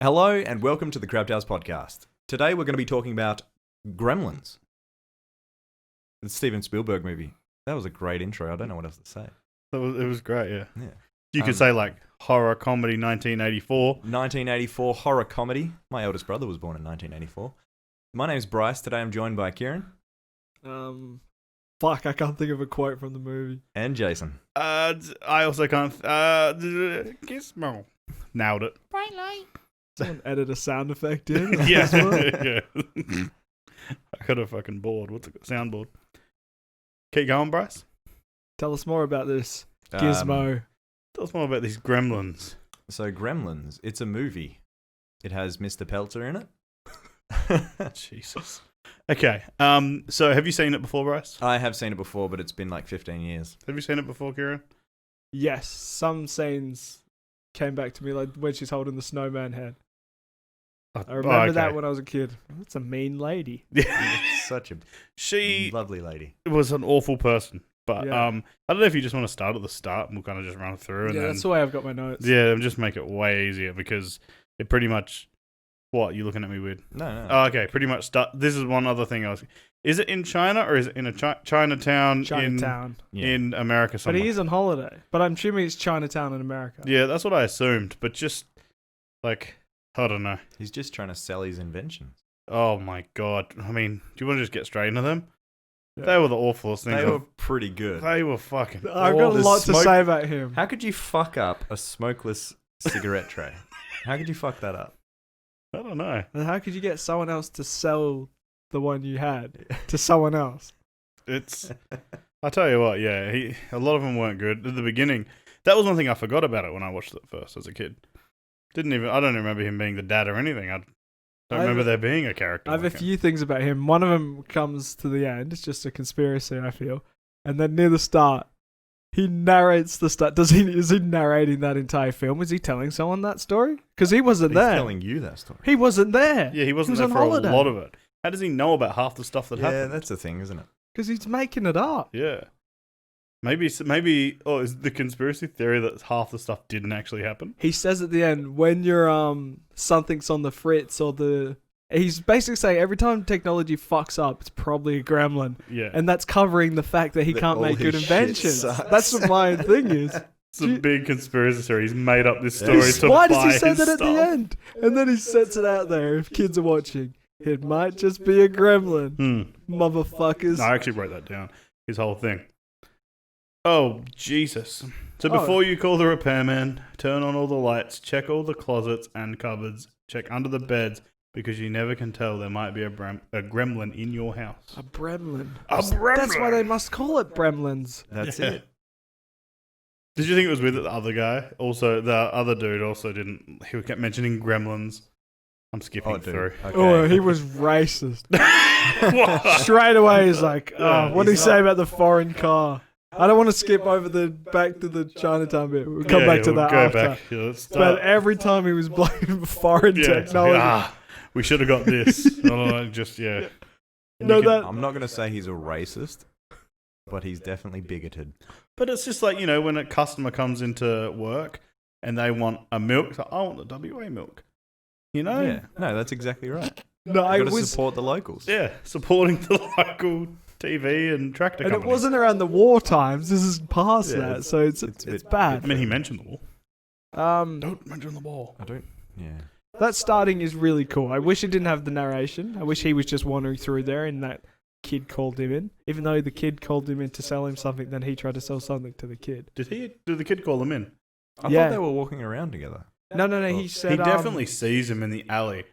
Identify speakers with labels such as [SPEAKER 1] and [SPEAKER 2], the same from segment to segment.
[SPEAKER 1] Hello and welcome to the Crabbed House Podcast. Today we're going to be talking about Gremlins. The Steven Spielberg movie. That was a great intro. I don't know what else to say.
[SPEAKER 2] It was great, yeah.
[SPEAKER 1] Yeah.
[SPEAKER 2] You could say like horror comedy 1984.
[SPEAKER 1] 1984 horror comedy. My eldest brother was born in 1984. My name's Bryce. Today I'm joined by Kieran.
[SPEAKER 3] I can't think of a quote from the movie.
[SPEAKER 1] And Jason.
[SPEAKER 2] I also can't. Gizmo. Nailed it.
[SPEAKER 3] Bright light. Someone edit a sound effect in.
[SPEAKER 2] Yeah. Yeah. I got a fucking board. What's it? Soundboard. Keep going, Bryce.
[SPEAKER 3] Tell us more about this Gizmo.
[SPEAKER 2] Tell us more about these Gremlins.
[SPEAKER 1] So Gremlins, it's a movie. It has Mr. Peltzer in it.
[SPEAKER 2] Jesus. Okay. So have you seen it before, Bryce?
[SPEAKER 1] I have seen it before, but it's been like 15 years.
[SPEAKER 2] Have you seen it before, Kieran?
[SPEAKER 3] Yes, some scenes came back to me, like when she's holding the snowman head. I remember that when I was a kid. That's a mean lady.
[SPEAKER 1] It's such a lovely lady.
[SPEAKER 2] Was an awful person. But
[SPEAKER 3] Yeah.
[SPEAKER 2] I don't know if you just want to start at the start and we'll kind of just run through. And
[SPEAKER 3] Yeah,
[SPEAKER 2] then,
[SPEAKER 3] that's the way I've got my notes.
[SPEAKER 2] yeah, and just make it way easier because it pretty much... What? You looking at me weird?
[SPEAKER 1] No.
[SPEAKER 2] Oh, okay, pretty much start... This is one other thing I was... Is it in China or is it in a Chinatown,
[SPEAKER 3] Chinatown.
[SPEAKER 2] in America
[SPEAKER 3] But
[SPEAKER 2] somewhere?
[SPEAKER 3] he is on holiday. But I'm assuming it's Chinatown in America.
[SPEAKER 2] Yeah, that's what I assumed. But just, like, I don't know.
[SPEAKER 1] He's just trying to sell his inventions.
[SPEAKER 2] Oh my god. I mean, do you want to just get straight into them?
[SPEAKER 3] Yeah.
[SPEAKER 2] They were the awfulest things.
[SPEAKER 1] They were pretty good.
[SPEAKER 2] They were fucking
[SPEAKER 3] I've got a
[SPEAKER 1] the
[SPEAKER 3] lot to
[SPEAKER 1] smoke-
[SPEAKER 3] say about him.
[SPEAKER 1] How could you fuck up a smokeless cigarette tray? How could you fuck that up?
[SPEAKER 2] I don't know.
[SPEAKER 3] And how could you get someone else to sell the one you had to someone else?
[SPEAKER 2] It's... I tell you what, yeah, a lot of them weren't good at the beginning. That was one thing I forgot about it when I watched it first as a kid. I don't remember him being the dad or anything. I don't remember there being a character.
[SPEAKER 3] I have
[SPEAKER 2] like
[SPEAKER 3] a
[SPEAKER 2] him.
[SPEAKER 3] few things about him. One of them comes to the end. It's just a conspiracy, I feel. And then near the start, he narrates the start. Is he narrating that entire film? Is he telling someone that story? Because he wasn't
[SPEAKER 1] He's
[SPEAKER 3] there.
[SPEAKER 1] telling you that story.
[SPEAKER 3] He wasn't there.
[SPEAKER 2] Yeah, he wasn't
[SPEAKER 3] was
[SPEAKER 2] there
[SPEAKER 3] on
[SPEAKER 2] for
[SPEAKER 3] holiday.
[SPEAKER 2] a lot of it. How does he know about half the stuff that
[SPEAKER 1] Yeah,
[SPEAKER 2] happened?
[SPEAKER 1] that's the thing, isn't it?
[SPEAKER 3] Because he's making it up.
[SPEAKER 2] Yeah. Maybe, is the conspiracy theory that half the stuff didn't actually happen?
[SPEAKER 3] He says at the end, when you're something's on the fritz or the... He's basically saying every time technology fucks up, it's probably a gremlin.
[SPEAKER 2] Yeah.
[SPEAKER 3] And that's covering the fact that he
[SPEAKER 1] That
[SPEAKER 3] can't
[SPEAKER 1] all
[SPEAKER 3] make good
[SPEAKER 1] his shit
[SPEAKER 3] inventions.
[SPEAKER 1] sucks.
[SPEAKER 3] That's what my thing is.
[SPEAKER 2] It's a big conspiracy theory. He's made up this story
[SPEAKER 1] Yes.
[SPEAKER 2] to
[SPEAKER 3] Why
[SPEAKER 2] buy
[SPEAKER 3] does he say
[SPEAKER 2] his
[SPEAKER 3] that at
[SPEAKER 2] stuff.
[SPEAKER 3] the end? And then he sets it out there if kids are watching. It might just be a gremlin. Motherfuckers.
[SPEAKER 2] No, I actually wrote that down. His whole thing. Oh, Jesus. So before you call the repairman, turn on all the lights, check all the closets and cupboards, check under the beds, because you never can tell there might be a gremlin in your house.
[SPEAKER 3] A bremlin.
[SPEAKER 2] A gremlin!
[SPEAKER 3] That's why they must call it bremlins.
[SPEAKER 1] That's
[SPEAKER 2] Yeah.
[SPEAKER 1] it.
[SPEAKER 2] Did you think it was with the other guy? Also, the other dude also didn't. He kept mentioning gremlins. I'm skipping
[SPEAKER 1] Oh, dude.
[SPEAKER 2] through.
[SPEAKER 1] Okay.
[SPEAKER 3] Oh, he was racist.
[SPEAKER 2] What?
[SPEAKER 3] Straight away, he's like,
[SPEAKER 2] Yeah,
[SPEAKER 3] what did he
[SPEAKER 1] he's
[SPEAKER 3] say
[SPEAKER 1] not-
[SPEAKER 3] about the foreign car? I don't want to skip over back to the Chinatown bit. We'll come back to
[SPEAKER 2] we'll
[SPEAKER 3] that
[SPEAKER 2] go
[SPEAKER 3] after.
[SPEAKER 2] back. Yeah, let's
[SPEAKER 3] But
[SPEAKER 2] start.
[SPEAKER 3] every time he was blaming foreign
[SPEAKER 2] Yeah, it's like,
[SPEAKER 3] technology.
[SPEAKER 2] we should have got this. No, just, yeah.
[SPEAKER 3] No,
[SPEAKER 2] You can-
[SPEAKER 3] that
[SPEAKER 1] I'm not going to say he's a racist, but he's definitely bigoted.
[SPEAKER 2] But it's just like, when a customer comes into work and they want a milk, it's like, I want the WA milk.
[SPEAKER 1] Yeah. No, that's exactly right.
[SPEAKER 3] no, I
[SPEAKER 1] You've got to
[SPEAKER 3] was,
[SPEAKER 1] support the locals.
[SPEAKER 2] Yeah, supporting the local TV and tractor
[SPEAKER 3] and it
[SPEAKER 2] companies.
[SPEAKER 3] wasn't around the war times. This is past
[SPEAKER 1] Yeah,
[SPEAKER 3] that, so it's
[SPEAKER 1] a bit-
[SPEAKER 3] bad.
[SPEAKER 2] I mean, he mentioned the wall. Don't mention the wall.
[SPEAKER 1] I don't... Yeah.
[SPEAKER 3] That starting is really cool. I wish it didn't have the narration. I wish he was just wandering through there and that kid called him in. Even though the kid called him in to sell him something, then he tried to sell something to the kid.
[SPEAKER 2] Did the kid call him in?
[SPEAKER 1] I
[SPEAKER 3] Yeah.
[SPEAKER 1] thought they were walking around together.
[SPEAKER 3] No. He said
[SPEAKER 2] He definitely sees him in the alley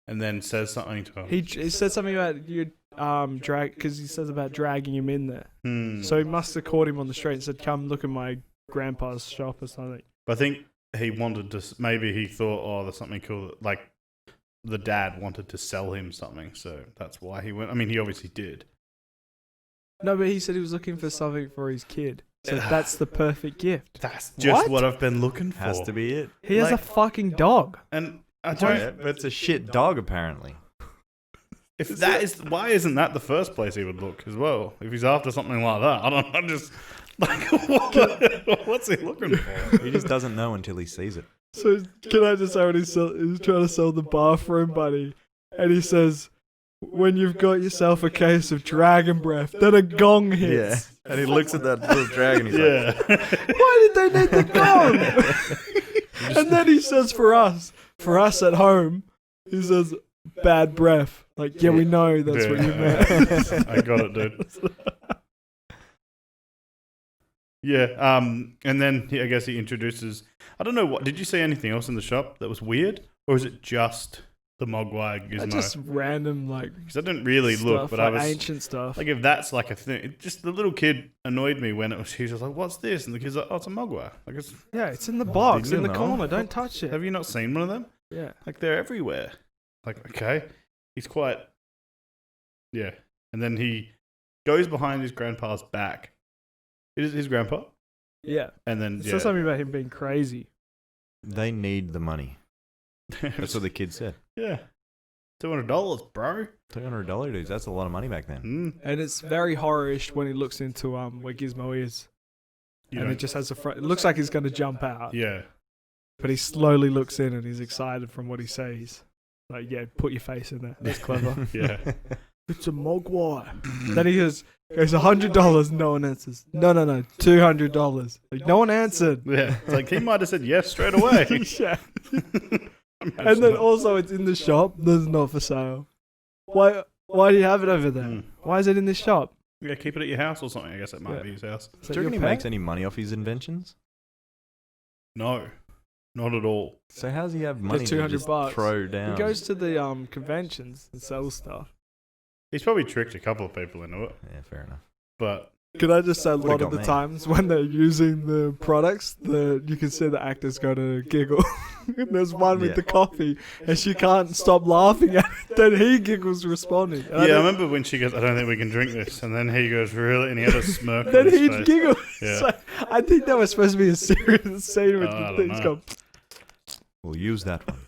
[SPEAKER 2] and then says something to him.
[SPEAKER 3] he said something about you drag because he says about dragging him in there. So he must have caught him on the street and said, "Come look at my grandpa's shop" or something.
[SPEAKER 2] But I think he wanted to, maybe he thought, oh, there's something cool. Like, the dad wanted to sell him something, so that's why he went. I mean, he obviously did.
[SPEAKER 3] No, but he said he was looking for something for his kid. So that's the perfect gift.
[SPEAKER 2] That's just
[SPEAKER 3] What?
[SPEAKER 2] what I've been looking for.
[SPEAKER 1] Has to be it.
[SPEAKER 3] He has a
[SPEAKER 2] Like-
[SPEAKER 3] fucking dog.
[SPEAKER 2] And I
[SPEAKER 1] Oh,
[SPEAKER 2] don't.
[SPEAKER 1] yeah, but it's a shit dog, apparently.
[SPEAKER 2] If that is, why isn't that the first place he would look as well? If he's after something like that, I don't know. Just like, what's he looking for?
[SPEAKER 1] He just doesn't know until he sees it.
[SPEAKER 3] So can I just say when he's trying to sell the bathroom buddy, and he says, "When you've got yourself a case of dragon breath, then a gong
[SPEAKER 1] Yeah.
[SPEAKER 3] hits."
[SPEAKER 1] And he looks at that little dragon. He's
[SPEAKER 2] Yeah.
[SPEAKER 3] Why did they need the gong? And then he says, for us at home, he says, "Bad breath." Like, yeah, we know that's what you meant.
[SPEAKER 2] I got it, dude. Yeah, and then I guess he introduces. I don't know what. Did you see anything else in the shop that was weird, or is it just the Mogwai Gizmo?
[SPEAKER 3] Just random
[SPEAKER 2] Because I didn't really
[SPEAKER 3] stuff,
[SPEAKER 2] look, but I
[SPEAKER 3] like
[SPEAKER 2] was
[SPEAKER 3] ancient stuff.
[SPEAKER 2] like, if that's like a thing, just the little kid annoyed me when it was. He was just like, "What's this?" And the kid's like, "Oh, it's a Mogwai." Like,
[SPEAKER 3] Yeah, it's in the box,
[SPEAKER 1] Did
[SPEAKER 3] in
[SPEAKER 1] you
[SPEAKER 3] the
[SPEAKER 1] know?
[SPEAKER 3] corner. Don't touch it.
[SPEAKER 2] have you not seen one of them?
[SPEAKER 3] Yeah.
[SPEAKER 2] Like, they're everywhere. Like, okay, he's quite. Yeah, and then he goes behind his grandpa's back. It is his grandpa,
[SPEAKER 3] Yeah.
[SPEAKER 2] and then
[SPEAKER 3] It
[SPEAKER 2] yeah.
[SPEAKER 3] says something about him being crazy.
[SPEAKER 1] They need the money. That's what the kid said.
[SPEAKER 2] Yeah. $200, bro.
[SPEAKER 1] $200, dudes. That's a lot of money back then.
[SPEAKER 2] Mm.
[SPEAKER 3] And it's very horror-ish when he looks into where Gizmo is.
[SPEAKER 2] You
[SPEAKER 3] And
[SPEAKER 2] don't-
[SPEAKER 3] it just has it looks like he's going to jump out.
[SPEAKER 2] Yeah.
[SPEAKER 3] But he slowly looks in and he's excited from what he sees. Like, yeah, put your face in there. That's clever.
[SPEAKER 2] Yeah.
[SPEAKER 3] It's a mogwai. Then he goes $100. No one answers. No, $200. Like, no one answered.
[SPEAKER 2] Yeah. It's like he might have said yes straight away.
[SPEAKER 3] Yeah. And then also it's in the shop. There's not for sale. Why do you have it over there?
[SPEAKER 2] Mm.
[SPEAKER 3] Why is it in the shop?
[SPEAKER 2] Yeah, keep it at your house or something. I guess it might
[SPEAKER 3] Yeah.
[SPEAKER 2] be his house.
[SPEAKER 3] Is
[SPEAKER 1] Do
[SPEAKER 3] that
[SPEAKER 1] you reckon he
[SPEAKER 3] your
[SPEAKER 1] makes
[SPEAKER 3] pet?
[SPEAKER 1] any money off his inventions?
[SPEAKER 2] No. Not at all.
[SPEAKER 1] So how does he have money to
[SPEAKER 3] $200
[SPEAKER 1] just
[SPEAKER 3] bucks.
[SPEAKER 1] throw down?
[SPEAKER 3] He goes to the conventions and sells stuff.
[SPEAKER 2] He's probably tricked a couple of people into it.
[SPEAKER 1] Yeah, fair enough.
[SPEAKER 2] But
[SPEAKER 3] Can I just say a
[SPEAKER 1] Would've
[SPEAKER 3] lot of
[SPEAKER 1] got
[SPEAKER 3] the
[SPEAKER 1] me.
[SPEAKER 3] times when they're using the products, you can see the actors go to giggle. And there's one with
[SPEAKER 1] Yeah.
[SPEAKER 3] the coffee, and she can't stop laughing at it. Then he giggles responding. And
[SPEAKER 2] yeah, I
[SPEAKER 3] don't-
[SPEAKER 2] remember when she goes, "I don't think we can drink this," and then he goes, "Really?" And he had a smirk
[SPEAKER 3] then
[SPEAKER 2] on his
[SPEAKER 3] he'd
[SPEAKER 2] face.
[SPEAKER 3] giggle.
[SPEAKER 2] Yeah.
[SPEAKER 3] So, I think that was supposed to be a serious scene with
[SPEAKER 2] Oh, I
[SPEAKER 3] the
[SPEAKER 2] don't
[SPEAKER 3] things
[SPEAKER 2] know.
[SPEAKER 3] go.
[SPEAKER 1] We'll use that one.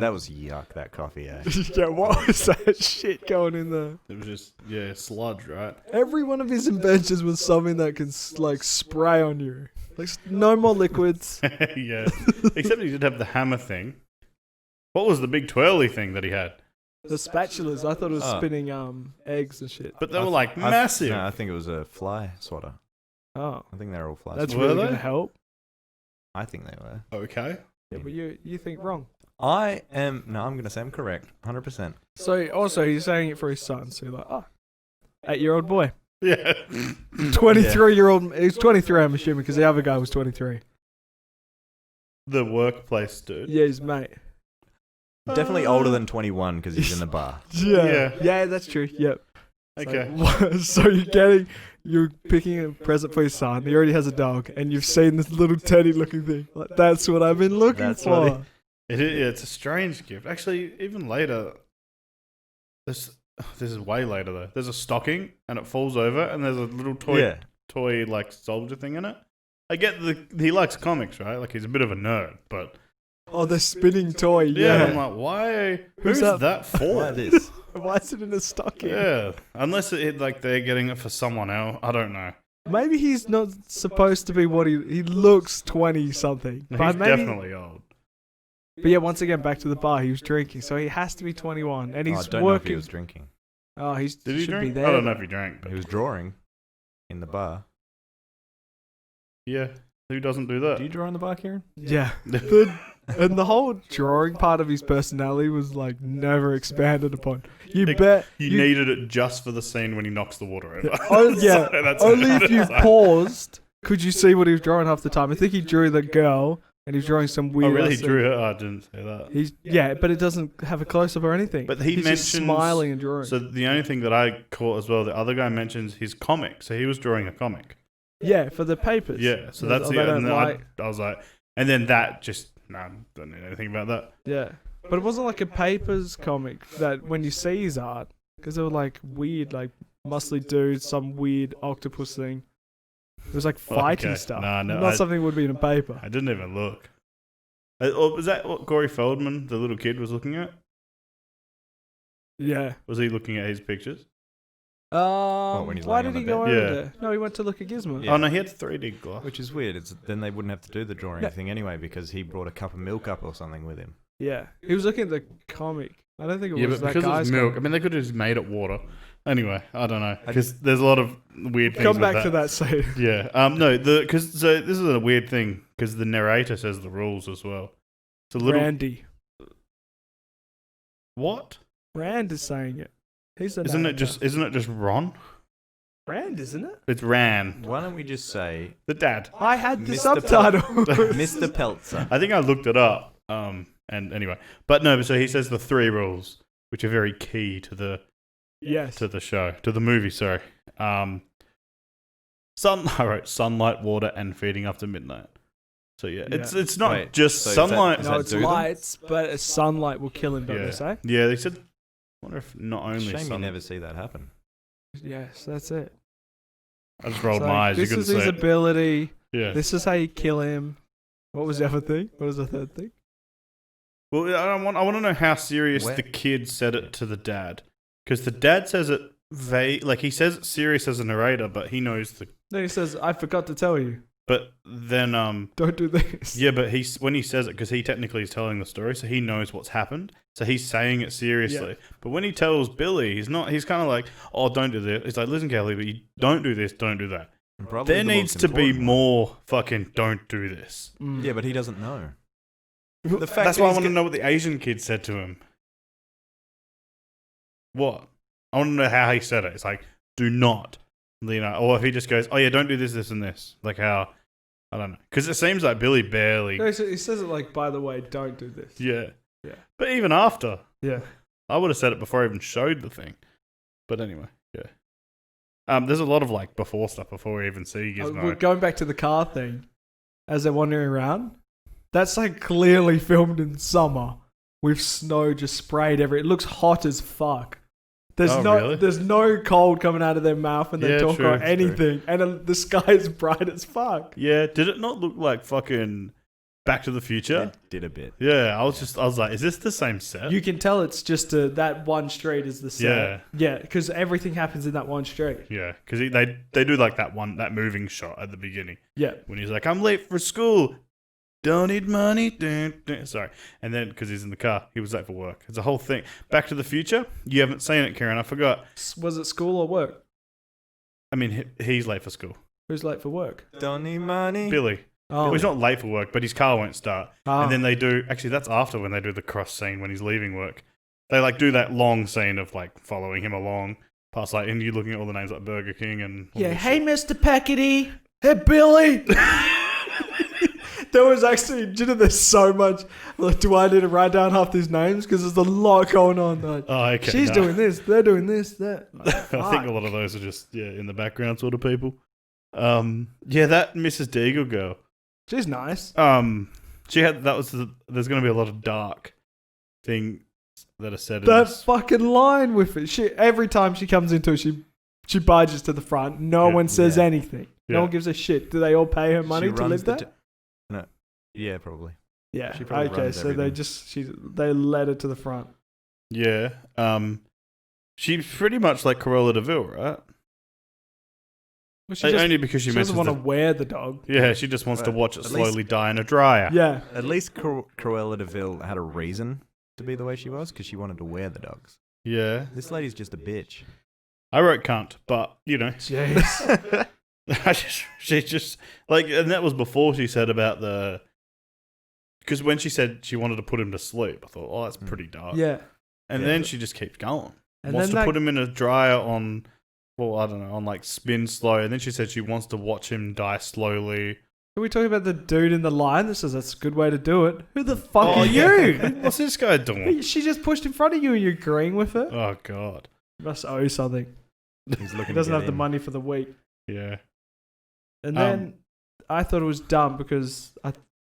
[SPEAKER 1] That was yuck, that coffee, eh?
[SPEAKER 3] Yeah, what was that shit going in there?
[SPEAKER 2] it was just sludge, right?
[SPEAKER 3] Every one of his inventions was something that can like spray on you. Like no more liquids.
[SPEAKER 2] Yeah. Except he did have the hammer thing. What was the big twirly thing that he had?
[SPEAKER 3] The spatulas, I thought it was
[SPEAKER 1] Oh.
[SPEAKER 3] spinning eggs and shit.
[SPEAKER 2] But they were like massive.
[SPEAKER 1] No, I think it was a fly swatter.
[SPEAKER 3] Oh,
[SPEAKER 1] I think they're all fly
[SPEAKER 3] that's
[SPEAKER 2] Were
[SPEAKER 3] really
[SPEAKER 2] they?
[SPEAKER 3] gonna help.
[SPEAKER 1] I think they were.
[SPEAKER 2] Okay.
[SPEAKER 3] Yeah, but you think wrong.
[SPEAKER 1] I'm going to say I'm correct. 100%.
[SPEAKER 3] So also he's saying it for his son. So you're like, 8-year-old boy,
[SPEAKER 2] Yeah.
[SPEAKER 3] 23-year-old. He's 23, I'm assuming, because the other guy was 23.
[SPEAKER 2] The workplace dude.
[SPEAKER 3] Yeah, his mate.
[SPEAKER 1] Definitely older than 21 because he's in the bar.
[SPEAKER 3] Yeah,
[SPEAKER 2] Yeah.
[SPEAKER 3] that's true. Yep.
[SPEAKER 2] Okay.
[SPEAKER 3] So you're picking a present for your son. He already has a dog, and you've seen this little teddy-looking thing. Like, that's what I've been looking
[SPEAKER 1] That's
[SPEAKER 3] for.
[SPEAKER 1] what
[SPEAKER 2] It's a strange gift. Actually, even later, this is way later though. There's a stocking and it falls over, and there's a little toy like soldier thing in it. I get he likes comics, right? Like he's a bit of a nerd, but
[SPEAKER 3] Oh, the spinning toy.
[SPEAKER 2] yeah,
[SPEAKER 3] Yeah.
[SPEAKER 2] I'm like, why?
[SPEAKER 3] Who's
[SPEAKER 2] Who's
[SPEAKER 3] that-
[SPEAKER 2] that for?
[SPEAKER 1] Why this?
[SPEAKER 3] Why is it in a stocking?
[SPEAKER 2] Yeah, unless like they're getting it for someone else. I don't know.
[SPEAKER 3] Maybe he's not supposed to be what he looks 20 something.
[SPEAKER 2] He's
[SPEAKER 3] But maybe,
[SPEAKER 2] definitely old.
[SPEAKER 3] But yeah, once again back to the bar. He was drinking, so he has to be 21, and
[SPEAKER 1] Oh,
[SPEAKER 3] he's
[SPEAKER 1] I don't know if he
[SPEAKER 3] working.
[SPEAKER 1] was drinking.
[SPEAKER 3] Oh, he
[SPEAKER 2] Did he
[SPEAKER 3] should
[SPEAKER 2] drink?
[SPEAKER 3] be there.
[SPEAKER 2] I don't know if he drank, but
[SPEAKER 1] He was drawing in the bar.
[SPEAKER 2] yeah, who doesn't do that?
[SPEAKER 1] Do you draw in the bar, Kieran?
[SPEAKER 3] Yeah. And the whole drawing part of his personality was like never expanded upon. You
[SPEAKER 2] Like,
[SPEAKER 3] bet.
[SPEAKER 2] You needed it just for the scene when he knocks the water over.
[SPEAKER 3] Oh, yeah.
[SPEAKER 2] So that's
[SPEAKER 3] Only
[SPEAKER 2] it.
[SPEAKER 3] if you paused could you see what he was drawing half the time. I think he drew the girl, and he was drawing some
[SPEAKER 2] Oh,
[SPEAKER 3] weird.
[SPEAKER 2] really? He
[SPEAKER 3] scene.
[SPEAKER 2] drew her? Oh, I didn't say that.
[SPEAKER 3] Yeah, but it doesn't have a close up or anything.
[SPEAKER 2] But he
[SPEAKER 3] He's just
[SPEAKER 2] mentions-
[SPEAKER 3] smiling and drawing.
[SPEAKER 2] So the only thing that I caught as well, the other guy mentions his comic. So he was drawing a comic.
[SPEAKER 3] Yeah, for the papers.
[SPEAKER 2] Yeah. So
[SPEAKER 3] Yeah,
[SPEAKER 2] that's
[SPEAKER 3] they
[SPEAKER 2] the.
[SPEAKER 3] don't
[SPEAKER 2] And then
[SPEAKER 3] like-
[SPEAKER 2] I was like, and then that just don't know anything about that.
[SPEAKER 3] Yeah, but it wasn't like a papers comic that when you see his art, because they were like weird, like muscly dudes, some weird octopus thing. It was like fighting
[SPEAKER 2] Okay.
[SPEAKER 3] stuff.
[SPEAKER 2] No,
[SPEAKER 3] Not something would be in a paper.
[SPEAKER 2] I didn't even look. Or was that what Corey Feldman, the little kid, was looking at?
[SPEAKER 3] Yeah,
[SPEAKER 2] Was he looking at his pictures?
[SPEAKER 1] when he's
[SPEAKER 3] Why
[SPEAKER 1] laying
[SPEAKER 3] did
[SPEAKER 1] on the
[SPEAKER 3] he go
[SPEAKER 1] bed?
[SPEAKER 3] over
[SPEAKER 2] Yeah.
[SPEAKER 3] there? No, he went to look at Gizmo.
[SPEAKER 1] Yeah.
[SPEAKER 2] Oh no, he had 3D glass.
[SPEAKER 1] Which is weird. Then they wouldn't have to do the draw or
[SPEAKER 3] No.
[SPEAKER 1] anything anyway because he brought a cup of milk up or something with him.
[SPEAKER 3] Yeah, he was looking at the comic. I don't think it
[SPEAKER 2] Yeah,
[SPEAKER 3] was
[SPEAKER 2] but
[SPEAKER 3] that
[SPEAKER 2] because
[SPEAKER 3] guy's
[SPEAKER 2] it's milk,
[SPEAKER 3] comic.
[SPEAKER 2] I mean, they could have just made it water. Anyway, I don't know because there's a lot of weird things.
[SPEAKER 3] Come
[SPEAKER 2] with
[SPEAKER 3] back to that scene.
[SPEAKER 2] Yeah. No. So this is a weird thing because the narrator says the rules as well. It's a little
[SPEAKER 3] Randy.
[SPEAKER 2] what?
[SPEAKER 3] Rand is saying it. He's the
[SPEAKER 2] Isn't it
[SPEAKER 3] narrator.
[SPEAKER 2] just Ron?
[SPEAKER 3] Rand, isn't it?
[SPEAKER 2] It's Ran,
[SPEAKER 1] Why don't we just say
[SPEAKER 2] the dad.
[SPEAKER 3] I had the
[SPEAKER 1] Mr.
[SPEAKER 3] subtitle.
[SPEAKER 1] Mr. Peltzer?
[SPEAKER 2] I think I looked it up. And anyway, but no. So he says the 3 rules, which are very key to the
[SPEAKER 3] Yes.
[SPEAKER 2] to the show, to the movie. Sorry. I wrote sunlight, water, and feeding after midnight. So yeah, it's not
[SPEAKER 1] Wait,
[SPEAKER 2] just
[SPEAKER 1] so is that-
[SPEAKER 2] sunlight.
[SPEAKER 1] is
[SPEAKER 3] No,
[SPEAKER 1] that
[SPEAKER 3] it's
[SPEAKER 1] do them?
[SPEAKER 3] lights, but sunlight will kill him, don't they say?
[SPEAKER 2] Yeah, they said. I wonder if not only
[SPEAKER 1] Shame you
[SPEAKER 2] sun.
[SPEAKER 1] never see that happen.
[SPEAKER 3] Yes, that's it.
[SPEAKER 2] I just rolled
[SPEAKER 3] So,
[SPEAKER 2] my eyes. You
[SPEAKER 3] this
[SPEAKER 2] couldn't
[SPEAKER 3] is his
[SPEAKER 2] say it.
[SPEAKER 3] ability.
[SPEAKER 2] Yeah.
[SPEAKER 3] This is how you kill him. What was the other thing? What was the third thing?
[SPEAKER 2] Well, I want to know how serious
[SPEAKER 1] Where-
[SPEAKER 2] the kid said it to the dad, because the dad says it like he says it serious as a narrator, but he knows the.
[SPEAKER 3] Then he says, "I forgot to tell you.
[SPEAKER 2] But then
[SPEAKER 3] Don't do this."
[SPEAKER 2] yeah, but when he says it, because he technically is telling the story, so he knows what's happened, so he's saying it seriously. But when he tells Billy, he's not. He's kind of like, "Oh, don't do this." He's like, "Listen, Kelly, but you don't do this, don't do that."
[SPEAKER 1] And probably
[SPEAKER 2] There
[SPEAKER 1] the
[SPEAKER 2] needs
[SPEAKER 1] most
[SPEAKER 2] to be
[SPEAKER 1] important one.
[SPEAKER 2] more fucking don't do this.
[SPEAKER 3] Mm.
[SPEAKER 1] Yeah, but he doesn't know.
[SPEAKER 2] The
[SPEAKER 1] fact
[SPEAKER 2] That's
[SPEAKER 1] that
[SPEAKER 2] why I
[SPEAKER 1] he's
[SPEAKER 2] want to
[SPEAKER 1] get-
[SPEAKER 2] know what the Asian kid said to him. What? I want to know how he said it. It's like, do not. You know, or if he just goes, "Oh yeah, don't do this, this, and this." Like how, I don't know, because it seems like Billy barely.
[SPEAKER 3] No, he says it like, "By the way, don't do this."
[SPEAKER 2] Yeah.
[SPEAKER 3] Yeah.
[SPEAKER 2] But even after,
[SPEAKER 3] Yeah.
[SPEAKER 2] I would have said it before I even showed the thing. But anyway, yeah. There's a lot of like before stuff before we even see Gizmo.
[SPEAKER 3] We're going back to the car thing. As they're wandering around, that's like clearly filmed in summer with snow just sprayed everywhere. It looks hot as fuck.
[SPEAKER 2] Really?
[SPEAKER 3] There's no cold coming out of their mouth when they
[SPEAKER 2] Yeah,
[SPEAKER 3] talk
[SPEAKER 2] true,
[SPEAKER 3] or
[SPEAKER 2] it's
[SPEAKER 3] anything, and the sky is bright as fuck.
[SPEAKER 2] Yeah. Did it not look like fucking Back to the Future?
[SPEAKER 1] It did a bit.
[SPEAKER 2] Yeah. I was like, is this the same set?
[SPEAKER 3] You can tell it's just that one street is the set. Yeah, because everything happens in that one street.
[SPEAKER 2] Yeah, because they do like that moving shot at the beginning
[SPEAKER 3] Yeah.
[SPEAKER 2] when he's like, "I'm late for school, don't need money." Sorry, and then because he's in the car, he was late for work. It's a whole thing. Back to the Future. You haven't seen it, Karen. I forgot.
[SPEAKER 3] Was it school or work?
[SPEAKER 2] I mean, he's late for school.
[SPEAKER 3] Who's late for work?
[SPEAKER 1] Don't need money.
[SPEAKER 2] Billy.
[SPEAKER 3] Oh,
[SPEAKER 2] Well, he's not late for work, but his car won't start.
[SPEAKER 3] Ah.
[SPEAKER 2] And then they do. Actually, that's after when they do the cross scene when he's leaving work. They like do that long scene of like following him along past like, and you looking at all the names like Burger King and all
[SPEAKER 3] Yeah,
[SPEAKER 2] this
[SPEAKER 3] hey,
[SPEAKER 2] shit.
[SPEAKER 3] Mr. Peckety. Hey, Billy. There was actually, do you know, there's so much. Like, do I need to write down half these names? Because there's a lot going on. Like,
[SPEAKER 2] Oh, okay.
[SPEAKER 3] she's
[SPEAKER 2] no.
[SPEAKER 3] doing this, they're doing this, that.
[SPEAKER 2] I think a lot of those are just in the background sort of people. Yeah, that Mrs. Deagle girl.
[SPEAKER 3] She's nice.
[SPEAKER 2] She had there's going to be a lot of dark things that are said in
[SPEAKER 3] That
[SPEAKER 2] this.
[SPEAKER 3] fucking line with it. Every time she comes into it, she barges to the front. No
[SPEAKER 2] Yeah.
[SPEAKER 3] one says
[SPEAKER 1] Yeah.
[SPEAKER 3] anything.
[SPEAKER 2] Yeah.
[SPEAKER 3] No one gives a shit. Do they all pay her money
[SPEAKER 1] She
[SPEAKER 3] to
[SPEAKER 1] runs
[SPEAKER 3] live
[SPEAKER 1] the
[SPEAKER 3] there?
[SPEAKER 1] No. Yeah, probably.
[SPEAKER 3] Yeah.
[SPEAKER 1] she probably
[SPEAKER 3] Okay,
[SPEAKER 1] runs
[SPEAKER 3] so they
[SPEAKER 1] everything.
[SPEAKER 3] they led her to the front.
[SPEAKER 2] Yeah. She's pretty much like Cruella de Vil, right?
[SPEAKER 3] Well, she
[SPEAKER 2] Only because she
[SPEAKER 3] doesn't
[SPEAKER 2] mentions
[SPEAKER 3] want to
[SPEAKER 2] the,
[SPEAKER 3] wear the dog.
[SPEAKER 2] yeah, she just wants to
[SPEAKER 1] Right.
[SPEAKER 2] watch it
[SPEAKER 1] At least-
[SPEAKER 2] slowly die in a dryer.
[SPEAKER 3] Yeah.
[SPEAKER 1] At least Cruella de Vil had a reason to be the way she was because she wanted to wear the dogs.
[SPEAKER 2] Yeah.
[SPEAKER 1] This lady's just a bitch.
[SPEAKER 2] I wrote cunt, but you know,
[SPEAKER 3] Jeez.
[SPEAKER 2] she just like, and that was before she said about the. Because when she said she wanted to put him to sleep, I thought, oh, that's pretty dark.
[SPEAKER 3] Yeah.
[SPEAKER 2] And
[SPEAKER 1] Yeah.
[SPEAKER 2] then she just keeps going.
[SPEAKER 3] And
[SPEAKER 2] Wants
[SPEAKER 3] then
[SPEAKER 2] to
[SPEAKER 3] that,
[SPEAKER 2] put him in a dryer on, well, I don't know, on like spin slow. And then she said she wants to watch him die slowly.
[SPEAKER 3] Are we talking about the dude in the line that says that's a good way to do it? Who the fuck
[SPEAKER 2] Oh,
[SPEAKER 3] are you?
[SPEAKER 2] What's this guy doing?
[SPEAKER 3] She just pushed in front of you and you're agreeing with her?
[SPEAKER 2] Oh, God.
[SPEAKER 3] You must owe something.
[SPEAKER 1] He's looking
[SPEAKER 3] He
[SPEAKER 1] to
[SPEAKER 3] doesn't
[SPEAKER 1] get
[SPEAKER 3] have the
[SPEAKER 1] in.
[SPEAKER 3] money for the week.
[SPEAKER 2] Yeah.
[SPEAKER 3] And then I thought it was dumb because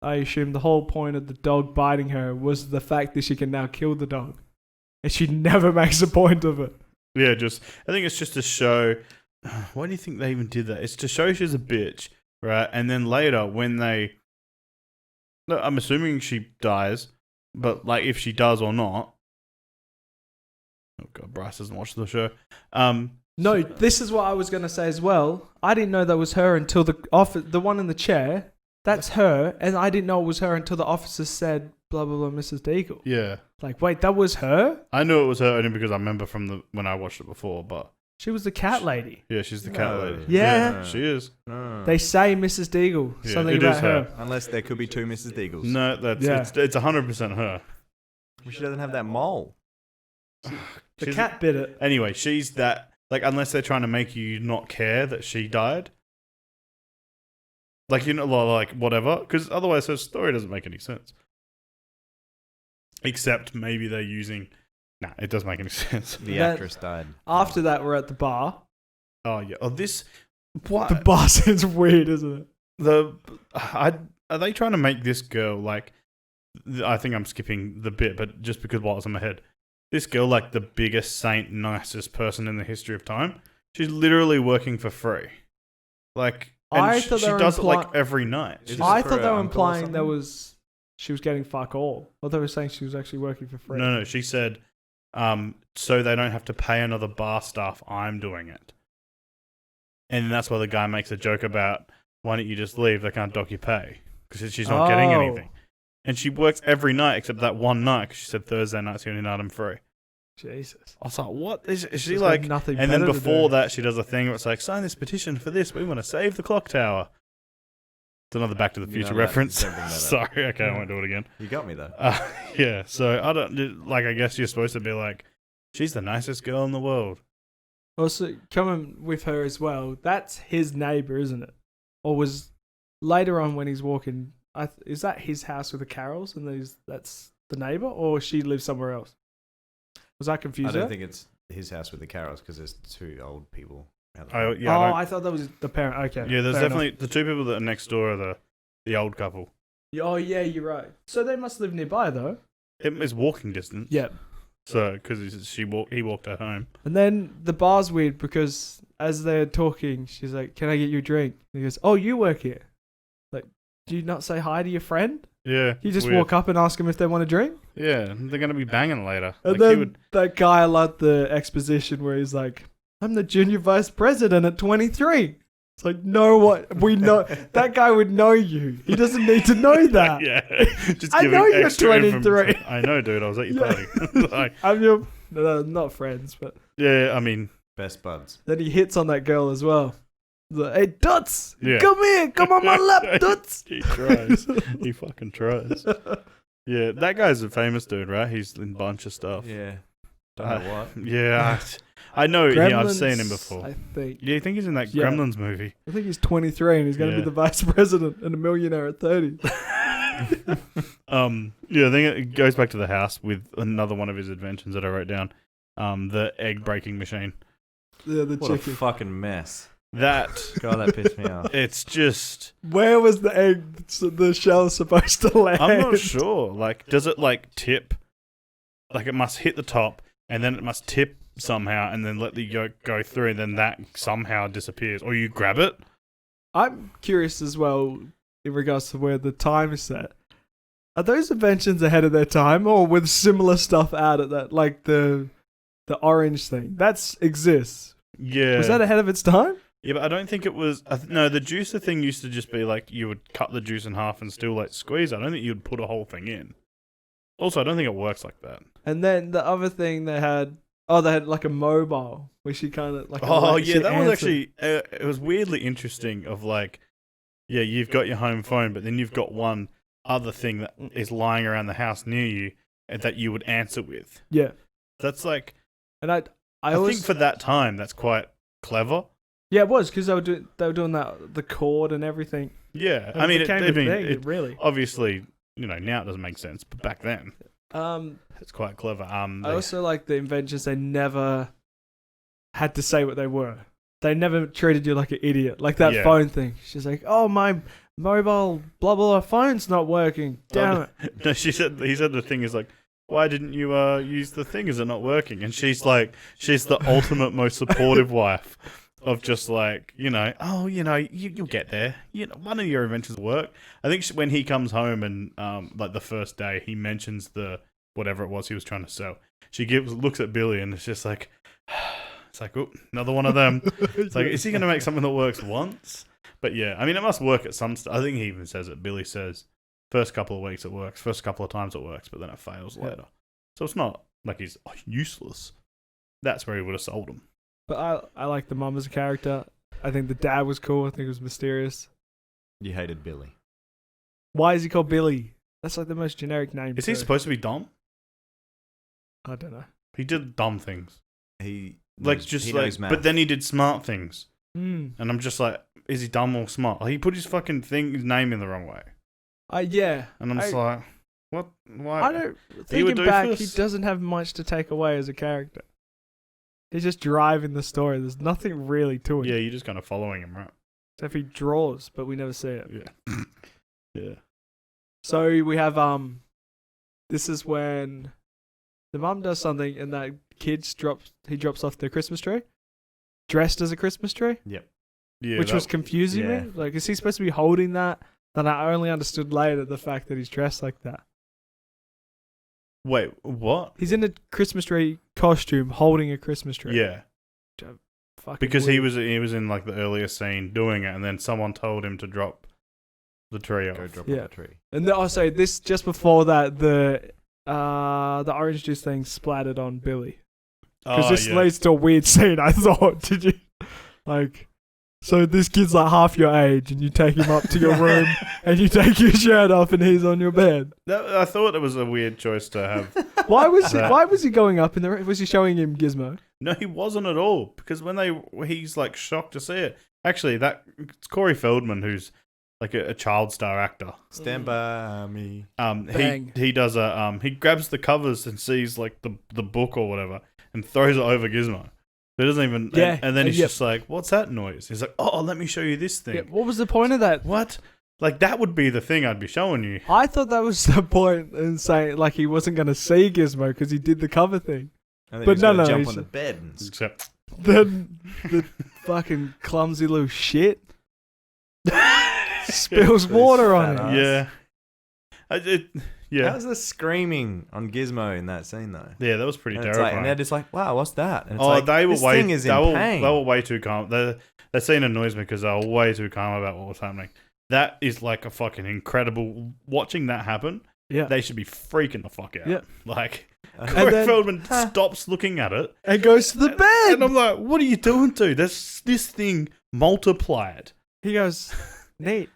[SPEAKER 3] I assumed the whole point of the dog biting her was the fact that she can now kill the dog. And she never makes a point of it.
[SPEAKER 2] Yeah, I think it's just to show. Why do you think they even did that? It's to show she's a bitch, right? And then later, when no, I'm assuming she dies, but like if she does or not. Oh God, Bryce doesn't watch the show.
[SPEAKER 3] No, this is what I was going to say as well. I didn't know that was her until the one in the chair. That's her, and I didn't know it was her until the officer said, blah, blah, blah, Mrs. Deagle.
[SPEAKER 2] Yeah.
[SPEAKER 3] Like, wait, that was her?
[SPEAKER 2] I knew it was her only because I remember from when I watched it before, but...
[SPEAKER 3] She was the cat lady.
[SPEAKER 2] Yeah, she's the cat lady.
[SPEAKER 3] Yeah.
[SPEAKER 2] She is.
[SPEAKER 1] No.
[SPEAKER 3] They say Mrs. Deagle.
[SPEAKER 2] Yeah,
[SPEAKER 3] Something
[SPEAKER 2] it
[SPEAKER 3] about
[SPEAKER 2] is
[SPEAKER 3] her.
[SPEAKER 1] Unless there could be two Mrs. Deagles.
[SPEAKER 2] No, it's 100% her.
[SPEAKER 1] Well, she doesn't have that mole.
[SPEAKER 3] The cat bit it.
[SPEAKER 2] Anyway, she's that... Like, unless they're trying to make you not care that she died. Like, you know, like, whatever. Because otherwise her story doesn't make any sense. Except maybe they're using... Nah, it doesn't make any sense.
[SPEAKER 1] The actress died.
[SPEAKER 3] After that, we're at the bar.
[SPEAKER 2] Oh, yeah. Oh, this... What?
[SPEAKER 3] The bar sounds weird, isn't it?
[SPEAKER 2] Are they trying to make this girl, like... I think I'm skipping the bit, but just because what was in my head. This girl, like, the biggest saint, nicest person in the history of time. She's literally working for free. Like... And she does it like every night.
[SPEAKER 3] I thought they were implying she was getting fuck all. I thought they were saying she was actually working for free.
[SPEAKER 2] No, she said, so they don't have to pay another bar staff, I'm doing it. And that's why the guy makes a joke about, why don't you just leave? They can't dock your pay. Because she's not getting anything. And she works every night except that one night, because she said Thursday night's the only night I'm free.
[SPEAKER 3] Jesus.
[SPEAKER 2] I was like, what? Is she
[SPEAKER 3] She's
[SPEAKER 2] like...
[SPEAKER 3] got nothing
[SPEAKER 2] And then
[SPEAKER 3] better to
[SPEAKER 2] before
[SPEAKER 3] do.
[SPEAKER 2] that, she does a thing where it's like, sign this petition for this. We want to save the clock tower. It's another Back to the Future reference.
[SPEAKER 1] don't bring that up.
[SPEAKER 2] Sorry, okay, I won't do it again.
[SPEAKER 1] You got me though.
[SPEAKER 2] Yeah, so I don't... Like, I guess you're supposed to be like, she's the nicest girl in the world.
[SPEAKER 3] Also, coming with her as well, that's his neighbour, isn't it? Or was later on when he's walking, is that his house with the Carols and that's the neighbour, or she lives somewhere else? Was I confused?
[SPEAKER 1] I don't think it's his house with the Carols because there's two old people.
[SPEAKER 3] I thought that was the parent. Okay.
[SPEAKER 2] Yeah, there's
[SPEAKER 3] fair
[SPEAKER 2] definitely...
[SPEAKER 3] enough.
[SPEAKER 2] The two people that are next door are the old couple.
[SPEAKER 3] Oh, yeah, you're right. So they must live nearby, though.
[SPEAKER 2] It's walking distance.
[SPEAKER 3] Yeah.
[SPEAKER 2] So, because he walked her home.
[SPEAKER 3] And then the bar's weird because as they're talking, she's like, "Can I get you a drink?" And he goes, "Oh, you work here. Like, do you not say hi to your friend?
[SPEAKER 2] Yeah.
[SPEAKER 3] You just
[SPEAKER 2] weird.
[SPEAKER 3] walk up and ask them if they want a drink?"
[SPEAKER 2] Yeah, they're going to be banging later.
[SPEAKER 3] And
[SPEAKER 2] Like,
[SPEAKER 3] then that guy, I love the exposition where he's like, "I'm the junior vice president at 23. It's like, no, what? We know. That guy would know you. He doesn't need to know that.
[SPEAKER 2] Yeah. Just
[SPEAKER 3] I
[SPEAKER 2] giving
[SPEAKER 3] know you're
[SPEAKER 2] extra
[SPEAKER 3] 23.
[SPEAKER 2] I know, dude. I was at your
[SPEAKER 3] Yeah.
[SPEAKER 2] party. Like,
[SPEAKER 3] I'm your... No, not friends, but...
[SPEAKER 2] yeah, I mean...
[SPEAKER 1] Best buds.
[SPEAKER 3] Then he hits on that girl as well. He's like, "Hey, Dutz,
[SPEAKER 2] Yeah.
[SPEAKER 3] come here. Come on my lap, Dutz."
[SPEAKER 2] He tries. He fucking tries. Yeah, that guy's a famous dude, right? He's in a bunch of stuff.
[SPEAKER 1] Yeah. Don't know what.
[SPEAKER 2] Yeah. I know. Yeah, I've seen him
[SPEAKER 3] Gremlins,
[SPEAKER 2] before.
[SPEAKER 3] I think.
[SPEAKER 2] Yeah, you think he's in that
[SPEAKER 3] Yeah.
[SPEAKER 2] Gremlins movie?
[SPEAKER 3] I think he's 23 and he's going to
[SPEAKER 2] Yeah.
[SPEAKER 3] be the vice president and a millionaire at 30.
[SPEAKER 2] Yeah, I think it goes back to the house with another one of his inventions that I wrote down. The egg breaking machine.
[SPEAKER 3] Yeah, the
[SPEAKER 1] What a
[SPEAKER 3] chicken.
[SPEAKER 1] fucking mess.
[SPEAKER 2] That
[SPEAKER 1] God, that pissed me off.
[SPEAKER 2] it's just
[SPEAKER 3] Where was the egg, the shell supposed to land?
[SPEAKER 2] I'm not sure. Like, does it like tip? Like, it must hit the top and then it must tip somehow and then let the yolk go through and then that somehow disappears. Or you grab it.
[SPEAKER 3] I'm curious as well in regards to where the time is set. Are those inventions ahead of their time, or with similar stuff out at that, like the orange thing that exists?
[SPEAKER 2] Yeah.
[SPEAKER 3] Was that ahead of its time?
[SPEAKER 2] Yeah, but I don't think it was. No, the juicer thing used to just be like you would cut the juice in half and still like squeeze. I don't think you'd put a whole thing in. Also, I don't think it works like that.
[SPEAKER 3] And then the other thing they had like a mobile where she kind of like.
[SPEAKER 2] Oh
[SPEAKER 3] she
[SPEAKER 2] yeah, that was
[SPEAKER 3] answered.
[SPEAKER 2] actually it was weirdly interesting. Of like, yeah, you've got your home phone, but then you've got one other thing that is lying around the house near you that you would answer with.
[SPEAKER 3] Yeah,
[SPEAKER 2] That's like,
[SPEAKER 3] and I
[SPEAKER 2] I think for that time, that's quite clever.
[SPEAKER 3] Yeah, it was because they were doing that the chord and everything.
[SPEAKER 2] Yeah,
[SPEAKER 3] And
[SPEAKER 2] I mean,
[SPEAKER 3] became a thing, really.
[SPEAKER 2] obviously, now it doesn't make sense, but back then,
[SPEAKER 3] I
[SPEAKER 2] it's quite clever.
[SPEAKER 3] also like the inventions. They never had to say what they were. They never treated you like an idiot, like that
[SPEAKER 2] Yeah.
[SPEAKER 3] phone thing. She's like, "Oh, my mobile blah blah phone's not working. Damn it!"
[SPEAKER 2] No, he said the thing is like, why didn't you use the thing? Is it not working? And she's the ultimate, most supportive wife of just like, you'll get there. One of your inventions will work. I think when he comes home and like the first day, he mentions the whatever it was he was trying to sell. She looks at Billy and it's just like, It's like, oh, another one of them. It's like, is he going to make something that works once? But yeah, I mean, it must work at some I think he even says it. Billy says, first couple of weeks it works, first couple of times it works, but then it fails later. So it's not like he's useless. That's where he would have sold him.
[SPEAKER 3] But I like the mum as a character. I think the dad was cool. I think it was mysterious.
[SPEAKER 1] You hated Billy.
[SPEAKER 3] Why is he called Billy? That's like the most generic name.
[SPEAKER 2] Is he supposed to be dumb?
[SPEAKER 3] I don't know.
[SPEAKER 2] He did dumb things.
[SPEAKER 1] He
[SPEAKER 2] Like,
[SPEAKER 1] knows,
[SPEAKER 2] just
[SPEAKER 1] he
[SPEAKER 2] like,
[SPEAKER 1] knows math.
[SPEAKER 2] but then he did smart things.
[SPEAKER 3] Mm.
[SPEAKER 2] And I'm just like, is he dumb or smart? Like, he put his fucking his name in the wrong way.
[SPEAKER 3] Yeah.
[SPEAKER 2] And I'm just like, what? Why?
[SPEAKER 3] I don't.
[SPEAKER 2] you a
[SPEAKER 3] Thinking back, he
[SPEAKER 2] doofus?
[SPEAKER 3] doesn't have much to take away as a character. He's just driving the story. There's nothing really to it.
[SPEAKER 2] Yeah, you're just kind of following him, right?
[SPEAKER 3] Except he draws, but we never see it.
[SPEAKER 2] Yeah. Yeah.
[SPEAKER 3] So we have this is when the mum does something and that kid drops off the Christmas tree, dressed as a Christmas tree.
[SPEAKER 1] Yep.
[SPEAKER 2] Yeah.
[SPEAKER 3] Which was confusing me. Like, is he supposed to be holding that? Then I only understood later the fact that he's dressed like that.
[SPEAKER 2] Wait, what?
[SPEAKER 3] He's in a Christmas tree costume, holding a Christmas tree.
[SPEAKER 2] Yeah.
[SPEAKER 3] Fucking
[SPEAKER 2] Because
[SPEAKER 3] weird.
[SPEAKER 2] he was in like the earlier scene doing it, and then someone told him to drop the tree off.
[SPEAKER 1] Go drop
[SPEAKER 3] Yeah.
[SPEAKER 1] on the tree.
[SPEAKER 3] And also, this just before that, the orange juice thing splattered on Billy. Because this leads to a weird scene, I thought. Did you? Like, so this kid's like half your age, and you take him up to your room, and you take your shirt off, and he's on your bed.
[SPEAKER 2] I thought it was a weird choice to have.
[SPEAKER 3] Why was he going up in the room? Was he showing him Gizmo?
[SPEAKER 2] No, he wasn't at all. Because when he's like shocked to see it. Actually, it's Corey Feldman, who's like a child star actor.
[SPEAKER 1] Stand by me.
[SPEAKER 3] Bang.
[SPEAKER 2] He does he grabs the covers and sees like the book or whatever and throws it over Gizmo. He doesn't even.
[SPEAKER 3] Yeah.
[SPEAKER 2] And then he's just like, "What's that noise?" He's like, "Oh, let me show you this thing."
[SPEAKER 3] Yeah, what was the point of that?
[SPEAKER 2] What? Like that would be the thing I'd be showing you.
[SPEAKER 3] I thought that was the point in saying like he wasn't going to see Gizmo because he did the cover thing.
[SPEAKER 1] And then
[SPEAKER 3] But
[SPEAKER 1] he's
[SPEAKER 3] no,
[SPEAKER 1] gonna
[SPEAKER 3] no,
[SPEAKER 1] jump
[SPEAKER 3] he's-
[SPEAKER 1] on the bed. And
[SPEAKER 2] Except
[SPEAKER 3] Then the fucking clumsy little shit spills water on
[SPEAKER 1] fat
[SPEAKER 3] him.
[SPEAKER 1] ass.
[SPEAKER 2] yeah, yeah,
[SPEAKER 1] How's the screaming on Gizmo in that scene though?
[SPEAKER 2] yeah. That was pretty
[SPEAKER 1] And, it's like,
[SPEAKER 2] terrifying.
[SPEAKER 1] and they're just like, "Wow, what's that?" And it's
[SPEAKER 2] Oh,
[SPEAKER 1] like,
[SPEAKER 2] they were
[SPEAKER 1] this
[SPEAKER 2] way.
[SPEAKER 1] thing is
[SPEAKER 2] they
[SPEAKER 1] in
[SPEAKER 2] were,
[SPEAKER 1] pain.
[SPEAKER 2] They were way too calm. That scene annoys me because they were way too calm about what was happening. That is like a fucking incredible. Watching that happen,
[SPEAKER 3] Yeah.
[SPEAKER 2] they should be freaking the fuck out.
[SPEAKER 3] Yeah.
[SPEAKER 2] Like
[SPEAKER 1] And
[SPEAKER 2] Corey
[SPEAKER 3] then-
[SPEAKER 2] Feldman stops looking at it,
[SPEAKER 3] And goes to the bed.
[SPEAKER 2] and I'm like, "What are you doing, dude? This thing multiplied."
[SPEAKER 3] He goes, neat.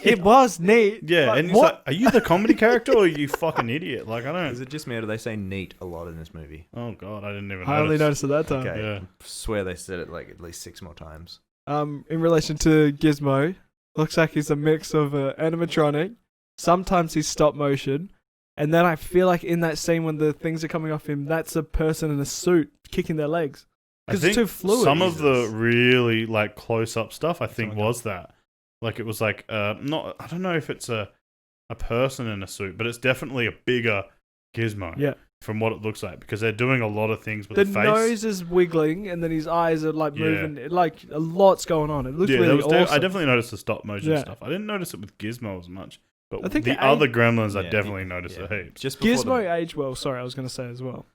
[SPEAKER 3] It was neat.
[SPEAKER 2] Yeah,
[SPEAKER 3] Like,
[SPEAKER 2] and he's
[SPEAKER 3] what?
[SPEAKER 2] like, "Are you the comedy character or are you fucking idiot?" Like I
[SPEAKER 1] Is
[SPEAKER 2] don't.
[SPEAKER 1] it just me or do they say neat a lot in this movie?
[SPEAKER 2] Oh god, I didn't even.
[SPEAKER 3] I only noticed at that time.
[SPEAKER 1] Okay.
[SPEAKER 2] Yeah.
[SPEAKER 1] I swear they said it like at least 6 more times.
[SPEAKER 3] In relation to Gizmo, looks like he's a mix of animatronic. Sometimes he's stop motion. And then I feel like in that scene when the things are coming off him, that's a person in a suit kicking their legs.
[SPEAKER 2] I
[SPEAKER 3] Because
[SPEAKER 2] think
[SPEAKER 3] it's too fluid.
[SPEAKER 2] some of the
[SPEAKER 1] Jesus.
[SPEAKER 2] really like close up stuff I think
[SPEAKER 1] Someone
[SPEAKER 2] was that. Like it was like not I don't know if it's a person in a suit, but it's definitely a bigger Gizmo.
[SPEAKER 3] Yeah.
[SPEAKER 2] From what it looks like, because they're doing a lot of things with
[SPEAKER 3] The
[SPEAKER 2] the face.
[SPEAKER 3] nose is wiggling, and then his eyes are like
[SPEAKER 2] Yeah.
[SPEAKER 3] moving. Like a lot's going on. It looks
[SPEAKER 2] yeah,
[SPEAKER 3] really
[SPEAKER 2] there was
[SPEAKER 3] awesome.
[SPEAKER 2] I definitely noticed the stop motion
[SPEAKER 3] Yeah.
[SPEAKER 2] stuff. I didn't notice it with Gizmo as much, but
[SPEAKER 3] I think
[SPEAKER 2] the
[SPEAKER 3] the
[SPEAKER 2] other Gremlins I
[SPEAKER 1] Yeah,
[SPEAKER 2] definitely noticed
[SPEAKER 1] yeah.
[SPEAKER 2] a heap.
[SPEAKER 1] Just before
[SPEAKER 3] Gizmo aged well. Sorry, I was going to say as well.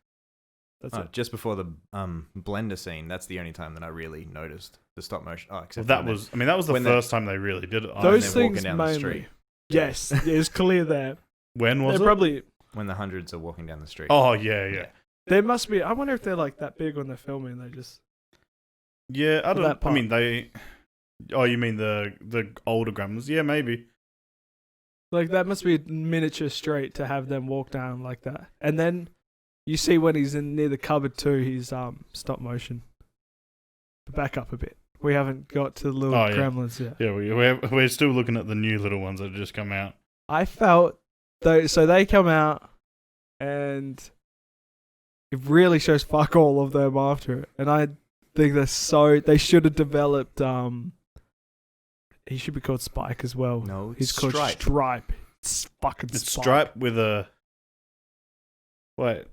[SPEAKER 3] That's it.
[SPEAKER 1] just before the blender scene, that's the only time that I really noticed the stop motion. Oh,
[SPEAKER 2] Well,
[SPEAKER 1] except
[SPEAKER 2] that
[SPEAKER 1] when
[SPEAKER 2] was I mean that was the
[SPEAKER 1] when they-
[SPEAKER 2] first time they really did it.
[SPEAKER 3] Those
[SPEAKER 1] they're walking
[SPEAKER 3] things
[SPEAKER 1] down the
[SPEAKER 3] mainly.
[SPEAKER 1] street.
[SPEAKER 3] Yes, it's clear there.
[SPEAKER 2] when was
[SPEAKER 3] They're
[SPEAKER 2] it?
[SPEAKER 3] probably.
[SPEAKER 1] when the hundreds are walking down the street.
[SPEAKER 2] Oh yeah.
[SPEAKER 3] There must be. I wonder if they're like that big when they're filming. They just.
[SPEAKER 2] Yeah, I
[SPEAKER 3] For that
[SPEAKER 2] don't. I
[SPEAKER 3] part.
[SPEAKER 2] mean, they. Oh, you mean the older Gremlins? Yeah, maybe.
[SPEAKER 3] Like, that must be a miniature street to have them walk down like that. And then you see when he's in near the cupboard too, he's stop motion. Back up a bit. We haven't got to the little
[SPEAKER 2] Oh, yeah.
[SPEAKER 3] Gremlins yet.
[SPEAKER 2] Yeah, we're still looking at the new little ones that have just come out.
[SPEAKER 3] I felt so they come out and it really shows fuck all of them after it. And I think they should have developed he should be called Spike as well.
[SPEAKER 1] No,
[SPEAKER 3] He's called
[SPEAKER 1] Stripe.
[SPEAKER 3] Stripe. It's fucking
[SPEAKER 2] It's
[SPEAKER 3] Spike.
[SPEAKER 2] Stripe with a. Wait.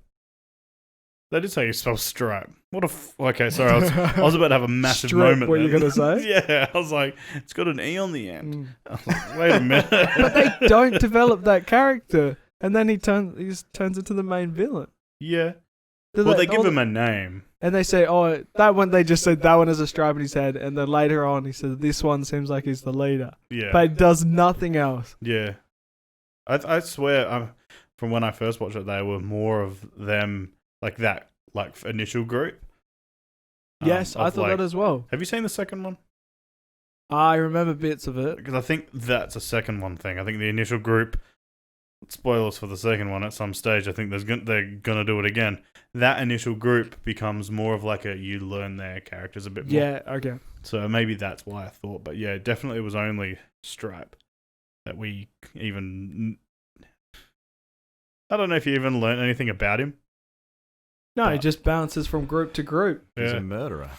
[SPEAKER 2] They did say you spell Stripe. What a. Okay, sorry. I was about to have a massive
[SPEAKER 3] Strip,
[SPEAKER 2] moment.
[SPEAKER 3] what you
[SPEAKER 2] then.
[SPEAKER 3] gonna say?
[SPEAKER 2] Yeah, I was like, it's got an E on the end.
[SPEAKER 3] Mm.
[SPEAKER 2] I was like, wait a minute.
[SPEAKER 3] But they don't develop that character, and then he turns into the main villain.
[SPEAKER 2] Yeah. Well, they give him a name.
[SPEAKER 3] And they say, oh, that one, they just said that one has a stripe on his head. And then later on, he said, this one seems like he's the leader.
[SPEAKER 2] Yeah.
[SPEAKER 3] But it does nothing else.
[SPEAKER 2] Yeah. I swear, from when I first watched it, they were more of them, like that, like initial group.
[SPEAKER 3] Yes, I thought that as well.
[SPEAKER 2] Have you seen the second one?
[SPEAKER 3] I remember bits of it.
[SPEAKER 2] Because I think that's a second one thing. I think the initial group, spoilers for the second one at some stage, I think they're going to do it again. That initial group becomes more of like you learn their characters a bit more.
[SPEAKER 3] Yeah, okay.
[SPEAKER 2] So maybe that's why I thought. But yeah, definitely it was only Stripe that we even... I don't know if you even learned anything about him.
[SPEAKER 3] No, he just bounces from group to group.
[SPEAKER 1] He's a murderer.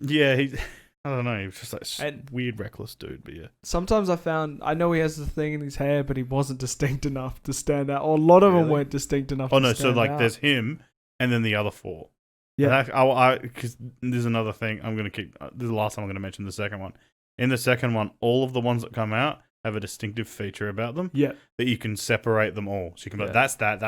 [SPEAKER 2] Yeah, I don't know. He was just like weird, reckless dude. But yeah.
[SPEAKER 3] Sometimes I know he has the thing in his hair, but he wasn't distinct enough to stand out. Or a lot of them weren't distinct enough to stand out.
[SPEAKER 2] Oh, no, so like there's him and then the other four.
[SPEAKER 3] Yeah.
[SPEAKER 2] Because there's another thing I'm going to keep... This is the last time I'm going to mention the second one. In the second one, all of the ones that come out have a distinctive feature about them.
[SPEAKER 3] Yeah.
[SPEAKER 2] That you can separate them all. So you can be like, that's that.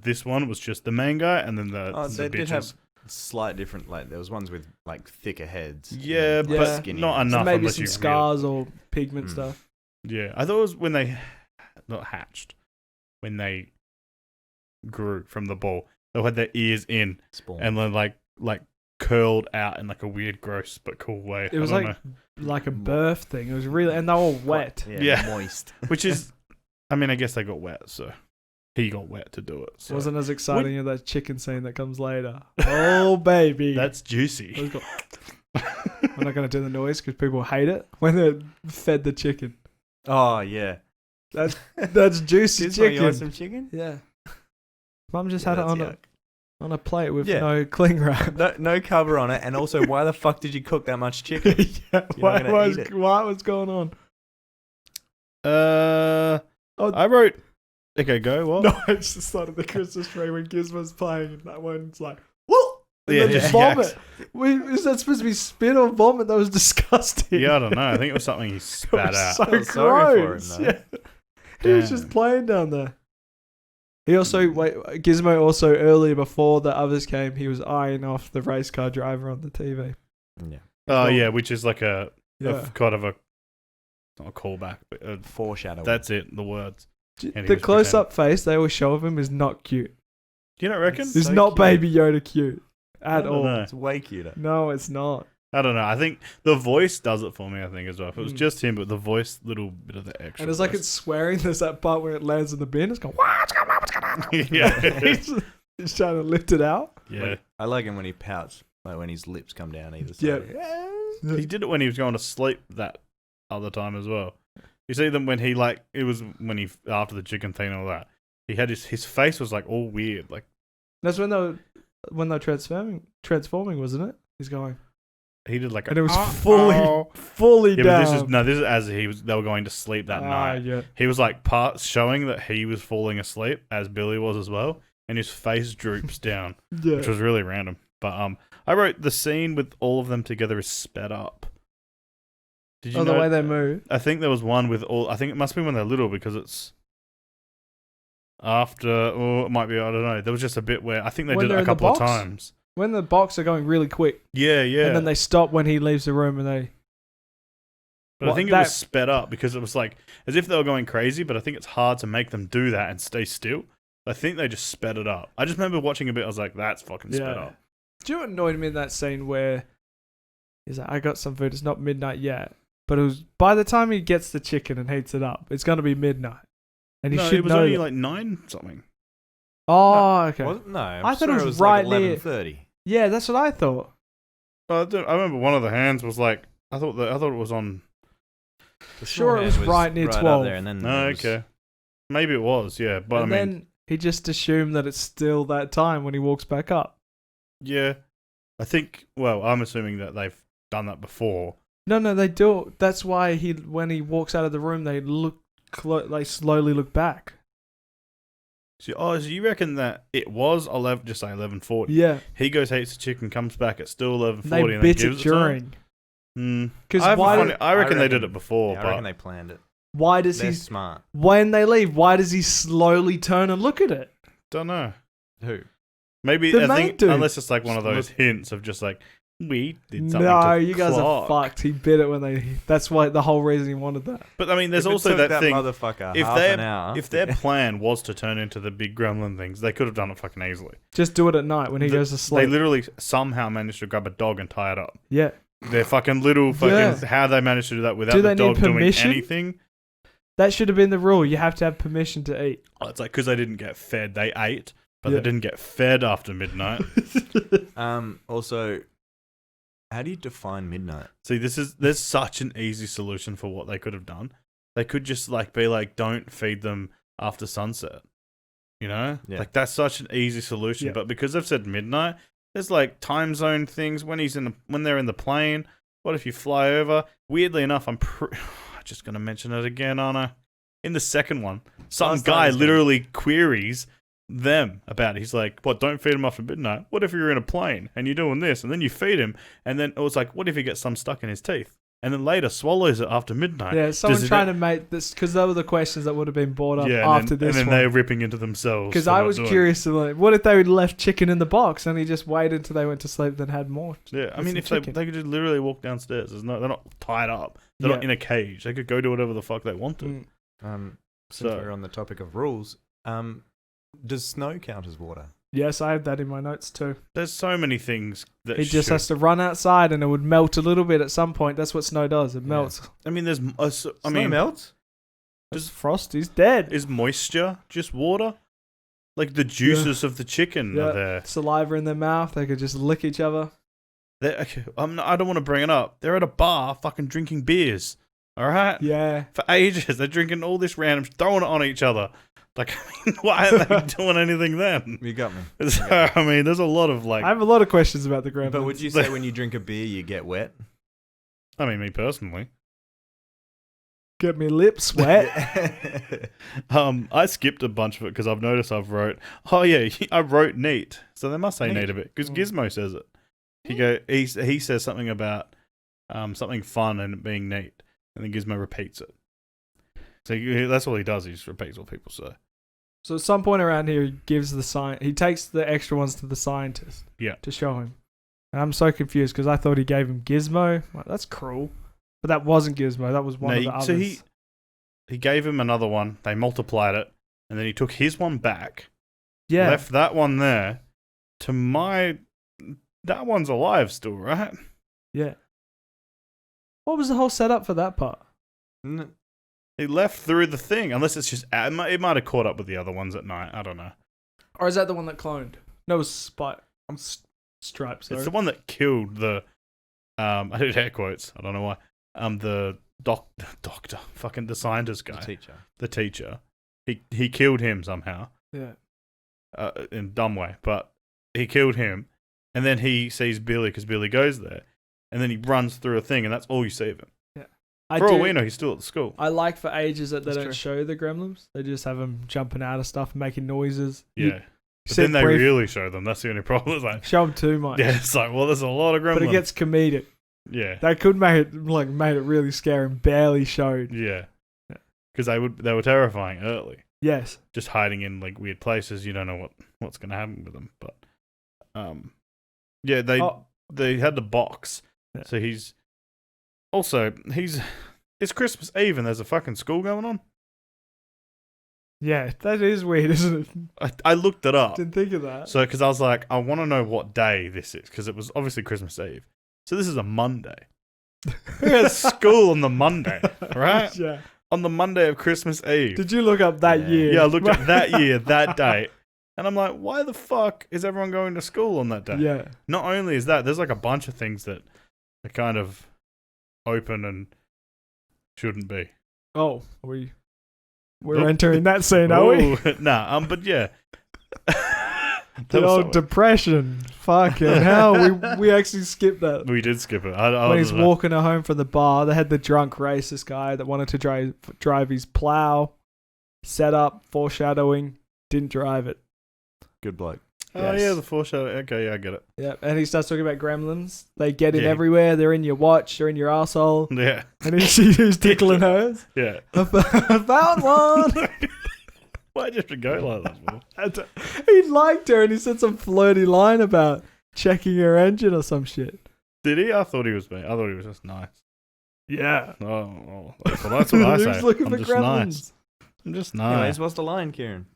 [SPEAKER 2] This one was just the main guy and then the
[SPEAKER 1] They
[SPEAKER 2] bitches.
[SPEAKER 1] did have slight different, like, there was ones with, like, thicker heads.
[SPEAKER 2] Yeah, but
[SPEAKER 1] skinny
[SPEAKER 2] not
[SPEAKER 1] ones.
[SPEAKER 2] enough.
[SPEAKER 3] So maybe
[SPEAKER 2] unless
[SPEAKER 3] some
[SPEAKER 2] you
[SPEAKER 3] scars or pigment stuff.
[SPEAKER 2] Yeah, I thought it was when they... Not hatched. When they grew from the ball. They had their ears in.
[SPEAKER 1] Spawn.
[SPEAKER 2] And then, like curled out in, like, a weird, gross but cool way.
[SPEAKER 3] It was like a birth thing. It was really... And they were all wet.
[SPEAKER 2] Yeah.
[SPEAKER 1] Moist.
[SPEAKER 2] Which is... I mean, I guess they got wet, so... He got wet to do it. So.
[SPEAKER 3] Wasn't as exciting as that chicken scene that comes later. Oh, baby.
[SPEAKER 2] That's juicy.
[SPEAKER 3] I'm not going to do the noise because people hate it when they're fed the chicken.
[SPEAKER 1] Oh, yeah.
[SPEAKER 3] That's juicy chicken.
[SPEAKER 1] You want some chicken?
[SPEAKER 3] Yeah. Mum just had it on a plate with
[SPEAKER 1] Yeah.
[SPEAKER 3] no cling wrap.
[SPEAKER 1] No cover on it, and also, why the fuck did you cook that much chicken?
[SPEAKER 3] Yeah, what's going on?
[SPEAKER 2] I wrote... Okay, go, what?
[SPEAKER 3] No, I just thought of the Christmas tree when Gizmo's playing and that one's like, whoa! And
[SPEAKER 2] Yeah,
[SPEAKER 3] then just vomit. Is that supposed to be spit or vomit? That was disgusting.
[SPEAKER 2] Yeah, I don't know. I think it was something he spat out.
[SPEAKER 3] So
[SPEAKER 1] felt sorry for
[SPEAKER 3] gross.
[SPEAKER 1] him, though.
[SPEAKER 3] Yeah. He was just playing down there. He also, Gizmo also earlier before the others came, he was eyeing off the race car driver on the TV.
[SPEAKER 1] Yeah.
[SPEAKER 2] Oh, yeah, which is like a kind of a... Not a callback, but a
[SPEAKER 1] Foreshadowing.
[SPEAKER 2] That's it, the words. And he
[SPEAKER 3] The
[SPEAKER 2] was
[SPEAKER 3] close-up face they always show of him is not cute.
[SPEAKER 2] Do you not reckon?
[SPEAKER 3] It's
[SPEAKER 1] so
[SPEAKER 3] not
[SPEAKER 1] cute.
[SPEAKER 3] Baby Yoda cute
[SPEAKER 2] I
[SPEAKER 3] at
[SPEAKER 2] don't
[SPEAKER 3] all.
[SPEAKER 2] know.
[SPEAKER 1] It's way cuter.
[SPEAKER 3] No, it's not.
[SPEAKER 2] I don't know. I think the voice does it for me, I think, as well. If it was
[SPEAKER 3] Mm.
[SPEAKER 2] just him, but the voice, little bit of the extra.
[SPEAKER 3] And it's like
[SPEAKER 2] voice.
[SPEAKER 3] it's swearing. There's that part where it lands in the bin. It's going, what's going on? What's going on?
[SPEAKER 2] Yeah.
[SPEAKER 3] He's trying to lift it out.
[SPEAKER 2] Yeah.
[SPEAKER 1] I like him when he pouts, like when his lips come down either
[SPEAKER 3] Yeah.
[SPEAKER 1] side.
[SPEAKER 2] He did it when he was going to sleep that other time as well. You see them when he, like, it was when he, after the chicken thing and all that, he had his face was, like, all weird. Like,
[SPEAKER 3] That's when they were transforming, wasn't it? He's going.
[SPEAKER 2] he did, like,
[SPEAKER 3] And it was
[SPEAKER 2] "Oh."
[SPEAKER 3] fully
[SPEAKER 2] Yeah,
[SPEAKER 3] down.
[SPEAKER 2] but this is as they were going to sleep that night.
[SPEAKER 3] Yeah.
[SPEAKER 2] He was, like, showing that he was falling asleep, as Billy was as well, and his face droops down,
[SPEAKER 3] Yeah.
[SPEAKER 2] which was really random. But I wrote the scene with all of them together is sped up. Did you
[SPEAKER 3] the
[SPEAKER 2] know
[SPEAKER 3] way they move.
[SPEAKER 2] I think there was one with all. I think it must be when they're little because it's after, or it might be. I don't know. There was just a bit where I think they
[SPEAKER 3] When
[SPEAKER 2] did it
[SPEAKER 3] they're
[SPEAKER 2] a
[SPEAKER 3] in the
[SPEAKER 2] couple of
[SPEAKER 3] box?
[SPEAKER 2] times.
[SPEAKER 3] When the box are going really quick.
[SPEAKER 2] Yeah, yeah.
[SPEAKER 3] And then they stop when he leaves the room and they...
[SPEAKER 2] But I think it was sped up because it was like as if they were going crazy. But I think it's hard to make them do that and stay still. I think they just sped it up. I just remember watching a bit. I was like, "That's fucking sped up."
[SPEAKER 3] Do you know what annoyed me in that scene where he's like, I got some food, it's not midnight yet. But it was by the time he gets the chicken and heats it up, it's gonna be midnight. And he
[SPEAKER 2] No,
[SPEAKER 3] should
[SPEAKER 2] it was
[SPEAKER 3] know
[SPEAKER 2] only
[SPEAKER 3] that.
[SPEAKER 2] like 9 something.
[SPEAKER 3] Oh, okay.
[SPEAKER 1] No,
[SPEAKER 3] I thought it
[SPEAKER 1] sure
[SPEAKER 3] was right
[SPEAKER 1] like
[SPEAKER 3] near-
[SPEAKER 1] 11:30.
[SPEAKER 3] Yeah, that's what I thought.
[SPEAKER 2] I remember one of the hands was like I thought it was on.
[SPEAKER 1] The
[SPEAKER 3] Sure, it was
[SPEAKER 1] small hand
[SPEAKER 3] right near
[SPEAKER 1] up
[SPEAKER 3] 12.
[SPEAKER 1] there, and then
[SPEAKER 2] No,
[SPEAKER 1] it was-
[SPEAKER 2] okay, maybe it was. Yeah, but
[SPEAKER 3] And
[SPEAKER 2] I mean,
[SPEAKER 3] then he just assumed that it's still that time when he walks back up.
[SPEAKER 2] yeah, I think. Well, I'm assuming that they've done that before.
[SPEAKER 3] No, they do. That's why when he walks out of the room, they they slowly look back.
[SPEAKER 2] So you reckon that it was 11? Just say 11:40.
[SPEAKER 3] Yeah,
[SPEAKER 2] He goes, eats the chicken, comes back. It's still 11:40,
[SPEAKER 3] they
[SPEAKER 2] and
[SPEAKER 3] bit
[SPEAKER 2] then
[SPEAKER 3] it
[SPEAKER 2] gives it to him?
[SPEAKER 3] during.
[SPEAKER 2] Because I reckon they did it before.
[SPEAKER 1] Yeah, I
[SPEAKER 2] but
[SPEAKER 1] reckon they planned it.
[SPEAKER 3] Why does
[SPEAKER 1] They're
[SPEAKER 3] he?
[SPEAKER 1] smart.
[SPEAKER 3] When they leave, why does he slowly turn and look at it?
[SPEAKER 2] don't know.
[SPEAKER 1] Who?
[SPEAKER 2] Maybe
[SPEAKER 3] The
[SPEAKER 2] I
[SPEAKER 3] main
[SPEAKER 2] think
[SPEAKER 3] dude.
[SPEAKER 2] unless it's like one of those hints of just like we did something.
[SPEAKER 3] No,
[SPEAKER 2] to
[SPEAKER 3] you guys are
[SPEAKER 2] Clark.
[SPEAKER 3] fucked. He bit it when they. That's why the whole reason he wanted that.
[SPEAKER 2] But I mean, there's
[SPEAKER 1] If it
[SPEAKER 2] also
[SPEAKER 1] took
[SPEAKER 2] that thing.
[SPEAKER 1] motherfucker
[SPEAKER 2] If
[SPEAKER 1] half
[SPEAKER 2] they
[SPEAKER 1] an hour.
[SPEAKER 2] if their plan was to turn into the big gremlin things, they could have done it fucking easily.
[SPEAKER 3] Just do it at night when he goes to
[SPEAKER 2] They
[SPEAKER 3] sleep.
[SPEAKER 2] literally somehow managed to grab a dog and tie it up.
[SPEAKER 3] Yeah.
[SPEAKER 2] They're fucking little fucking.
[SPEAKER 3] Yeah.
[SPEAKER 2] How they managed to do that without
[SPEAKER 3] Do
[SPEAKER 2] the
[SPEAKER 3] they
[SPEAKER 2] dog
[SPEAKER 3] need
[SPEAKER 2] doing
[SPEAKER 3] permission?
[SPEAKER 2] anything?
[SPEAKER 3] That should have been the rule. You have to have permission to eat.
[SPEAKER 2] Oh, it's like because they didn't get fed, they ate, but
[SPEAKER 3] Yeah.
[SPEAKER 2] they didn't get fed after midnight.
[SPEAKER 1] Also, how do you define midnight?
[SPEAKER 2] See, there's such an easy solution for what they could have done. They could just like be like, don't feed them after sunset. You know,
[SPEAKER 1] Yeah.
[SPEAKER 2] like that's such an easy solution.
[SPEAKER 3] Yeah.
[SPEAKER 2] But because they've said midnight, there's like time zone things when when they're in the plane. What if you fly over? Weirdly enough, I'm just gonna mention it again, aren't I? In the second one, some
[SPEAKER 1] Last time
[SPEAKER 2] guy
[SPEAKER 1] was good.
[SPEAKER 2] literally queries them about it. He's like, what, don't feed him after midnight? What if you're in a plane and you're doing this and then you feed him and then it was like, what if he gets some stuck in his teeth and then later swallows it after midnight?
[SPEAKER 3] Yeah, someone
[SPEAKER 2] Does it-
[SPEAKER 3] trying to make this because those were the questions that would have been brought up
[SPEAKER 2] Yeah,
[SPEAKER 3] after
[SPEAKER 2] and
[SPEAKER 3] this
[SPEAKER 2] then
[SPEAKER 3] one.
[SPEAKER 2] they're ripping into themselves.
[SPEAKER 3] Because
[SPEAKER 2] for
[SPEAKER 3] I
[SPEAKER 2] not
[SPEAKER 3] was
[SPEAKER 2] doing it.
[SPEAKER 3] curious to like, what if they left chicken in the box and he just waited until they went to sleep, then had more?
[SPEAKER 2] Yeah, I
[SPEAKER 3] with
[SPEAKER 2] mean,
[SPEAKER 3] some
[SPEAKER 2] if
[SPEAKER 3] chicken.
[SPEAKER 2] they could just literally walk downstairs, they're not tied up. They're not
[SPEAKER 3] Yeah.
[SPEAKER 2] in a cage. They could go do whatever the fuck they wanted.
[SPEAKER 3] Mm.
[SPEAKER 1] Since
[SPEAKER 2] So-
[SPEAKER 1] we're on the topic of rules, does snow count as water?
[SPEAKER 3] Yes, I have that in my notes too.
[SPEAKER 2] There's so many things that
[SPEAKER 3] He just
[SPEAKER 2] should-
[SPEAKER 3] has to run outside and it would melt a little bit at some point. That's what snow does. It
[SPEAKER 1] Yeah.
[SPEAKER 3] melts.
[SPEAKER 2] I mean, there's.
[SPEAKER 1] Snow
[SPEAKER 2] melts.
[SPEAKER 3] Just frost. He's dead.
[SPEAKER 2] Is moisture just water? Like the juices of the chicken
[SPEAKER 3] Yeah.
[SPEAKER 2] are there.
[SPEAKER 3] Saliva in their mouth. They could just lick each other.
[SPEAKER 2] Okay, I don't want to bring it up. They're at a bar, fucking drinking beers. All right.
[SPEAKER 3] Yeah.
[SPEAKER 2] For ages, they're drinking all this random, throwing it on each other. Like, I mean, why aren't they doing anything then?
[SPEAKER 1] You got me.
[SPEAKER 2] So, I mean, there's a lot of like.
[SPEAKER 3] I have a lot of questions about the Gremlins.
[SPEAKER 1] But would you say when you drink a beer, you get wet?
[SPEAKER 2] I mean, me personally.
[SPEAKER 3] get me lips wet?
[SPEAKER 2] I skipped a bunch of it because I've noticed I've wrote. Oh yeah, I wrote neat, so they must say
[SPEAKER 1] Neat.
[SPEAKER 2] neat a bit because
[SPEAKER 3] Mm.
[SPEAKER 2] Gizmo says it. He says something about something fun and it being neat, and then Gizmo repeats it. So that's all he does. He just repeats what people say.
[SPEAKER 3] So at some point around here, he gives he takes the extra ones to the scientist.
[SPEAKER 2] Yeah.
[SPEAKER 3] To show him. And I'm so confused because I thought he gave him Gizmo. Like, that's cruel. But that wasn't Gizmo. That was one of the others.
[SPEAKER 2] So he gave him another one. They multiplied it, and then he took his one back.
[SPEAKER 3] yeah.
[SPEAKER 2] Left that one there. That one's alive still, right?
[SPEAKER 3] Yeah. What was the whole setup for that part?
[SPEAKER 2] He left through the thing, unless it's just it might have caught up with the other ones at night. I don't know.
[SPEAKER 3] Or is that the one that cloned? No, it was Stripes.
[SPEAKER 2] It's the one that killed the. I did air quotes. I don't know why. The doctor, fucking the scientist guy, the teacher. He killed him somehow.
[SPEAKER 3] Yeah.
[SPEAKER 2] In a dumb way, but he killed him, and then he sees Billy because Billy goes there, and then he runs through a thing, and that's all you see of him. For all we know, he's still at the school.
[SPEAKER 3] I like for ages that they
[SPEAKER 1] That's
[SPEAKER 3] don't
[SPEAKER 1] true.
[SPEAKER 3] show the Gremlins. They just have them jumping out of stuff and making noises.
[SPEAKER 2] Yeah, but
[SPEAKER 3] see
[SPEAKER 2] then they
[SPEAKER 3] brief-
[SPEAKER 2] really show them. That's the only problem. It's like,
[SPEAKER 3] show them too much.
[SPEAKER 2] yeah, it's like, well, there's a lot of gremlins.
[SPEAKER 3] But it gets comedic.
[SPEAKER 2] Yeah,
[SPEAKER 3] They could make it made it really scary and barely showed.
[SPEAKER 2] yeah, because they were terrifying early,
[SPEAKER 3] Yes.
[SPEAKER 2] just hiding in like weird places. You don't know what's gonna happen with them, but yeah, they had the box,
[SPEAKER 3] Yeah.
[SPEAKER 2] so it's Christmas Eve and there's a fucking school going on.
[SPEAKER 3] Yeah, that is weird, isn't it?
[SPEAKER 2] I looked it up.
[SPEAKER 3] Didn't think of that.
[SPEAKER 2] So, because I was like, I want to know what day this is, because it was obviously Christmas Eve. So this is a Monday. Who has school on the Monday, right?
[SPEAKER 3] Yeah.
[SPEAKER 2] On the Monday of Christmas Eve.
[SPEAKER 3] Did you look up that
[SPEAKER 1] Yeah.
[SPEAKER 3] year?
[SPEAKER 2] Yeah, I looked at that year, that date, and I'm like, why the fuck is everyone going to school on that day?
[SPEAKER 3] Yeah.
[SPEAKER 2] Not only is that, there's like a bunch of things that are kind of open and shouldn't be.
[SPEAKER 3] Oh, we're
[SPEAKER 2] Oh.
[SPEAKER 3] entering that scene, are we?
[SPEAKER 2] Ooh, nah, but yeah.
[SPEAKER 3] The
[SPEAKER 2] That was
[SPEAKER 3] old
[SPEAKER 2] something.
[SPEAKER 3] depression. Fucking hell. We actually skipped that.
[SPEAKER 2] We did skip it. I
[SPEAKER 3] When he's
[SPEAKER 2] don't know.
[SPEAKER 3] walking her home from the bar, they had the drunk racist guy that wanted to drive his plow. Set up, foreshadowing, didn't drive it.
[SPEAKER 1] Good bloke.
[SPEAKER 2] Oh
[SPEAKER 3] Yes.
[SPEAKER 2] yeah, the foreshadow. Okay, yeah, I get it.
[SPEAKER 3] Yeah, and he starts talking about gremlins. They get in
[SPEAKER 2] Yeah.
[SPEAKER 3] everywhere. They're in your watch. They're in your asshole.
[SPEAKER 2] Yeah,
[SPEAKER 3] And he's tickling hers.
[SPEAKER 2] yeah.
[SPEAKER 3] I found one.
[SPEAKER 2] Why'd you have to go like that, for?
[SPEAKER 3] He liked her and he said some flirty line about checking her engine or some shit.
[SPEAKER 2] Did he? I thought he was just nice.
[SPEAKER 3] Yeah.
[SPEAKER 2] Oh, well, that's what I
[SPEAKER 3] He
[SPEAKER 2] say.
[SPEAKER 3] was looking
[SPEAKER 2] I'm
[SPEAKER 3] for
[SPEAKER 2] just
[SPEAKER 3] gremlins.
[SPEAKER 2] nice. I'm just nice.
[SPEAKER 1] Anyways, what's the line, Kieran?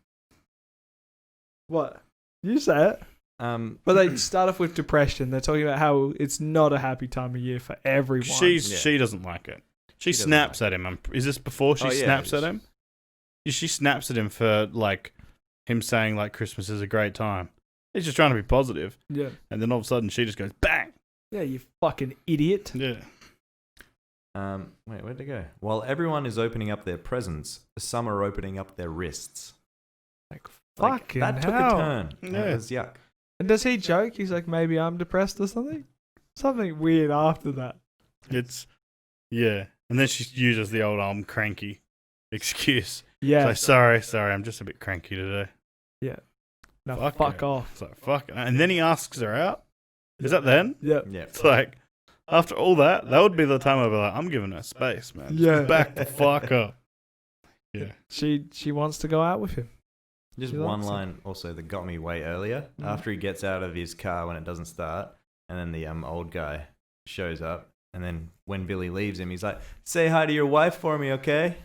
[SPEAKER 3] What? You say it. But they start off with depression. They're talking about how it's not a happy time of year for everyone.
[SPEAKER 2] She doesn't like it. She snaps at him. Is this before she snaps at him? She snaps at him for like him saying like Christmas is a great time. He's just trying to be positive.
[SPEAKER 3] Yeah.
[SPEAKER 2] And then all of a sudden she just goes bang.
[SPEAKER 3] Yeah, you fucking idiot.
[SPEAKER 2] Yeah.
[SPEAKER 1] Wait, where'd it go? While everyone is opening up their presents, some are opening up their wrists. Like
[SPEAKER 3] fucking
[SPEAKER 1] that took
[SPEAKER 3] hell.
[SPEAKER 1] a turn.
[SPEAKER 2] Yeah.
[SPEAKER 1] That was yuck.
[SPEAKER 3] And does he joke? He's like, maybe I'm depressed or something? Something weird after that.
[SPEAKER 2] Yeah. And then she uses the old I'm cranky excuse.
[SPEAKER 3] Yeah.
[SPEAKER 2] It's like, sorry, I'm just a bit cranky today.
[SPEAKER 3] Yeah. No,
[SPEAKER 2] Fuck
[SPEAKER 3] fuck
[SPEAKER 2] her.
[SPEAKER 3] off.
[SPEAKER 2] It's like, fuck. And then he asks her out. Is that then?
[SPEAKER 3] Yeah.
[SPEAKER 1] Yeah.
[SPEAKER 2] It's like, after all that would be the time I'd be like, I'm giving her space, man.
[SPEAKER 3] Yeah.
[SPEAKER 2] Just back the fuck up. Yeah.
[SPEAKER 3] She wants to go out with him.
[SPEAKER 1] Just
[SPEAKER 3] She
[SPEAKER 1] one
[SPEAKER 3] likes it.
[SPEAKER 1] line also that got me way earlier. After he gets out of his car when it doesn't start, and then the old guy shows up, and then when Billy leaves him, he's like, "Say hi to your wife for me, okay?"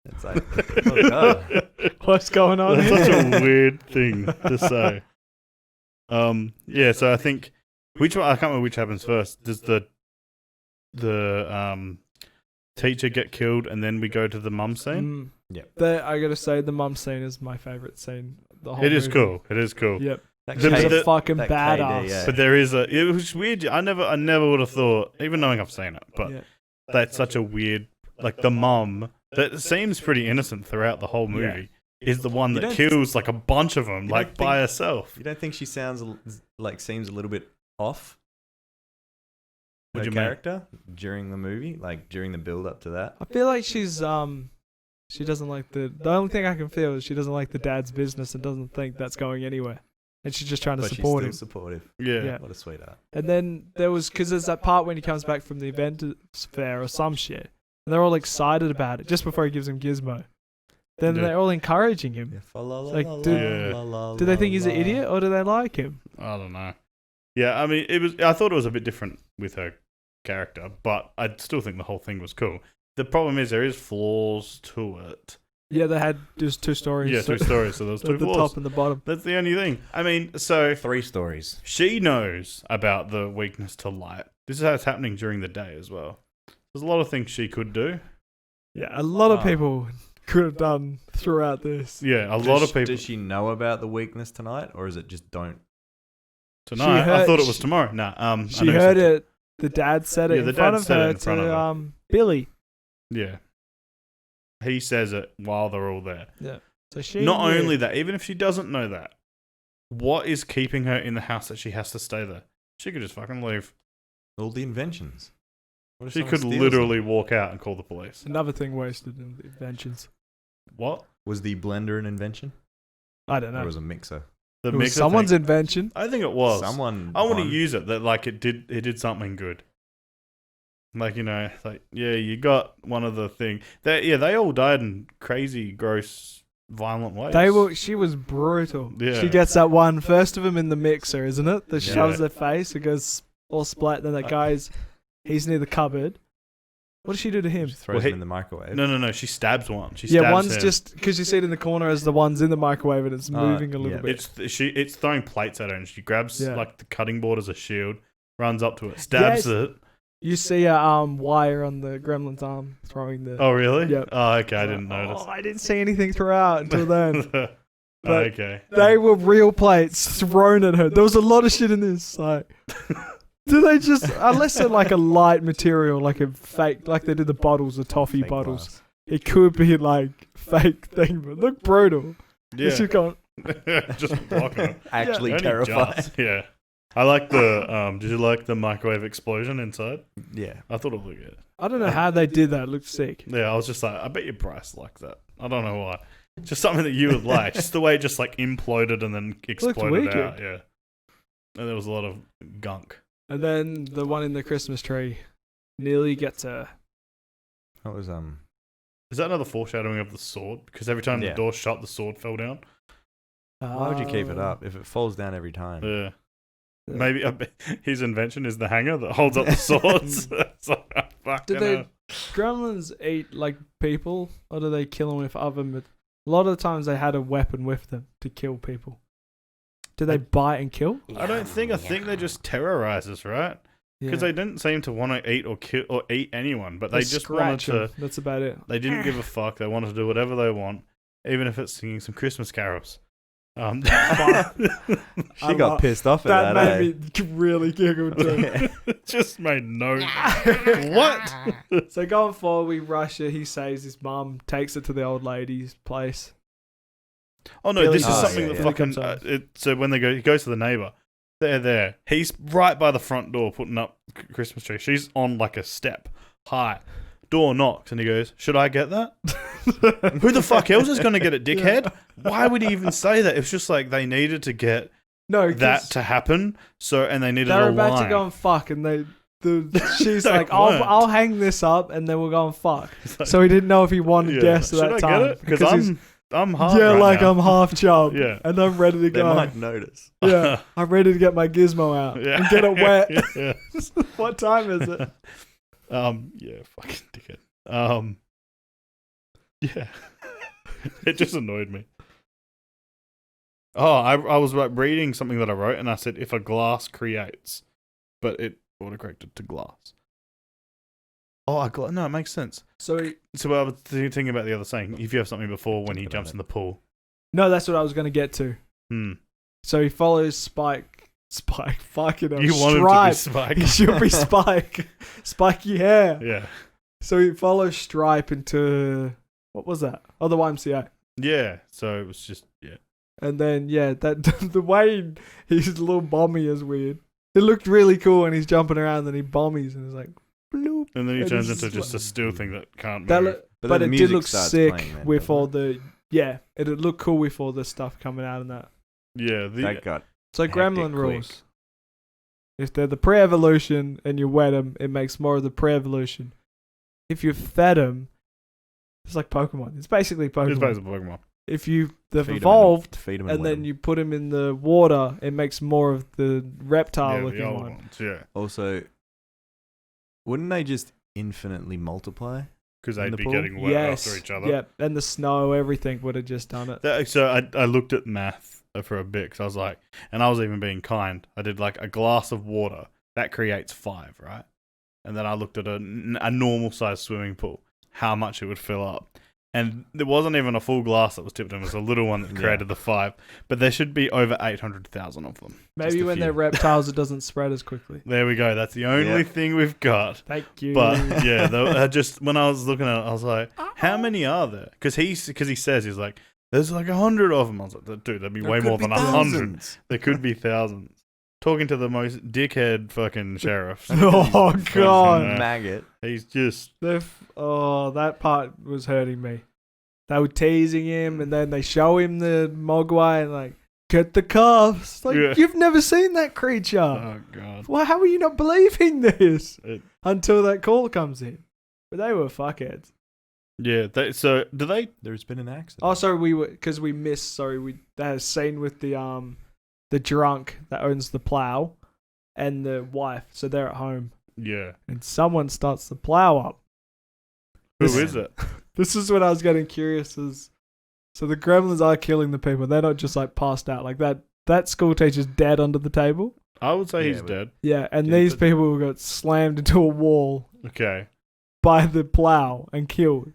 [SPEAKER 1] It's like, oh god.
[SPEAKER 3] What's going on
[SPEAKER 2] That's
[SPEAKER 3] here?
[SPEAKER 2] such a weird thing to say. Yeah, so I think I can't remember which happens first. Does the teacher get killed and then we go to the mum scene?
[SPEAKER 1] Yeah.
[SPEAKER 3] I gotta say, the mum scene is my favourite scene. The whole
[SPEAKER 2] It is
[SPEAKER 3] movie.
[SPEAKER 2] cool. It is cool.
[SPEAKER 3] Yep.
[SPEAKER 1] That
[SPEAKER 3] She's
[SPEAKER 2] K-
[SPEAKER 3] a fucking
[SPEAKER 1] that
[SPEAKER 3] badass.
[SPEAKER 1] KD, yeah.
[SPEAKER 2] But there is it was weird. I never would have thought, even knowing I've seen it, but
[SPEAKER 3] Yeah.
[SPEAKER 2] that's such a weird, like the mum that seems pretty innocent throughout the whole movie is the one
[SPEAKER 1] You
[SPEAKER 2] that
[SPEAKER 1] don't-
[SPEAKER 2] kills like a bunch of them,
[SPEAKER 1] you
[SPEAKER 2] like
[SPEAKER 1] don't
[SPEAKER 2] by
[SPEAKER 1] think-
[SPEAKER 2] herself.
[SPEAKER 1] You don't think she seems a little bit off?
[SPEAKER 2] What
[SPEAKER 1] Her
[SPEAKER 2] do you mean?
[SPEAKER 1] character during the movie, like during the build up to that.
[SPEAKER 3] I feel like she doesn't like the only thing I can feel is she doesn't like the dad's business and doesn't think that's going anywhere. And she's just trying to
[SPEAKER 1] But she's
[SPEAKER 3] support
[SPEAKER 1] still
[SPEAKER 3] him.
[SPEAKER 1] supportive.
[SPEAKER 2] Yeah.
[SPEAKER 3] Yeah.
[SPEAKER 1] What a sweetheart.
[SPEAKER 3] And then because there's that part when he comes back from the event fair or some shit. And they're all excited about it just before he gives him Gizmo. Then
[SPEAKER 2] Yeah.
[SPEAKER 3] they're all encouraging him. Like, do they think he's an idiot or do they like him?
[SPEAKER 2] I don't know. Yeah, I mean, I thought it was a bit different with her character, but I still think the whole thing was cool. The problem is there is flaws to it.
[SPEAKER 3] Yeah, they had just two stories.
[SPEAKER 2] Yeah, two stories, so there was two
[SPEAKER 3] the
[SPEAKER 2] flaws.
[SPEAKER 3] top and the bottom.
[SPEAKER 2] That's the only thing. I mean, so
[SPEAKER 1] 3 stories.
[SPEAKER 2] she knows about the weakness to light. This is how it's happening during the day as well. There's a lot of things she could do.
[SPEAKER 3] Yeah, a lot of people could have done throughout this.
[SPEAKER 2] Yeah, a lot of people.
[SPEAKER 1] Does she know about the weakness tonight, or is it just don't?
[SPEAKER 2] Tonight, I
[SPEAKER 3] heard-
[SPEAKER 2] thought it was tomorrow. Nah,
[SPEAKER 3] She heard it. The dad said it
[SPEAKER 2] Yeah, the
[SPEAKER 3] in front
[SPEAKER 2] dad
[SPEAKER 3] of
[SPEAKER 2] said it
[SPEAKER 3] her
[SPEAKER 2] in front of
[SPEAKER 3] to Billy.
[SPEAKER 2] Yeah. He says it while they're all there.
[SPEAKER 3] So she
[SPEAKER 2] Not
[SPEAKER 3] knew.
[SPEAKER 2] only that, even if she doesn't know that, what is keeping her in the house that she has to stay there? She could just fucking leave.
[SPEAKER 1] All the inventions. What if
[SPEAKER 2] She
[SPEAKER 1] someone
[SPEAKER 2] could
[SPEAKER 1] steals
[SPEAKER 2] literally
[SPEAKER 1] them?
[SPEAKER 2] walk out and call the police.
[SPEAKER 3] Another thing wasted in the inventions.
[SPEAKER 2] What?
[SPEAKER 1] Was the blender an invention,
[SPEAKER 3] I don't
[SPEAKER 1] or
[SPEAKER 3] know.
[SPEAKER 1] was it a mixer?
[SPEAKER 2] The
[SPEAKER 3] It was
[SPEAKER 2] mixer
[SPEAKER 3] someone's
[SPEAKER 2] thing?
[SPEAKER 3] invention.
[SPEAKER 2] I think it was.
[SPEAKER 1] Someone.
[SPEAKER 2] I want to
[SPEAKER 1] won.
[SPEAKER 2] use it that like it did something good. Like, you know, like, yeah, you got one of the thing. They all died in crazy, gross, violent ways.
[SPEAKER 3] She was brutal.
[SPEAKER 2] Yeah.
[SPEAKER 3] She gets that one first of them in the mixer, isn't it? That
[SPEAKER 2] Yeah.
[SPEAKER 3] shoves their face. It goes all splat. Then that guy's, he's near the cupboard. What does she do to him?
[SPEAKER 1] Just throws
[SPEAKER 2] Well,
[SPEAKER 1] him
[SPEAKER 2] he-
[SPEAKER 1] in the microwave.
[SPEAKER 2] No. She stabs one. She
[SPEAKER 3] Yeah,
[SPEAKER 2] stabs
[SPEAKER 3] one's
[SPEAKER 2] him.
[SPEAKER 3] just because you see it in the corner as the one's in the microwave and it's moving a little
[SPEAKER 1] yeah.
[SPEAKER 3] bit.
[SPEAKER 2] It's throwing plates at her, and she grabs
[SPEAKER 3] Yeah.
[SPEAKER 2] like the cutting board as a shield, runs up to it, stabs
[SPEAKER 3] Yes.
[SPEAKER 2] it.
[SPEAKER 3] You see a wire on the gremlin's arm throwing the.
[SPEAKER 2] Oh, really?
[SPEAKER 3] Yep.
[SPEAKER 2] Oh, okay. I didn't notice.
[SPEAKER 3] Oh, I didn't see anything throughout until then. But
[SPEAKER 2] okay.
[SPEAKER 3] They were real plates thrown at her. There was a lot of shit in this. Like, do they just unless they're like a light material, like a fake, like they did the bottles, the toffee
[SPEAKER 1] Fake
[SPEAKER 3] bottles?
[SPEAKER 1] glass.
[SPEAKER 3] It could be like fake thing, but look brutal.
[SPEAKER 2] Yeah.
[SPEAKER 3] It's just going.
[SPEAKER 2] Just blocking it.
[SPEAKER 1] Actually
[SPEAKER 2] Only
[SPEAKER 1] terrifying.
[SPEAKER 2] just, yeah. I like the. Did you like the microwave explosion inside?
[SPEAKER 1] Yeah.
[SPEAKER 2] I thought it looked good.
[SPEAKER 3] I don't know how they did that. It looked sick.
[SPEAKER 2] Yeah, I was just like, I bet your Bryce likes that. I don't know why. Just something that you would like. Just the way it just like imploded and then exploded
[SPEAKER 3] wicked.
[SPEAKER 2] out. Yeah. And there was a lot of gunk.
[SPEAKER 3] And then the one in the Christmas tree nearly gets her.
[SPEAKER 1] That was
[SPEAKER 2] Is that another foreshadowing of the sword? Because every time the
[SPEAKER 1] Yeah.
[SPEAKER 2] door shut, the sword fell down.
[SPEAKER 1] Why would you keep it up if it falls down every time?
[SPEAKER 2] Yeah. Maybe his invention is the hanger that holds up the swords. It's like,
[SPEAKER 3] Do they gremlins eat like people, or do they kill them with other? A lot of the times they had a weapon with them to kill people. Do they bite and kill?
[SPEAKER 2] I don't think. I think they just terrorize us, right? Because they didn't seem to want to eat or kill or eat anyone, but they just wanted
[SPEAKER 3] scratch
[SPEAKER 2] to.
[SPEAKER 3] 'em. That's about it.
[SPEAKER 2] They didn't give a fuck. They wanted to do whatever they want, even if it's singing some Christmas carols.
[SPEAKER 1] She got pissed off at that.
[SPEAKER 3] That made me really giggle too.
[SPEAKER 2] It just made no. What?
[SPEAKER 3] So going forward, we rush it. He saves his mum, takes it to the old lady's place.
[SPEAKER 2] Oh no!
[SPEAKER 3] Billy
[SPEAKER 2] This is
[SPEAKER 3] comes-
[SPEAKER 2] something
[SPEAKER 1] yeah,
[SPEAKER 2] that
[SPEAKER 1] yeah.
[SPEAKER 2] fucking.
[SPEAKER 3] Billy comes
[SPEAKER 2] So when he goes to the neighbor, they're there. He's right by the front door putting up Christmas tree. She's on like a step high. Door knocks and he goes, "Should I get that?" Who the fuck else is going to get it, dickhead? Why would he even say that? It's just like they needed to get
[SPEAKER 3] No, 'cause
[SPEAKER 2] that to happen. So and they needed
[SPEAKER 3] they're
[SPEAKER 2] a
[SPEAKER 3] about
[SPEAKER 2] line.
[SPEAKER 3] to go and fuck, and she's
[SPEAKER 2] They
[SPEAKER 3] like,
[SPEAKER 2] weren't.
[SPEAKER 3] I'll hang this up, and then we'll go and fuck.
[SPEAKER 2] It's like,
[SPEAKER 3] So he didn't know if he wanted
[SPEAKER 2] yeah.
[SPEAKER 3] guests at
[SPEAKER 2] Should
[SPEAKER 3] that
[SPEAKER 2] I
[SPEAKER 3] time.
[SPEAKER 2] get it? Because
[SPEAKER 3] he's-
[SPEAKER 2] I'm hard.
[SPEAKER 3] yeah,
[SPEAKER 2] right
[SPEAKER 3] like
[SPEAKER 2] now.
[SPEAKER 3] I'm half chub.
[SPEAKER 2] Yeah.
[SPEAKER 3] And I'm ready to
[SPEAKER 1] They
[SPEAKER 3] go.
[SPEAKER 1] might notice.
[SPEAKER 3] Yeah, I'm ready to get my gizmo out
[SPEAKER 2] Yeah.
[SPEAKER 3] and get it wet.
[SPEAKER 2] Yeah.
[SPEAKER 3] What time is it?
[SPEAKER 2] Yeah, fucking dickhead. Yeah. It just annoyed me. Oh, I was like reading something that I wrote and I said if a glass creates, but it autocorrected to glass. Oh, no, it makes sense.
[SPEAKER 3] So
[SPEAKER 2] So I was thinking about the other saying. If you have something before when he jumps in the pool.
[SPEAKER 3] no, that's what I was going to get to. So he follows Spike, fucking hell,
[SPEAKER 2] You want him to
[SPEAKER 3] Stripe.
[SPEAKER 2] be
[SPEAKER 3] He
[SPEAKER 2] Spike.
[SPEAKER 3] should be Spike. Spiky hair.
[SPEAKER 2] Yeah.
[SPEAKER 3] So he follows Stripe into, what was that? Oh, the YMCA.
[SPEAKER 2] Yeah. So it was just, yeah.
[SPEAKER 3] And then, yeah, that the way he's a little bomby is weird. It looked really cool when he's jumping around and he bombies and it's like, bloop.
[SPEAKER 2] And then he
[SPEAKER 3] And
[SPEAKER 2] turns
[SPEAKER 3] it's
[SPEAKER 2] into
[SPEAKER 3] just
[SPEAKER 2] just a still thing that can't
[SPEAKER 3] That
[SPEAKER 2] move.
[SPEAKER 3] look,
[SPEAKER 1] But
[SPEAKER 3] but
[SPEAKER 1] then
[SPEAKER 3] it
[SPEAKER 1] the
[SPEAKER 3] did
[SPEAKER 1] music
[SPEAKER 3] look
[SPEAKER 1] starts
[SPEAKER 3] sick
[SPEAKER 1] playing then,
[SPEAKER 3] with
[SPEAKER 1] doesn't
[SPEAKER 3] all
[SPEAKER 1] it?
[SPEAKER 3] the, yeah, it'd look cool with all the stuff coming out and that.
[SPEAKER 2] Yeah.
[SPEAKER 1] That got
[SPEAKER 3] So
[SPEAKER 1] hectic
[SPEAKER 3] Gremlin
[SPEAKER 1] quick.
[SPEAKER 3] rules. If they're the pre-evolution and you wet them, it makes more of the pre-evolution. If you fed them, it's like Pokemon. It's basically Pokemon.
[SPEAKER 2] It's basically Pokemon.
[SPEAKER 3] If they've
[SPEAKER 1] Feed 'em
[SPEAKER 3] evolved
[SPEAKER 1] feed 'em
[SPEAKER 3] and
[SPEAKER 1] wet
[SPEAKER 3] then
[SPEAKER 1] 'em.
[SPEAKER 3] you put them in the water, it makes more of the reptile
[SPEAKER 2] Yeah,
[SPEAKER 3] looking
[SPEAKER 2] the old
[SPEAKER 3] one.
[SPEAKER 2] ones. Yeah.
[SPEAKER 1] Also, wouldn't they just infinitely multiply?
[SPEAKER 2] Because
[SPEAKER 1] In
[SPEAKER 2] they'd
[SPEAKER 1] the
[SPEAKER 2] be
[SPEAKER 1] pool?
[SPEAKER 2] getting wet
[SPEAKER 3] Yes.
[SPEAKER 2] after each other.
[SPEAKER 3] Yep. And the snow, everything would have just done it.
[SPEAKER 2] So I looked at math for a bit because I was like, and I was even being kind. I did like a glass of water that creates 5, right? And then I looked at a normal sized swimming pool, how much it would fill up. And there wasn't even a full glass that was tipped in. It was a little one that
[SPEAKER 1] Yeah.
[SPEAKER 2] created the 5. But there should be over 800,000 of them.
[SPEAKER 3] Maybe
[SPEAKER 1] Just a
[SPEAKER 3] when
[SPEAKER 1] few.
[SPEAKER 3] they're reptiles, it doesn't spread as quickly.
[SPEAKER 2] There we go. That's the only
[SPEAKER 1] Yeah.
[SPEAKER 2] thing we've got.
[SPEAKER 3] Thank you.
[SPEAKER 2] But yeah, just when I was looking at it, I was like, how many are there? Because he says, he's like, there's like 100 of them. I was like, dude, there'd be
[SPEAKER 1] There
[SPEAKER 2] way
[SPEAKER 1] could
[SPEAKER 2] more
[SPEAKER 1] be
[SPEAKER 2] than 100.
[SPEAKER 1] thousands.
[SPEAKER 2] There could be thousands. Talking to the most dickhead fucking sheriff.
[SPEAKER 3] Oh, God.
[SPEAKER 1] Maggot.
[SPEAKER 2] He's just
[SPEAKER 3] that part was hurting me. They were teasing him, and then they show him the Mogwai and like, get the cuffs. Like,
[SPEAKER 2] Yeah.
[SPEAKER 3] you've never seen that creature.
[SPEAKER 2] oh god.
[SPEAKER 3] Well, how are you not believing this
[SPEAKER 2] It-
[SPEAKER 3] until that call comes in? But they were fuckheads.
[SPEAKER 2] Yeah. So do they?
[SPEAKER 1] There's been an accident.
[SPEAKER 3] Oh, sorry, we missed. Sorry, they had a scene with the drunk that owns the plow and the wife. So they're at home,
[SPEAKER 2] Yeah.
[SPEAKER 3] and someone starts the plow up.
[SPEAKER 2] Who
[SPEAKER 3] This-
[SPEAKER 2] is it?
[SPEAKER 3] This is when I was getting curious. So the gremlins are killing the people. They're not just like passed out like that. That school teacher's dead under the table.
[SPEAKER 2] I would say
[SPEAKER 1] Yeah,
[SPEAKER 2] he's
[SPEAKER 1] but-
[SPEAKER 2] dead.
[SPEAKER 3] Yeah, and
[SPEAKER 1] Yeah,
[SPEAKER 3] these
[SPEAKER 1] but-
[SPEAKER 3] people got slammed into a wall
[SPEAKER 2] Okay.
[SPEAKER 3] by the plow and killed.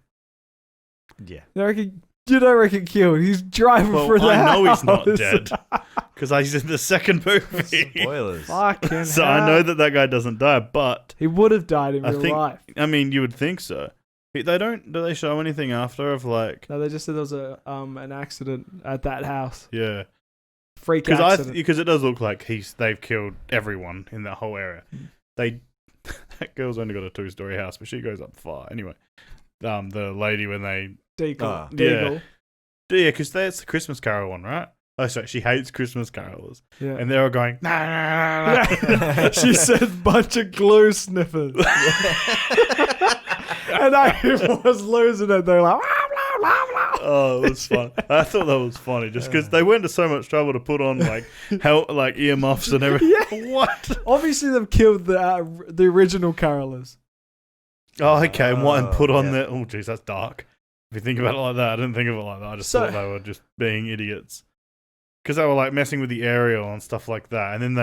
[SPEAKER 1] Yeah.
[SPEAKER 3] You don't reckon killed? He's driving
[SPEAKER 2] Well,
[SPEAKER 3] through the
[SPEAKER 2] I know
[SPEAKER 3] house.
[SPEAKER 2] he's not dead because he's in the second movie.
[SPEAKER 1] Spoilers.
[SPEAKER 3] Fucking
[SPEAKER 2] So
[SPEAKER 3] hell.
[SPEAKER 2] I know that guy doesn't die, but
[SPEAKER 3] He would have died in
[SPEAKER 2] I
[SPEAKER 3] real
[SPEAKER 2] think-
[SPEAKER 3] life.
[SPEAKER 2] I mean, you would think so. They don't. Do they show anything after of like?
[SPEAKER 3] No, they just said there was an accident at that house.
[SPEAKER 2] Yeah.
[SPEAKER 3] Freak
[SPEAKER 2] Because
[SPEAKER 3] accident.
[SPEAKER 2] because it does look like they've killed everyone in that whole area. That girl's only got a 2-story house, but she goes up far. Anyway, the lady when they
[SPEAKER 3] Deagle.
[SPEAKER 2] Yeah.
[SPEAKER 3] Deagle.
[SPEAKER 2] yeah, because that's the Christmas Carol one, right? Oh, sorry, she hates Christmas carols,
[SPEAKER 3] Yeah.
[SPEAKER 2] and they're all going. Nah, nah, nah, nah.
[SPEAKER 3] She said bunch of glue sniffers. and I was losing it. They're like, blah, blah, blah, blah.
[SPEAKER 2] Oh, it was fun. I thought that was funny just because they went to so much trouble to put on like earmuffs and everything.
[SPEAKER 3] Yeah.
[SPEAKER 2] What?
[SPEAKER 3] Obviously, they've killed the original carolers.
[SPEAKER 2] Oh, okay. And put on
[SPEAKER 1] yeah.
[SPEAKER 2] their. Oh, jeez, that's dark. If you think about it like that, I didn't think of it like that. I just thought they were just being idiots because they were like messing with the aerial and stuff like that, and then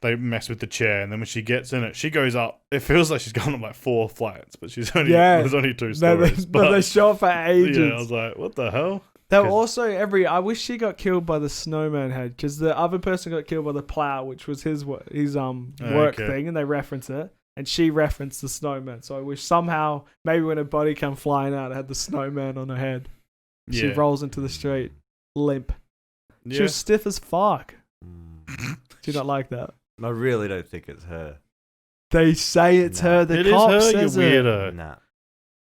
[SPEAKER 2] they mess with the chair, and then when she gets in it, she goes up. It feels like she's gone up like 4 flights, but she's only there's only 2 stories.
[SPEAKER 3] But they show up for ages.
[SPEAKER 2] Yeah, I was like, what the hell?
[SPEAKER 3] They were also I wish she got killed by the snowman head because the other person got killed by the plow, which was his work thing, and they reference it, and she referenced the snowman. So I wish somehow maybe when her body came flying out, it had the snowman on her head. She rolls into the street limp.
[SPEAKER 2] Yeah.
[SPEAKER 3] She was stiff as fuck. Do you not like that?
[SPEAKER 1] I really don't think it's her.
[SPEAKER 3] They say it's
[SPEAKER 1] Nah.
[SPEAKER 3] her. The
[SPEAKER 2] It
[SPEAKER 3] cop
[SPEAKER 2] is her,
[SPEAKER 3] says
[SPEAKER 2] you
[SPEAKER 3] it.
[SPEAKER 2] weirdo.
[SPEAKER 1] Nah.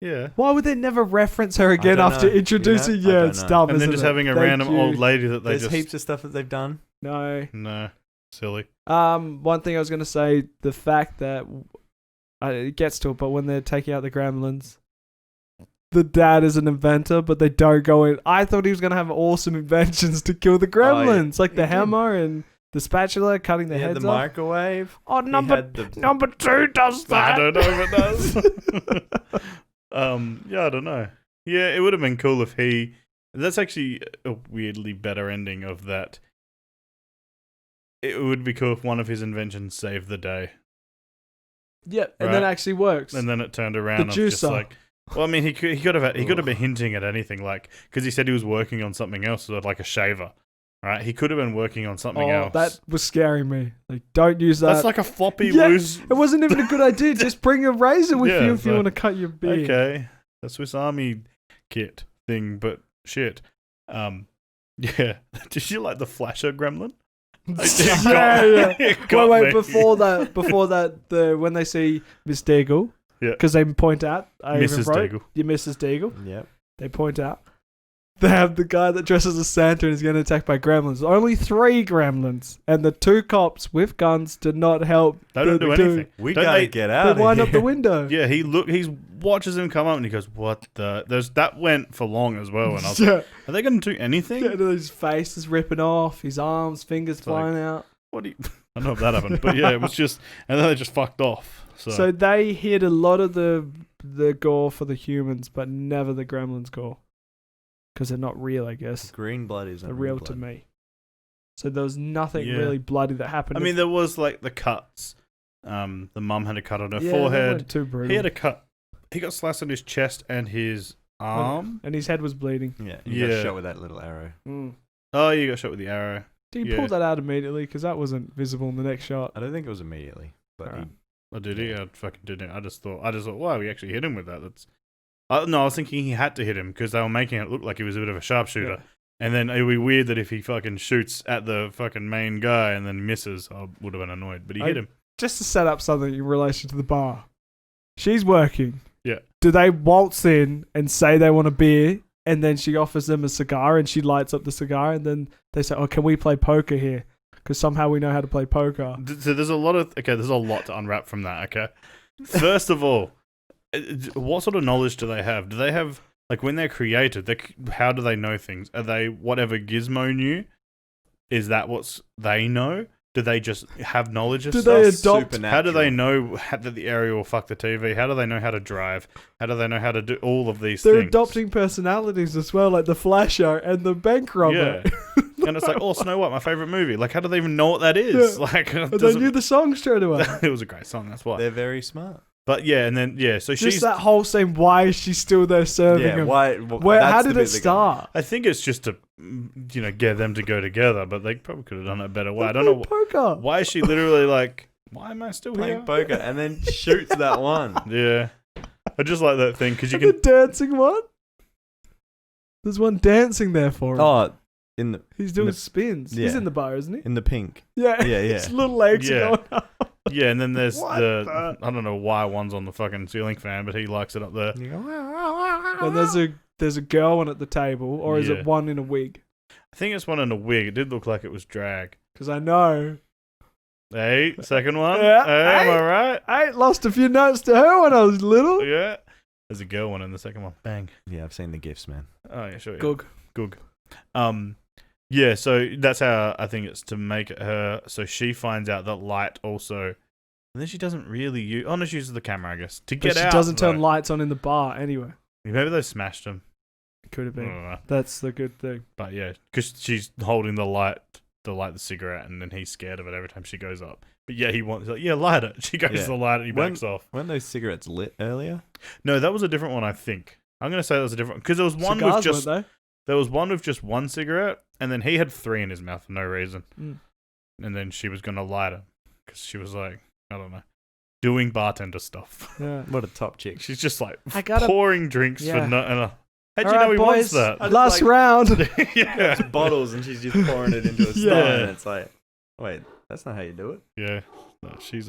[SPEAKER 2] Yeah.
[SPEAKER 3] Why would they never reference her again
[SPEAKER 1] don't
[SPEAKER 3] after
[SPEAKER 1] know,
[SPEAKER 3] introducing?
[SPEAKER 1] you know? I
[SPEAKER 3] Yeah,
[SPEAKER 1] don't
[SPEAKER 3] it's
[SPEAKER 1] know.
[SPEAKER 3] dumb.
[SPEAKER 2] And then
[SPEAKER 3] isn't
[SPEAKER 2] just
[SPEAKER 3] it?
[SPEAKER 2] having a
[SPEAKER 3] Thank
[SPEAKER 2] random
[SPEAKER 3] you.
[SPEAKER 2] old lady that they
[SPEAKER 1] There's
[SPEAKER 2] just
[SPEAKER 1] heaps of stuff that they've done.
[SPEAKER 2] no silly.
[SPEAKER 3] One thing I was gonna say, the fact that it gets to it, but when they're taking out the gremlins, the dad is an inventor, but they don't go in. I thought he was gonna have awesome inventions to kill the gremlins, like the
[SPEAKER 1] He did.
[SPEAKER 3] hammer and the spatula, cutting their
[SPEAKER 1] He had
[SPEAKER 3] heads
[SPEAKER 1] the
[SPEAKER 3] off.
[SPEAKER 1] microwave.
[SPEAKER 3] Oh,
[SPEAKER 1] He
[SPEAKER 3] number
[SPEAKER 1] had the-
[SPEAKER 3] number 2 does
[SPEAKER 2] I
[SPEAKER 3] that.
[SPEAKER 2] don't know if it does. Yeah, I don't know. Yeah, it would have been cool if he. That's actually a weirdly better ending of that. It would be cool if one of his inventions saved the day,
[SPEAKER 3] Yeah, and then
[SPEAKER 2] Right.
[SPEAKER 3] actually works.
[SPEAKER 2] and then it turned around and just
[SPEAKER 3] juicer.
[SPEAKER 2] like. Well, I mean, he could have been hinting at anything, like because he said he was working on something else, so like a shaver, right? He could have been working on something else.
[SPEAKER 3] That was scaring me. Like, don't use that.
[SPEAKER 2] That's like a floppy
[SPEAKER 3] Yeah,
[SPEAKER 2] loose.
[SPEAKER 3] It wasn't even a good idea. Just bring a razor with
[SPEAKER 2] Yeah,
[SPEAKER 3] you if you
[SPEAKER 2] so-
[SPEAKER 3] want to cut your beard.
[SPEAKER 2] Okay, a Swiss Army kit thing, but shit. Yeah. Did you like the Flasher Gremlin?
[SPEAKER 3] yeah.
[SPEAKER 2] It got
[SPEAKER 3] Wait,
[SPEAKER 2] me.
[SPEAKER 3] before that, when they see Miss Deagle,
[SPEAKER 2] Yeah.
[SPEAKER 3] because they point out, I even
[SPEAKER 2] Mrs.
[SPEAKER 3] wrote,
[SPEAKER 2] Deagle.
[SPEAKER 3] you Mrs. Deagle.
[SPEAKER 1] Yep.
[SPEAKER 3] They point out they have the guy that dresses as Santa and is getting attacked by gremlins. Only 3 gremlins, and the 2 cops with guns did not help.
[SPEAKER 2] They don't do anything.
[SPEAKER 1] We
[SPEAKER 2] Don't
[SPEAKER 1] gotta
[SPEAKER 2] they-
[SPEAKER 1] get
[SPEAKER 3] They
[SPEAKER 1] out of
[SPEAKER 3] wind
[SPEAKER 1] here.
[SPEAKER 3] up the window.
[SPEAKER 2] Yeah, he watches him come up and he goes, "What the?" That went for long as well, and I was
[SPEAKER 3] Yeah.
[SPEAKER 2] like, "Are they going to do anything?"
[SPEAKER 3] And his face is ripping off, his arms, fingers flying out.
[SPEAKER 2] What do you? I don't know if that happened, but yeah, it was just, and then they just fucked off.
[SPEAKER 3] So they hid a lot of the gore for the humans, but never the gremlins gore. Because they're not real, I guess.
[SPEAKER 1] Green blood isn't
[SPEAKER 3] They're real to me. So there was nothing
[SPEAKER 2] Yeah.
[SPEAKER 3] really bloody that happened.
[SPEAKER 2] I mean, there was like the cuts. The mum had a cut on her
[SPEAKER 3] yeah,
[SPEAKER 2] forehead.
[SPEAKER 3] That weren't too brutal.
[SPEAKER 2] He had a cut. He got slashed on his chest and his arm.
[SPEAKER 3] And his head was bleeding.
[SPEAKER 1] Yeah, you
[SPEAKER 2] Yeah.
[SPEAKER 1] got shot with that little arrow.
[SPEAKER 2] Oh, you got shot with the arrow.
[SPEAKER 3] Did he
[SPEAKER 2] Yeah.
[SPEAKER 3] pull that out immediately? Because that wasn't visible in the next shot.
[SPEAKER 1] I don't think it was immediately, but
[SPEAKER 3] Alright.
[SPEAKER 2] Oh, did he? I fucking didn't. I just thought, wow, we actually hit him with that. No, I was thinking he had to hit him because they were making it look like he was a bit of a sharpshooter.
[SPEAKER 3] Yeah.
[SPEAKER 2] And then it would be weird that if he fucking shoots at the fucking main guy and then misses, I would have been annoyed. But he hit him.
[SPEAKER 3] Just to set up something in relation to the bar. She's working.
[SPEAKER 2] Yeah.
[SPEAKER 3] Do they waltz in and say they want a beer, and then she offers them a cigar, and she lights up the cigar, and then they say, "Oh, can we play poker here? Because somehow we know how to play poker."
[SPEAKER 2] So there's a lot to unwrap from that. Okay, first of all, what sort of knowledge do they have? Do they have like when they're created? How do they know things? Are they whatever Gizmo knew? Is that what they know? Do they just have knowledge of
[SPEAKER 3] Do
[SPEAKER 2] stuff?
[SPEAKER 3] they adopt?
[SPEAKER 2] How do they know that the area will fuck the TV? How do they know how to drive? How do they know how to do all of these
[SPEAKER 3] They're
[SPEAKER 2] things?
[SPEAKER 3] adopting personalities as well, like the Flasher and the bank robber.
[SPEAKER 2] Yeah. And it's like, oh, Snow White, my favorite movie. Like, how do they even know what that is?
[SPEAKER 3] Yeah.
[SPEAKER 2] Like,
[SPEAKER 3] And they knew the song straight away.
[SPEAKER 2] it was a great song. That's why.
[SPEAKER 1] they're very smart.
[SPEAKER 2] But yeah, and then so
[SPEAKER 3] Just
[SPEAKER 2] she's.
[SPEAKER 3] that whole scene. Why is she still there serving
[SPEAKER 1] Yeah,
[SPEAKER 3] him?
[SPEAKER 1] why?
[SPEAKER 3] How did it start?
[SPEAKER 2] I think it's just to, get them to go together. But they probably could have done it a better way. I don't know
[SPEAKER 3] Poker.
[SPEAKER 2] why is she literally like. Why am I still
[SPEAKER 1] playing
[SPEAKER 2] here?
[SPEAKER 1] poker and then shoots that one.
[SPEAKER 2] Yeah, I just like that thing because you
[SPEAKER 3] And
[SPEAKER 2] can.
[SPEAKER 3] the dancing one. There's one dancing there for him.
[SPEAKER 1] Oh, in the
[SPEAKER 3] He's doing
[SPEAKER 1] the-
[SPEAKER 3] spins. He's
[SPEAKER 1] yeah.
[SPEAKER 3] in the bar, isn't he?
[SPEAKER 1] in the pink.
[SPEAKER 3] Yeah.
[SPEAKER 1] Yeah, yeah.
[SPEAKER 3] His little legs
[SPEAKER 2] Yeah.
[SPEAKER 3] are going up.
[SPEAKER 2] Yeah, and then there's
[SPEAKER 3] What
[SPEAKER 2] the.
[SPEAKER 3] the-
[SPEAKER 2] I don't know why one's on the fucking ceiling fan, but he likes it up there.
[SPEAKER 3] And there's a girl one at the table, or is
[SPEAKER 2] Yeah.
[SPEAKER 3] it one in a wig?
[SPEAKER 2] I think it's one in a wig. It did look like it was drag.
[SPEAKER 3] Because I know
[SPEAKER 2] Hey, second one.
[SPEAKER 3] Yeah.
[SPEAKER 2] Hey, am I right?
[SPEAKER 3] I lost a few notes to her when I was little.
[SPEAKER 2] Yeah. There's a girl one in the second one. Bang.
[SPEAKER 1] Yeah, I've seen the gifs, man.
[SPEAKER 2] Oh yeah, sure. Yeah.
[SPEAKER 3] Gug.
[SPEAKER 2] Yeah. So that's how I think it's to make it her. So she finds out that light also, and then she doesn't really use. Oh no, she uses the camera, I guess, to get
[SPEAKER 3] But she
[SPEAKER 2] out.
[SPEAKER 3] doesn't turn
[SPEAKER 2] though.
[SPEAKER 3] lights on in the bar anyway.
[SPEAKER 2] Maybe they smashed them.
[SPEAKER 3] Could have
[SPEAKER 2] I
[SPEAKER 3] been.
[SPEAKER 2] don't know.
[SPEAKER 3] That's the good thing.
[SPEAKER 2] But yeah, because she's holding the light to light the cigarette, and then he's scared of it every time she goes up. But yeah, he's like, yeah, light it. She goes to light it, and he backs off.
[SPEAKER 1] Weren't those cigarettes lit earlier?
[SPEAKER 2] No, that was a different one, I think. I'm gonna say that was a different because there was one
[SPEAKER 3] Cigars,
[SPEAKER 2] with just
[SPEAKER 3] weren't
[SPEAKER 2] there was one with just one cigarette, and then he had 3 in his mouth for no reason.
[SPEAKER 3] Mm.
[SPEAKER 2] And then she was gonna light it because she was like, I don't know, doing bartender stuff.
[SPEAKER 3] they? Yeah.
[SPEAKER 1] What a top chick.
[SPEAKER 2] She's just like
[SPEAKER 3] I gotta-
[SPEAKER 2] pouring drinks
[SPEAKER 3] Yeah.
[SPEAKER 2] for no. How'd you
[SPEAKER 3] All
[SPEAKER 2] know
[SPEAKER 3] right,
[SPEAKER 2] he wants
[SPEAKER 3] boys.
[SPEAKER 2] that?
[SPEAKER 3] Last round.
[SPEAKER 2] Yeah.
[SPEAKER 1] It's bottles and she's just pouring it into a
[SPEAKER 3] Yeah.
[SPEAKER 1] stall, and it's like, wait, that's not how you do it.
[SPEAKER 2] Yeah, no, she's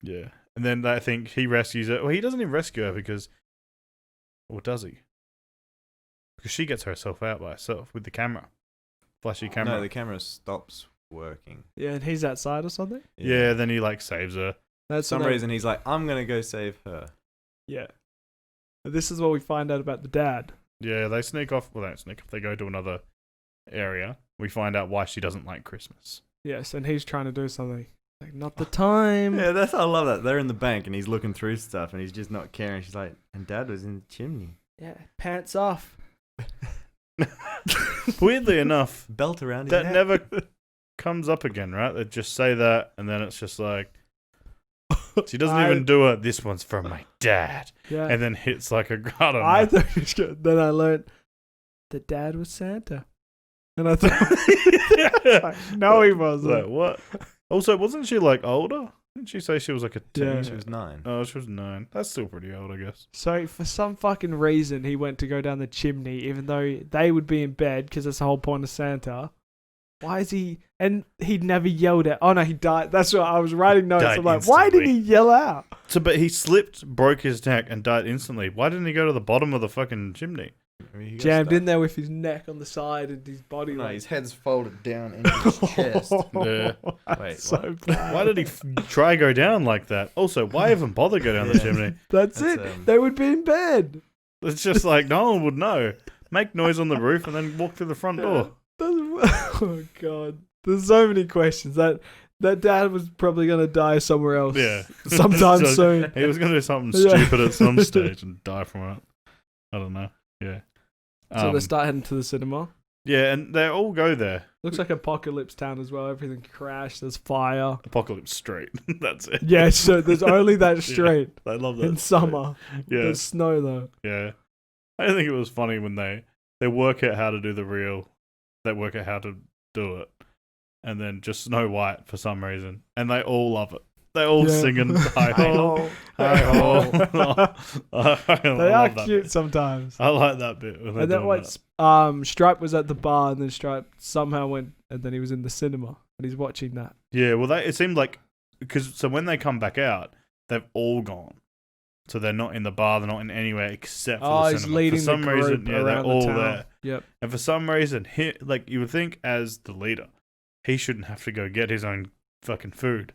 [SPEAKER 2] yeah. And then I think he rescues her. Well, he doesn't even rescue her because, or does he? Because she gets herself out by herself with the camera, flashy camera.
[SPEAKER 1] No, the camera stops working.
[SPEAKER 3] Yeah, and he's outside or something.
[SPEAKER 2] Yeah, then he like saves her.
[SPEAKER 1] For
[SPEAKER 3] That's
[SPEAKER 1] some
[SPEAKER 3] what they-
[SPEAKER 1] reason, he's like, I'm gonna go save her.
[SPEAKER 3] Yeah. This is what we find out about the dad.
[SPEAKER 2] Yeah, they sneak off. Well, they don't sneak off. They go to another area. We find out why she doesn't like Christmas.
[SPEAKER 3] Yes, and he's trying to do something. Like, not the time.
[SPEAKER 1] Yeah, that's I love that. They're in the bank and he's looking through stuff and he's just not caring. She's like, and Dad was in the chimney.
[SPEAKER 3] Yeah, pants off.
[SPEAKER 2] Weirdly enough,
[SPEAKER 1] Belt around his
[SPEAKER 2] that
[SPEAKER 1] neck.
[SPEAKER 2] never comes up again, right? They just say that, and then it's just like she doesn't even do it. This one's from my dad,
[SPEAKER 3] Yeah.
[SPEAKER 2] and then hits like a I don't know.
[SPEAKER 3] I thought it was good. Then I learned the dad was Santa. And I thought, like, no, he wasn't.
[SPEAKER 2] Like, what? Also, wasn't she like older? Didn't she say she was like a teen?
[SPEAKER 3] Yeah.
[SPEAKER 1] She was 9.
[SPEAKER 2] Oh, she was 9. That's still pretty old, I guess.
[SPEAKER 3] So for some fucking reason, he went to go down the chimney, even though they would be in bed, because that's the whole point of Santa. Why is he? And he never yelled at. Oh no, he died. That's what I was writing notes.
[SPEAKER 2] Died
[SPEAKER 3] I'm like, why didn't he yell out?
[SPEAKER 2] So, but he slipped, broke his neck, and died instantly. Why didn't he go to the bottom of the fucking chimney?
[SPEAKER 1] I mean, he got
[SPEAKER 3] Jammed
[SPEAKER 1] stuck.
[SPEAKER 3] in there with his neck on the side and his body.
[SPEAKER 1] No,
[SPEAKER 3] like,
[SPEAKER 1] his head's folded down into his chest.
[SPEAKER 2] Yeah.
[SPEAKER 3] That's
[SPEAKER 1] Wait,
[SPEAKER 3] so
[SPEAKER 1] what?
[SPEAKER 3] bad.
[SPEAKER 2] Why did he try go down like that? Also, why even bother go down the
[SPEAKER 1] Yeah.
[SPEAKER 2] chimney?
[SPEAKER 3] That's
[SPEAKER 1] That's,
[SPEAKER 3] it. They would be in bed.
[SPEAKER 2] It's just like no one would know. Make noise on the roof and then walk through the front door.
[SPEAKER 3] Oh god, there's so many questions. That dad was probably gonna die somewhere else.
[SPEAKER 2] Yeah.
[SPEAKER 3] sometime
[SPEAKER 2] So,
[SPEAKER 3] soon.
[SPEAKER 2] He was going to do something
[SPEAKER 3] Yeah.
[SPEAKER 2] stupid at some stage and die from it. I don't know. Yeah.
[SPEAKER 3] So they start heading to the cinema.
[SPEAKER 2] Yeah, and they all go there.
[SPEAKER 3] Looks like Apocalypse Town as well. Everything crashed. There's fire.
[SPEAKER 2] Apocalypse Street. That's it.
[SPEAKER 3] Yeah, so there's only that street
[SPEAKER 2] I love that.
[SPEAKER 3] in
[SPEAKER 2] street.
[SPEAKER 3] summer.
[SPEAKER 2] Yeah.
[SPEAKER 3] There's snow though.
[SPEAKER 2] Yeah. I think it was funny when they work out how to do the reel. They work out how to do it. And then just Snow White for some reason. And they all love it. They all
[SPEAKER 3] Yeah.
[SPEAKER 2] singing hi ho. Hi ho.
[SPEAKER 3] They are cute sometimes.
[SPEAKER 2] I like that bit. When
[SPEAKER 3] And then what? Stripe was at the bar, and then Stripe somehow went, and then he was in the cinema, and he's watching that.
[SPEAKER 2] Yeah, well, it seemed like so when they come back out, they've all gone. So they're not in the bar, they're not in anywhere except for the
[SPEAKER 3] he's
[SPEAKER 2] cinema.
[SPEAKER 3] leading
[SPEAKER 2] For some
[SPEAKER 3] the
[SPEAKER 2] reason,
[SPEAKER 3] group
[SPEAKER 2] yeah, they're
[SPEAKER 3] around
[SPEAKER 2] all
[SPEAKER 3] the town.
[SPEAKER 2] there.
[SPEAKER 3] Yep.
[SPEAKER 2] And for some reason, like you would think as the leader, he shouldn't have to go get his own fucking food.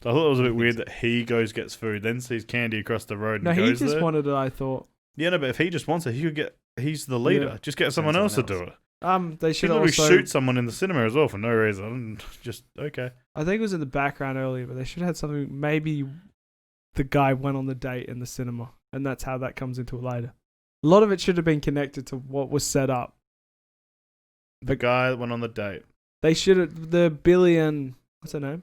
[SPEAKER 2] So I thought it was a bit weird that he goes gets food, then sees Candy across the road and
[SPEAKER 3] No, he
[SPEAKER 2] goes
[SPEAKER 3] just
[SPEAKER 2] there.
[SPEAKER 3] wanted it. I thought.
[SPEAKER 2] Yeah, no, but if he just wants it, he could get. He's the leader.
[SPEAKER 3] Yeah.
[SPEAKER 2] Just get
[SPEAKER 1] Send
[SPEAKER 2] someone else to
[SPEAKER 1] someone
[SPEAKER 2] do it.
[SPEAKER 3] They
[SPEAKER 2] He
[SPEAKER 3] should
[SPEAKER 2] literally
[SPEAKER 3] also.
[SPEAKER 2] shoot someone in the cinema as well for no reason. Just okay.
[SPEAKER 3] I think it was in the background earlier, but they should have had something. Maybe the guy went on the date in the cinema, and that's how that comes into it later. A lot of it should have been connected to what was set up.
[SPEAKER 2] The guy that went on the date.
[SPEAKER 3] They should have the Billy and what's her name?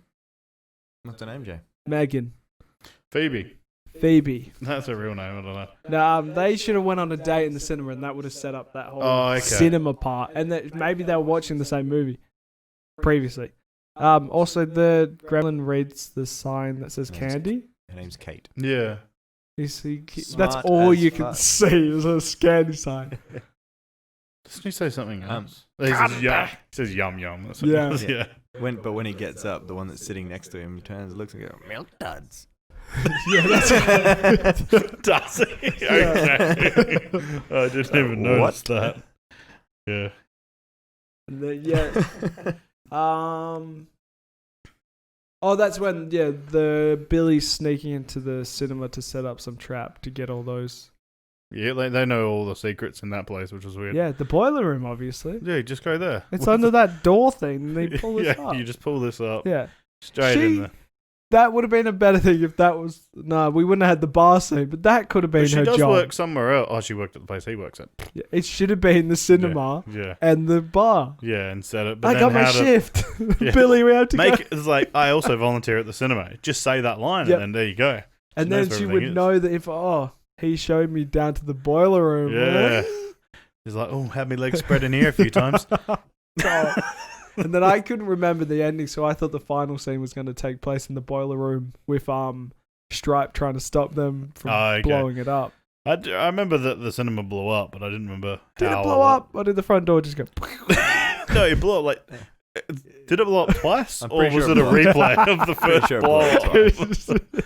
[SPEAKER 1] What's her name, Jay?
[SPEAKER 3] Megan,
[SPEAKER 2] Phoebe.
[SPEAKER 3] Phoebe.
[SPEAKER 2] That's a real name. I don't know.
[SPEAKER 3] No, they should have went on a date in the cinema, and that would have set up that whole
[SPEAKER 2] Oh, okay.
[SPEAKER 3] cinema part. And that maybe they were watching the same movie previously. Also, the Gremlin reads the sign that says
[SPEAKER 1] Name's-
[SPEAKER 3] candy.
[SPEAKER 1] Her name's Kate.
[SPEAKER 2] Yeah.
[SPEAKER 3] That's
[SPEAKER 1] Smart
[SPEAKER 3] all
[SPEAKER 1] as
[SPEAKER 3] you can
[SPEAKER 1] fuck.
[SPEAKER 3] see is a candy sign.
[SPEAKER 2] Doesn't he say something
[SPEAKER 1] Um,
[SPEAKER 2] else? He says, yum. He says yum yum. Or something
[SPEAKER 3] Yeah.
[SPEAKER 2] else. Yeah.
[SPEAKER 1] But when he gets up, the one that's sitting next to him turns, looks and goes, "Milk duds."
[SPEAKER 3] Yeah, that's
[SPEAKER 2] Does he? Okay. I didn't even notice that. Yeah.
[SPEAKER 3] And then, yeah. Oh, that's when the Billy's sneaking into the cinema to set up some trap to get all those.
[SPEAKER 2] Yeah, they know all the secrets in that place, which is weird.
[SPEAKER 3] Yeah, the boiler room, obviously.
[SPEAKER 2] Yeah, you just go there.
[SPEAKER 3] It's under that door thing, and they pull this
[SPEAKER 2] yeah,
[SPEAKER 3] up.
[SPEAKER 2] you just pull this up.
[SPEAKER 3] Yeah.
[SPEAKER 2] Straight in there.
[SPEAKER 3] That would have been a better thing if that was... No, we wouldn't have had the bar scene, but that could have been
[SPEAKER 2] But she
[SPEAKER 3] her
[SPEAKER 2] does
[SPEAKER 3] job.
[SPEAKER 2] work somewhere else. Oh, she worked at the place he works at.
[SPEAKER 3] Yeah, it should have been the cinema
[SPEAKER 2] Yeah.
[SPEAKER 3] and the bar.
[SPEAKER 2] Yeah, instead of... But
[SPEAKER 3] I
[SPEAKER 2] then
[SPEAKER 3] got my
[SPEAKER 2] how to
[SPEAKER 3] shift.
[SPEAKER 2] Yeah.
[SPEAKER 3] Billy, we have to
[SPEAKER 2] make
[SPEAKER 3] go.
[SPEAKER 2] it's like, I also volunteer at the cinema. Just say that line
[SPEAKER 3] Yep.
[SPEAKER 2] and then there you go.
[SPEAKER 3] And
[SPEAKER 2] knows
[SPEAKER 3] then
[SPEAKER 2] where
[SPEAKER 3] she
[SPEAKER 2] everything
[SPEAKER 3] would
[SPEAKER 2] is.
[SPEAKER 3] know that if, he showed me down to the boiler room.
[SPEAKER 2] Yeah. He's like, oh, had my legs spread in here a few times.
[SPEAKER 3] Oh. And then I couldn't remember the ending, so I thought the final scene was going to take place in the boiler room with Stripe trying to stop them from
[SPEAKER 2] Okay.
[SPEAKER 3] blowing it up.
[SPEAKER 2] I remember that the cinema blew up, but I didn't remember
[SPEAKER 3] Did
[SPEAKER 2] how
[SPEAKER 3] it blow up? Or did the front door just go...
[SPEAKER 2] No, it blew up like... Did it blow up twice?
[SPEAKER 1] I'm
[SPEAKER 2] Or
[SPEAKER 1] pretty
[SPEAKER 2] was
[SPEAKER 1] sure
[SPEAKER 2] it a
[SPEAKER 1] it blew
[SPEAKER 2] replay of the
[SPEAKER 1] Pretty
[SPEAKER 2] first
[SPEAKER 1] sure it
[SPEAKER 2] blow
[SPEAKER 1] blew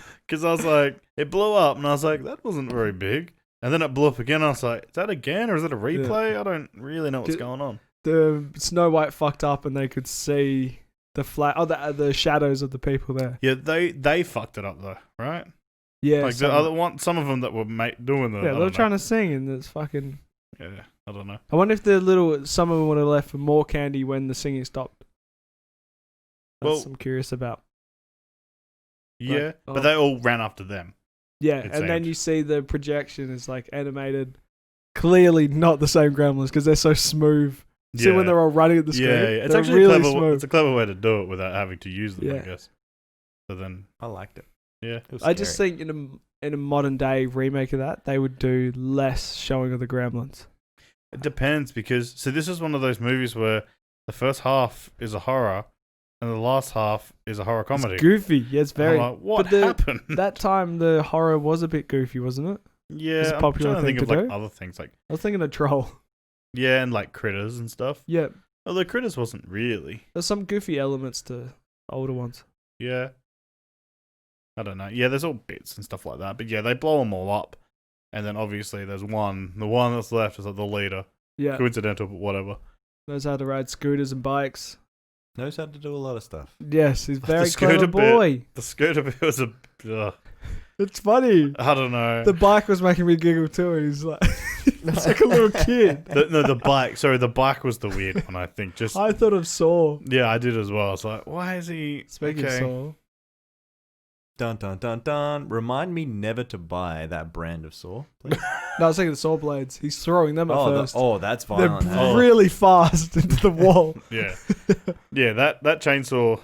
[SPEAKER 2] up? Because I was like, it blew up, and I was like, that wasn't very big. And then it blew up again, I was like, is that again, or is it a replay? I don't really know what's
[SPEAKER 3] Did-
[SPEAKER 2] going on.
[SPEAKER 3] The Snow White fucked up and they could see the shadows of the people there.
[SPEAKER 2] Yeah, they fucked it up, though, right?
[SPEAKER 3] Yeah,
[SPEAKER 2] Like, the other one, some of them that were doing the...
[SPEAKER 3] yeah, they were trying to sing and it's fucking...
[SPEAKER 2] Yeah, I don't know.
[SPEAKER 3] I wonder if some of them would have left for more candy when the singing stopped. That's
[SPEAKER 2] Well-
[SPEAKER 3] I'm curious about.
[SPEAKER 2] Yeah,
[SPEAKER 3] oh.
[SPEAKER 2] but they all ran after them.
[SPEAKER 3] Yeah,
[SPEAKER 2] It
[SPEAKER 3] and then
[SPEAKER 2] seemed.
[SPEAKER 3] you see the projection is like animated. Clearly not the same Gremlins because they're so smooth. See when they're all running at the screen?
[SPEAKER 2] Yeah, it's
[SPEAKER 3] They're
[SPEAKER 2] actually
[SPEAKER 3] really
[SPEAKER 2] clever.
[SPEAKER 3] smooth.
[SPEAKER 2] It's a clever way to do it without having to use them, I
[SPEAKER 3] Yeah.
[SPEAKER 2] guess. So then,
[SPEAKER 1] I liked it.
[SPEAKER 2] yeah.
[SPEAKER 1] It was
[SPEAKER 3] I just
[SPEAKER 1] scary.
[SPEAKER 3] think in a modern day remake of that, they would do less showing of the Gremlins.
[SPEAKER 2] It depends because this is one of those movies where the first half is a horror and the last half is a horror comedy.
[SPEAKER 3] It's goofy. Yeah, it's
[SPEAKER 2] And I'm
[SPEAKER 3] very.
[SPEAKER 2] like, what
[SPEAKER 3] but the-
[SPEAKER 2] happened?
[SPEAKER 3] That time the horror was a bit goofy, wasn't it?
[SPEAKER 2] yeah,
[SPEAKER 3] a
[SPEAKER 2] I'm
[SPEAKER 3] popular
[SPEAKER 2] trying to think
[SPEAKER 3] thing
[SPEAKER 2] of
[SPEAKER 3] to
[SPEAKER 2] like
[SPEAKER 3] do.
[SPEAKER 2] other things like
[SPEAKER 3] I was thinking of Troll.
[SPEAKER 2] yeah, and like Critters and stuff.
[SPEAKER 3] Yeah,
[SPEAKER 2] Although Critters wasn't really.
[SPEAKER 3] there's some goofy elements to older ones.
[SPEAKER 2] Yeah. I don't know. Yeah, there's all bits and stuff like that. But yeah, they blow them all up. And then obviously there's one. The one that's left is like the leader.
[SPEAKER 3] Yeah,
[SPEAKER 2] Coincidental, but whatever.
[SPEAKER 3] knows how to ride scooters and bikes.
[SPEAKER 1] Knows how to do a lot of stuff.
[SPEAKER 3] Yes, he's a very
[SPEAKER 2] The scooter
[SPEAKER 3] clever boy.
[SPEAKER 2] The scooter bit was a...
[SPEAKER 3] It's funny.
[SPEAKER 2] I don't know.
[SPEAKER 3] The bike was making me giggle too, and he's like, it's like a little kid.
[SPEAKER 2] The bike. Sorry, the bike was the weird one, I think. Just
[SPEAKER 3] I thought of Saw.
[SPEAKER 2] yeah, I did as well. It's like, why is he...
[SPEAKER 3] Speaking of Saw.
[SPEAKER 1] Dun dun dun dun. Remind me never to buy that brand of saw, please.
[SPEAKER 3] No, I was thinking the Saw blades. He's throwing them at first.
[SPEAKER 1] That's
[SPEAKER 3] They're
[SPEAKER 1] violent.
[SPEAKER 2] Oh.
[SPEAKER 3] really fast into the wall.
[SPEAKER 2] Yeah. Yeah, that chainsaw,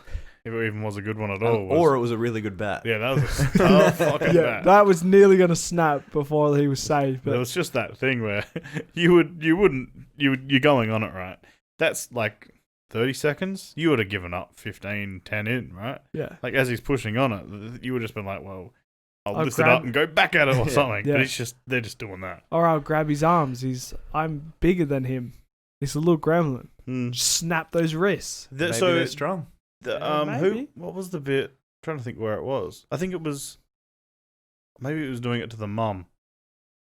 [SPEAKER 2] if it even was a good one at all.
[SPEAKER 1] Or it was a really good bat.
[SPEAKER 2] yeah, that was a tough fucking
[SPEAKER 3] Yeah,
[SPEAKER 2] bat.
[SPEAKER 3] that was nearly going to snap before he was saved.
[SPEAKER 2] There
[SPEAKER 3] But
[SPEAKER 2] was just that thing where you're going on it, right? That's like 30 seconds. You would have given up 10 in, right?
[SPEAKER 3] yeah,
[SPEAKER 2] Like as he's pushing on it, you would have just been like, well, I'll
[SPEAKER 3] I'll
[SPEAKER 2] lift it
[SPEAKER 3] grab-
[SPEAKER 2] up and go back at it or
[SPEAKER 1] Yeah.
[SPEAKER 2] something.
[SPEAKER 3] Yeah.
[SPEAKER 2] But they're just doing that.
[SPEAKER 3] or I'll grab his arms. I'm bigger than him. He's a little gremlin.
[SPEAKER 2] Mm.
[SPEAKER 3] Just snap those wrists.
[SPEAKER 1] Maybe
[SPEAKER 2] So
[SPEAKER 1] they're strong.
[SPEAKER 3] Yeah, maybe.
[SPEAKER 2] what was the bit? I'm trying to think where it was. I think it was, maybe it was doing it to the mum.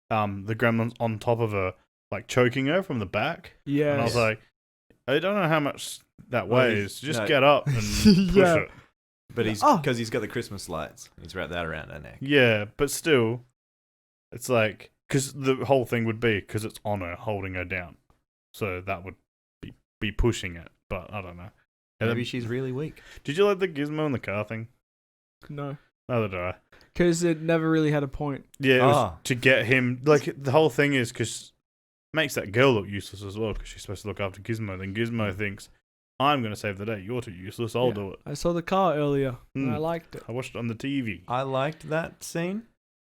[SPEAKER 2] The gremlins on top of her, like choking her from the back.
[SPEAKER 3] Yeah,
[SPEAKER 2] And I was like, I don't know how much that
[SPEAKER 1] Well,
[SPEAKER 2] weighs. Just
[SPEAKER 1] no.
[SPEAKER 2] get up and push
[SPEAKER 3] Yeah.
[SPEAKER 2] it.
[SPEAKER 1] But he's
[SPEAKER 3] Oh.
[SPEAKER 1] because he's got the Christmas lights. He's wrapped that around her neck.
[SPEAKER 2] Yeah, but still, it's like, because the whole thing would be, because it's on her, holding her down. So that would be pushing it, but I don't know. And
[SPEAKER 1] Maybe
[SPEAKER 2] then-
[SPEAKER 1] she's really weak.
[SPEAKER 2] did you like the gizmo in the car thing?
[SPEAKER 3] no,
[SPEAKER 2] Neither did I.
[SPEAKER 3] because it never really had a point.
[SPEAKER 2] Yeah, it was
[SPEAKER 1] Ah.
[SPEAKER 2] to get him, like, the whole thing is because makes that girl look useless as well, because she's supposed to look after Gizmo. Then Gizmo thinks, I'm going to save the day. You're too useless. I'll
[SPEAKER 3] Yeah.
[SPEAKER 2] do it.
[SPEAKER 3] I saw the car earlier and
[SPEAKER 2] Hmm.
[SPEAKER 3] I liked it.
[SPEAKER 2] I watched it on the TV.
[SPEAKER 1] I liked that scene.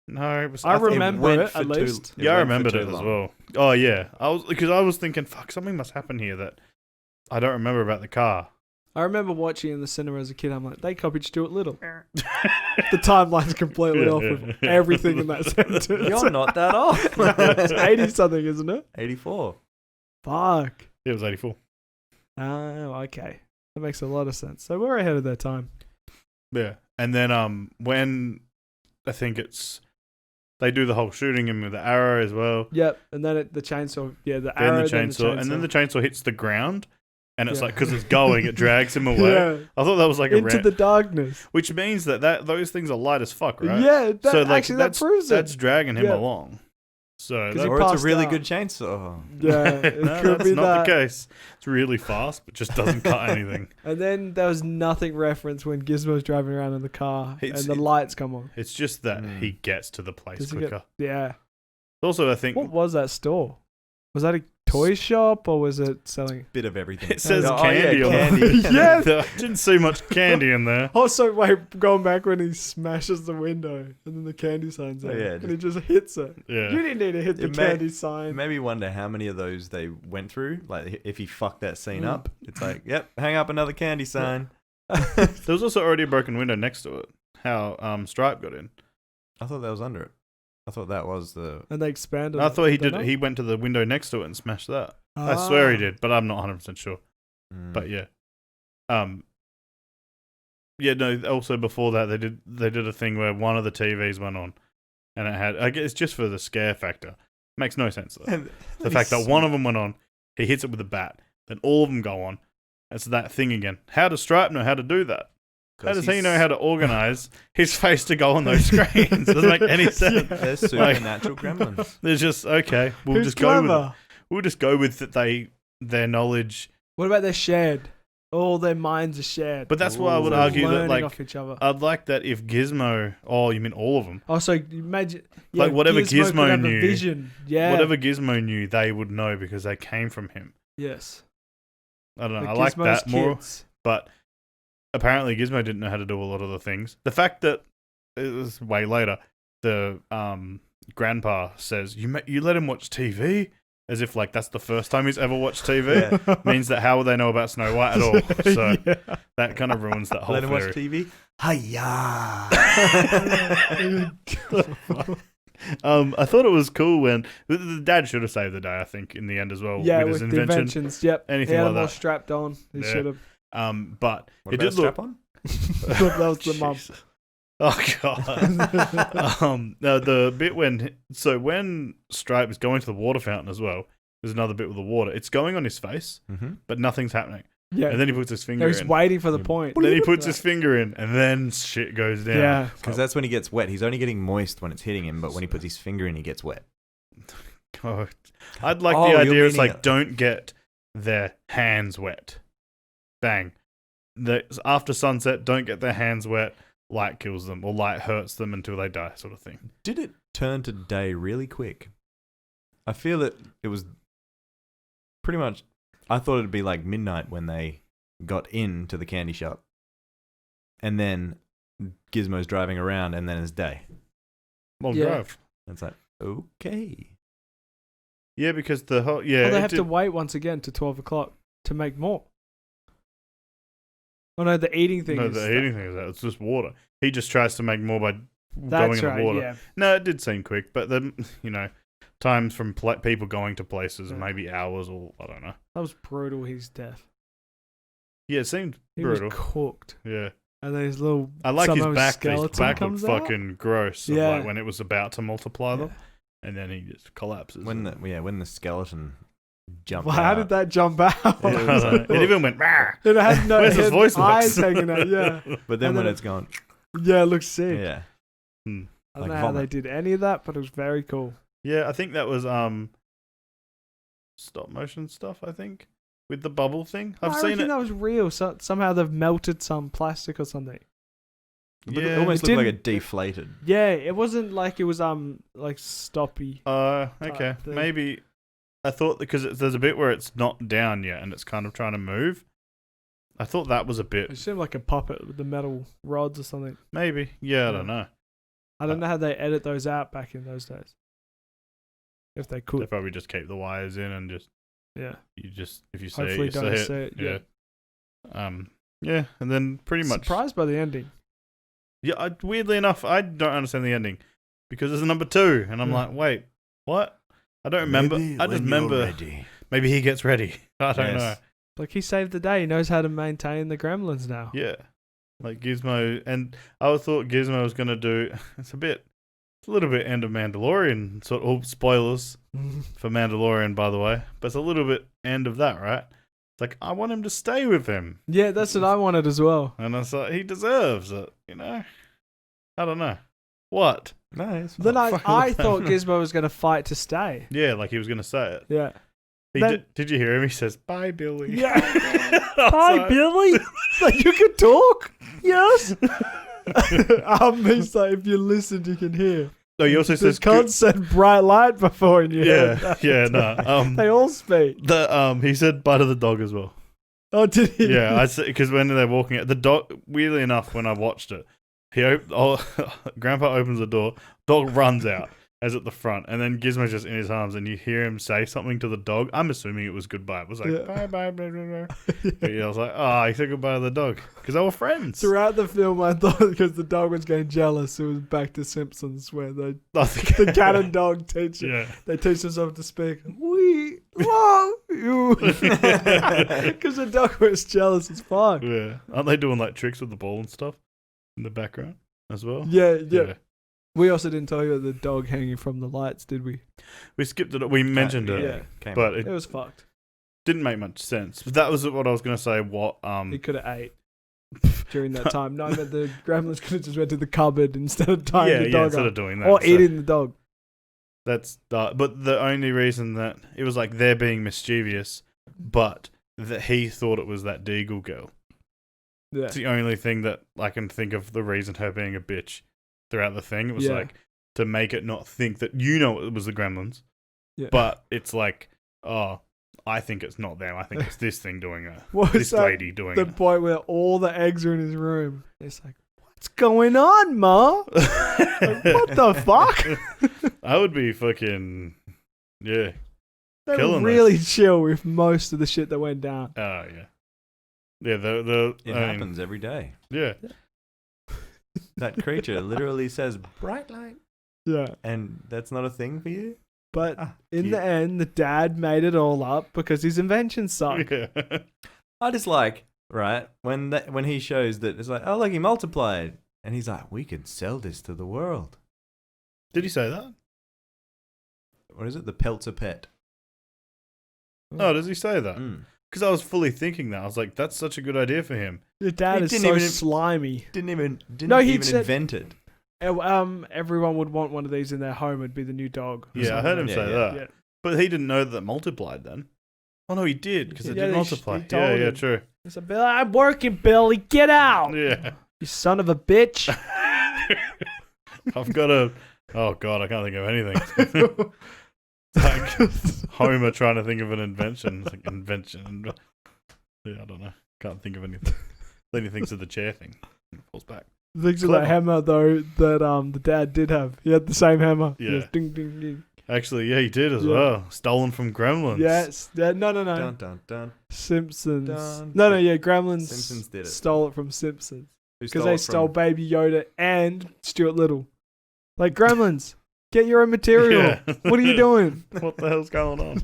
[SPEAKER 2] No, it was,
[SPEAKER 3] I
[SPEAKER 2] think-
[SPEAKER 3] remember
[SPEAKER 1] went
[SPEAKER 3] it
[SPEAKER 1] for
[SPEAKER 3] at
[SPEAKER 1] too-
[SPEAKER 3] least.
[SPEAKER 1] it
[SPEAKER 2] Yeah, I
[SPEAKER 1] went for
[SPEAKER 2] remembered
[SPEAKER 1] too
[SPEAKER 2] it as
[SPEAKER 1] long.
[SPEAKER 2] well. Oh yeah, I was thinking, fuck, something must happen here that I don't remember about the car.
[SPEAKER 3] I remember watching in the cinema as a kid. I'm like, they copied Stuart Little. The timeline's completely
[SPEAKER 2] Yeah,
[SPEAKER 3] off
[SPEAKER 2] yeah,
[SPEAKER 3] with
[SPEAKER 2] yeah.
[SPEAKER 3] everything in that sentence.
[SPEAKER 1] You're not that old.
[SPEAKER 3] It's 80 something, isn't it?
[SPEAKER 1] 84.
[SPEAKER 3] Fuck.
[SPEAKER 2] It was 84.
[SPEAKER 3] Oh, okay. That makes a lot of sense. So we're ahead of their time.
[SPEAKER 2] Yeah, and then when I think they do the whole shooting him with the arrow as well.
[SPEAKER 3] Yep. And then the chainsaw. Yeah, the
[SPEAKER 2] Then
[SPEAKER 3] arrow.
[SPEAKER 2] the chainsaw, and then the chainsaw hits the ground, and it's
[SPEAKER 3] Yeah.
[SPEAKER 2] like because it's going, it drags him away.
[SPEAKER 3] Yeah.
[SPEAKER 2] I thought that was like a
[SPEAKER 3] Into the darkness.
[SPEAKER 2] which means that those things are light as fuck, right?
[SPEAKER 3] Yeah, that,
[SPEAKER 2] so like
[SPEAKER 3] actually that proves
[SPEAKER 2] that's
[SPEAKER 3] it.
[SPEAKER 2] dragging him
[SPEAKER 3] Yeah.
[SPEAKER 2] along. So
[SPEAKER 3] 'Cause
[SPEAKER 2] that,
[SPEAKER 3] he
[SPEAKER 1] Or it's
[SPEAKER 3] passed
[SPEAKER 1] a really
[SPEAKER 3] out.
[SPEAKER 1] good chainsaw.
[SPEAKER 3] Yeah, it
[SPEAKER 2] no,
[SPEAKER 3] could
[SPEAKER 2] that's
[SPEAKER 3] be
[SPEAKER 2] not
[SPEAKER 3] that.
[SPEAKER 2] the case. It's really fast, but just doesn't cut anything.
[SPEAKER 3] And then there was nothing referenced when Gizmo's driving around in the car
[SPEAKER 2] It's-
[SPEAKER 3] and the lights come on.
[SPEAKER 2] It's just that he gets to the place
[SPEAKER 3] Does he
[SPEAKER 2] quicker.
[SPEAKER 3] Yeah.
[SPEAKER 2] Also, I think
[SPEAKER 3] What was that store? Was that a toy shop or was it selling?
[SPEAKER 1] Bit of everything.
[SPEAKER 2] it says
[SPEAKER 1] Oh,
[SPEAKER 2] candy
[SPEAKER 1] yeah,
[SPEAKER 2] on
[SPEAKER 1] candy.
[SPEAKER 2] it.
[SPEAKER 3] Yeah.
[SPEAKER 2] I didn't see much candy in there.
[SPEAKER 3] Also, wait, going back when he smashes the window and then the candy sign's
[SPEAKER 1] Oh,
[SPEAKER 3] there.
[SPEAKER 1] yeah,
[SPEAKER 3] And he just hits it.
[SPEAKER 2] Yeah.
[SPEAKER 3] You didn't need to hit the
[SPEAKER 1] It may-
[SPEAKER 3] candy sign.
[SPEAKER 1] It made me wonder how many of those they went through. Like, if he fucked that scene
[SPEAKER 3] Mm.
[SPEAKER 1] up, it's like, yep, hang up another candy sign.
[SPEAKER 2] There was also already a broken window next to it. How Stripe got in.
[SPEAKER 1] I thought that was under it. I thought that was the.
[SPEAKER 3] And they expanded
[SPEAKER 2] I
[SPEAKER 3] it,
[SPEAKER 2] thought he
[SPEAKER 3] don't
[SPEAKER 2] did.
[SPEAKER 3] they?
[SPEAKER 2] He went to the window next to it and smashed that. I swear he did, but I'm not 100% sure.
[SPEAKER 1] Mm.
[SPEAKER 2] But yeah, yeah. No. Also, before that, they did a thing where one of the TVs went on, and it had. I guess just for the scare factor. Makes no sense though. The fact that one of them went on, he hits it with a bat, then all of them go on. It's that thing again. How does Stripe know how to do that? How does he know how to organize his face to go on those screens? Doesn't make any sense.
[SPEAKER 1] They're supernatural gremlins.
[SPEAKER 2] They're just okay. We'll
[SPEAKER 3] Who's
[SPEAKER 2] just go with it.
[SPEAKER 3] clever?
[SPEAKER 2] We'll just go with that. Their knowledge.
[SPEAKER 3] What about their shared? All their minds are shared.
[SPEAKER 2] But that's why I would
[SPEAKER 1] Ooh.
[SPEAKER 2] argue that
[SPEAKER 3] Learning
[SPEAKER 2] like
[SPEAKER 3] off each other.
[SPEAKER 2] I'd like that if Gizmo. Oh, you mean all of them?
[SPEAKER 3] Also, imagine
[SPEAKER 2] Like, whatever
[SPEAKER 3] Gizmo
[SPEAKER 2] Gizmo
[SPEAKER 3] could have a
[SPEAKER 2] knew-
[SPEAKER 3] vision. Yeah.
[SPEAKER 2] Whatever Gizmo knew, they would know because they came from him.
[SPEAKER 3] Yes.
[SPEAKER 2] I don't know.
[SPEAKER 3] The
[SPEAKER 2] I like
[SPEAKER 3] Gizmo's
[SPEAKER 2] that more.
[SPEAKER 3] kids.
[SPEAKER 2] But apparently Gizmo didn't know how to do a lot of the things. The fact that it was way later, the grandpa says you let him watch TV as if like that's the first time he's ever watched TV means that how would they know about Snow White at all? So
[SPEAKER 3] Yeah.
[SPEAKER 2] that kind of ruins that whole
[SPEAKER 1] Let him watch
[SPEAKER 2] theory.
[SPEAKER 1] TV. Hiya.
[SPEAKER 2] I thought it was cool when the dad should have saved the day. I think in the end as well
[SPEAKER 3] Yeah,
[SPEAKER 2] with his
[SPEAKER 3] with the
[SPEAKER 2] invention.
[SPEAKER 3] inventions. Yep.
[SPEAKER 2] anything
[SPEAKER 3] he had
[SPEAKER 2] like
[SPEAKER 3] them all
[SPEAKER 2] that.
[SPEAKER 3] strapped on. He
[SPEAKER 2] Yeah.
[SPEAKER 3] should have.
[SPEAKER 2] But
[SPEAKER 1] What
[SPEAKER 2] it
[SPEAKER 1] about
[SPEAKER 2] did look.
[SPEAKER 1] strap on?
[SPEAKER 3] That was the mum.
[SPEAKER 2] Jesus. Oh god. No, the bit when Stripe is going to the water fountain as well. There's another bit with the water. It's going on his face,
[SPEAKER 1] Mm-hmm.
[SPEAKER 2] but nothing's happening.
[SPEAKER 3] Yeah.
[SPEAKER 2] And then he puts his finger
[SPEAKER 3] He's
[SPEAKER 2] in.
[SPEAKER 3] waiting for the point.
[SPEAKER 2] Then he puts his finger in, and then shit goes down.
[SPEAKER 3] Yeah.
[SPEAKER 1] Because that's when he gets wet. He's only getting moist when it's hitting him, but when he puts his finger in, he gets wet.
[SPEAKER 2] God. I'd like
[SPEAKER 1] Oh,
[SPEAKER 2] the
[SPEAKER 1] you're
[SPEAKER 2] idea it's
[SPEAKER 1] meaning
[SPEAKER 2] like
[SPEAKER 1] it.
[SPEAKER 2] don't get their hands wet. Bang. After sunset, don't get their hands wet. Light kills them or light hurts them until they die, sort of thing.
[SPEAKER 1] Did it turn to day really quick? I feel that it was pretty much. I thought it'd be like midnight when they got into the candy shop, and then Gizmo's driving around, and then it's day.
[SPEAKER 2] Long
[SPEAKER 3] Yeah.
[SPEAKER 2] drive.
[SPEAKER 1] And it's like, okay.
[SPEAKER 2] Yeah, because the whole yeah.
[SPEAKER 3] Oh, they
[SPEAKER 2] it
[SPEAKER 3] have to
[SPEAKER 2] did-
[SPEAKER 3] wait once again to 12 o'clock to make more. Oh no, the eating thing
[SPEAKER 2] No,
[SPEAKER 3] is.
[SPEAKER 2] the eating thing is that it's just water. He just tries to make more by going
[SPEAKER 3] That's
[SPEAKER 2] in
[SPEAKER 3] right.
[SPEAKER 2] the water.
[SPEAKER 3] Yeah.
[SPEAKER 2] No, it did seem quick, but then times from people going to places,
[SPEAKER 3] Yeah.
[SPEAKER 2] maybe hours or I don't know.
[SPEAKER 3] That was brutal. His death.
[SPEAKER 2] Yeah, it seemed
[SPEAKER 3] He
[SPEAKER 2] brutal.
[SPEAKER 3] was cooked,
[SPEAKER 2] Yeah,
[SPEAKER 3] and then his little.
[SPEAKER 2] I like his
[SPEAKER 3] somehow
[SPEAKER 2] back. His
[SPEAKER 3] skeleton
[SPEAKER 2] back looked
[SPEAKER 3] comes out.
[SPEAKER 2] fucking gross. of,
[SPEAKER 3] Yeah.
[SPEAKER 2] like when it was about to multiply them,
[SPEAKER 3] Yeah.
[SPEAKER 2] and then he just collapses.
[SPEAKER 1] When the skeleton jumped
[SPEAKER 3] Well,
[SPEAKER 1] out.
[SPEAKER 3] how did that jump out?
[SPEAKER 2] Yeah, I don't know. It even went. "Rah!"
[SPEAKER 3] It had no
[SPEAKER 2] Where's his
[SPEAKER 3] it had
[SPEAKER 2] voice
[SPEAKER 3] eyes
[SPEAKER 2] box?
[SPEAKER 3] hanging out. Yeah,
[SPEAKER 1] But then
[SPEAKER 3] and
[SPEAKER 1] when
[SPEAKER 3] then
[SPEAKER 1] it's gone,
[SPEAKER 3] yeah, it looks sick.
[SPEAKER 1] yeah.
[SPEAKER 3] I don't
[SPEAKER 1] like
[SPEAKER 3] know how they
[SPEAKER 1] vomit.
[SPEAKER 3] did any of that, but it was very cool.
[SPEAKER 2] Yeah, I think that was stop motion stuff. I think with the bubble thing. I've
[SPEAKER 3] I
[SPEAKER 2] seen
[SPEAKER 3] reckon
[SPEAKER 2] it.
[SPEAKER 3] that was real. So, somehow they've melted some plastic or something.
[SPEAKER 1] But
[SPEAKER 2] Yeah.
[SPEAKER 1] it almost
[SPEAKER 3] It
[SPEAKER 1] looked like a
[SPEAKER 3] didn't-
[SPEAKER 1] deflated.
[SPEAKER 3] Yeah, it wasn't like it was like stoppy.
[SPEAKER 2] Okay,
[SPEAKER 3] thing.
[SPEAKER 2] maybe. I thought because there's a bit where it's not down yet and it's kind of trying to move. I thought that was a
[SPEAKER 3] It
[SPEAKER 2] bit.
[SPEAKER 3] seemed like a puppet with the metal rods or something.
[SPEAKER 2] Maybe. Yeah, I don't know.
[SPEAKER 3] I don't know how they edit those out back in those days. If they
[SPEAKER 2] They
[SPEAKER 3] could,
[SPEAKER 2] probably just keep the wires in and just
[SPEAKER 3] yeah.
[SPEAKER 2] if you see
[SPEAKER 3] Hopefully
[SPEAKER 2] it, you
[SPEAKER 3] don't
[SPEAKER 2] see
[SPEAKER 3] see
[SPEAKER 2] it.
[SPEAKER 3] it. Yeah.
[SPEAKER 2] Yeah. Yeah, and then pretty much.
[SPEAKER 3] Surprised by the ending.
[SPEAKER 2] Yeah, weirdly enough, I don't understand the ending because there's a number 2, and I'm
[SPEAKER 3] Yeah.
[SPEAKER 2] like, wait, what? I don't remember. I just remember maybe he gets ready. I don't know.
[SPEAKER 3] Like he saved the day. He knows how to maintain the Gremlins now.
[SPEAKER 2] Yeah, like Gizmo, and I thought Gizmo was gonna do. It's a little bit end of Mandalorian sort of spoilers for Mandalorian, by the way, but it's a little bit end of that, right? It's like, I want him to stay with him.
[SPEAKER 3] Yeah, that's what I wanted as well.
[SPEAKER 2] And I thought, he deserves it, you know? I don't know. What?
[SPEAKER 1] Nice.
[SPEAKER 3] Then I
[SPEAKER 2] fucking
[SPEAKER 3] thought Gizmo was going to fight to stay.
[SPEAKER 2] Yeah, like he was going to say it.
[SPEAKER 3] Yeah.
[SPEAKER 2] Did you hear him? He says, bye, Billy.
[SPEAKER 3] Yeah.
[SPEAKER 2] I was
[SPEAKER 3] Hi,
[SPEAKER 2] like-
[SPEAKER 3] Billy. Like, you can talk? Yes. He's like, if you listened, you can hear.
[SPEAKER 2] No, he also says,
[SPEAKER 3] can't send bright light before in your head.
[SPEAKER 2] yeah, no.
[SPEAKER 3] They all speak.
[SPEAKER 2] He said bye to the dog as well.
[SPEAKER 3] Oh, did he?
[SPEAKER 2] Yeah, because when they're walking at the dog, weirdly enough, when I watched it, Grandpa opens the door, dog runs out as at the front, and then Gizmo's just in his arms, and you hear him say something to the dog. I'm assuming it was goodbye. It was like, bye, bye, blah, blah, blah. But yeah, I was like, he said goodbye to the dog, because they were friends.
[SPEAKER 3] Throughout the film, I thought because the dog was getting jealous, it was back to Simpsons where the cat and dog teach they teach themselves to speak. We love you because the dog was jealous as fuck.
[SPEAKER 2] Yeah, aren't they doing like tricks with the ball and stuff in the background as well?
[SPEAKER 3] Yeah. We also didn't tell you the dog hanging from the lights, did we?
[SPEAKER 2] We skipped it. We mentioned it,
[SPEAKER 3] Yeah.
[SPEAKER 2] but
[SPEAKER 3] It was fucked.
[SPEAKER 2] didn't make much sense. But that was what I was going to say.
[SPEAKER 3] He could have ate during that time. No, I meant the Gremlins could have just went to the cupboard instead of tying the dog
[SPEAKER 2] instead
[SPEAKER 3] up.
[SPEAKER 2] of doing that,
[SPEAKER 3] Or eating the dog.
[SPEAKER 2] That's but the only reason that it was like they're being mischievous, but that he thought it was that Deagle girl.
[SPEAKER 3] Yeah.
[SPEAKER 2] It's the only thing that I can think of the reason her being a bitch throughout the thing. It was like to make it not think that it was the Gremlins, but it's like, I think it's not them. I think it's this thing doing it. This lady doing
[SPEAKER 3] the
[SPEAKER 2] it.
[SPEAKER 3] point where all the eggs are in his room. It's like, what's going on, Ma? Like, what the fuck?
[SPEAKER 2] I would be fucking
[SPEAKER 3] They
[SPEAKER 2] killing
[SPEAKER 3] were really chill with most of the shit that went down.
[SPEAKER 2] Oh yeah. Yeah,
[SPEAKER 1] It happens every day.
[SPEAKER 2] Yeah.
[SPEAKER 1] That creature literally says bright light.
[SPEAKER 3] Yeah.
[SPEAKER 1] And that's not a thing for you?
[SPEAKER 3] But in the end, the dad made it all up because his inventions suck.
[SPEAKER 2] Yeah.
[SPEAKER 1] I just like, right, when he shows that, it's like, oh, look, he multiplied. And he's like, we could sell this to the world.
[SPEAKER 2] Did he say that?
[SPEAKER 1] What is it? The Peltzer Pet.
[SPEAKER 2] Oh, does he say that?
[SPEAKER 1] Mm.
[SPEAKER 2] Because I was fully thinking that. I was like, that's such a good idea for him.
[SPEAKER 3] Your dad is so slimy.
[SPEAKER 1] Didn't even
[SPEAKER 3] said-
[SPEAKER 1] invent it.
[SPEAKER 3] Everyone would want one of these in their home. It'd be the new dog.
[SPEAKER 2] Yeah, I heard him say that.
[SPEAKER 3] Yeah.
[SPEAKER 2] But he didn't know that it multiplied then. Oh, no, he did, because it
[SPEAKER 3] Yeah,
[SPEAKER 2] did
[SPEAKER 3] they
[SPEAKER 2] multiply.
[SPEAKER 3] he told
[SPEAKER 2] Yeah,
[SPEAKER 3] him.
[SPEAKER 2] true.
[SPEAKER 3] He said, Bill, I'm working, Billy. Get out.
[SPEAKER 2] Yeah.
[SPEAKER 3] You son of a bitch.
[SPEAKER 2] I've got a... Oh, God, I can't think of anything. It's like Homer trying to think of an invention. It's like invention. Yeah, I don't know. Can't think of anything. Then he thinks of the chair thing. And it falls back.
[SPEAKER 3] Thinks of that hammer, though, that the dad did have. He had the same hammer.
[SPEAKER 2] Yeah.
[SPEAKER 3] Yes, ding, ding, ding.
[SPEAKER 2] Actually, yeah, he did as
[SPEAKER 3] Yeah.
[SPEAKER 2] well. Stolen from Gremlins.
[SPEAKER 3] Yes. Yeah, no.
[SPEAKER 1] Dun, dun, dun.
[SPEAKER 3] Simpsons.
[SPEAKER 1] Dun.
[SPEAKER 3] No, yeah, Gremlins
[SPEAKER 1] Simpsons did it.
[SPEAKER 3] stole it from Simpsons.
[SPEAKER 1] Who
[SPEAKER 3] Because
[SPEAKER 1] stole
[SPEAKER 3] they
[SPEAKER 1] it
[SPEAKER 3] stole
[SPEAKER 1] from-
[SPEAKER 3] Baby Yoda and Stuart Little. Like, Gremlins, get your own material.
[SPEAKER 2] Yeah.
[SPEAKER 3] What are you doing?
[SPEAKER 2] What the hell's going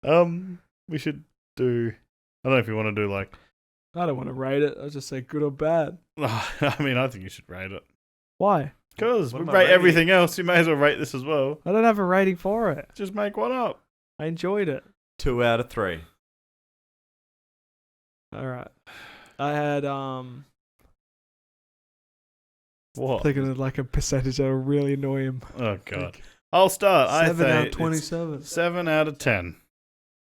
[SPEAKER 2] on? We should do... I don't know if you want to do like...
[SPEAKER 3] I don't want to rate it. I'll just say good or bad.
[SPEAKER 2] I mean, I think you should rate it.
[SPEAKER 3] Why?
[SPEAKER 2] Because
[SPEAKER 1] What
[SPEAKER 2] we
[SPEAKER 1] am I
[SPEAKER 2] rate
[SPEAKER 1] rating?
[SPEAKER 2] everything else. You may as well rate this as well.
[SPEAKER 3] I don't have a rating for it.
[SPEAKER 2] Just make one up.
[SPEAKER 3] I enjoyed it.
[SPEAKER 1] 2 out of 3.
[SPEAKER 3] All right. I had
[SPEAKER 2] What?
[SPEAKER 3] thinking of like a percentage that will really annoy him.
[SPEAKER 2] Oh, God. I'll start.
[SPEAKER 3] 7 out of
[SPEAKER 2] it's
[SPEAKER 3] 27.
[SPEAKER 2] 7 out of 10.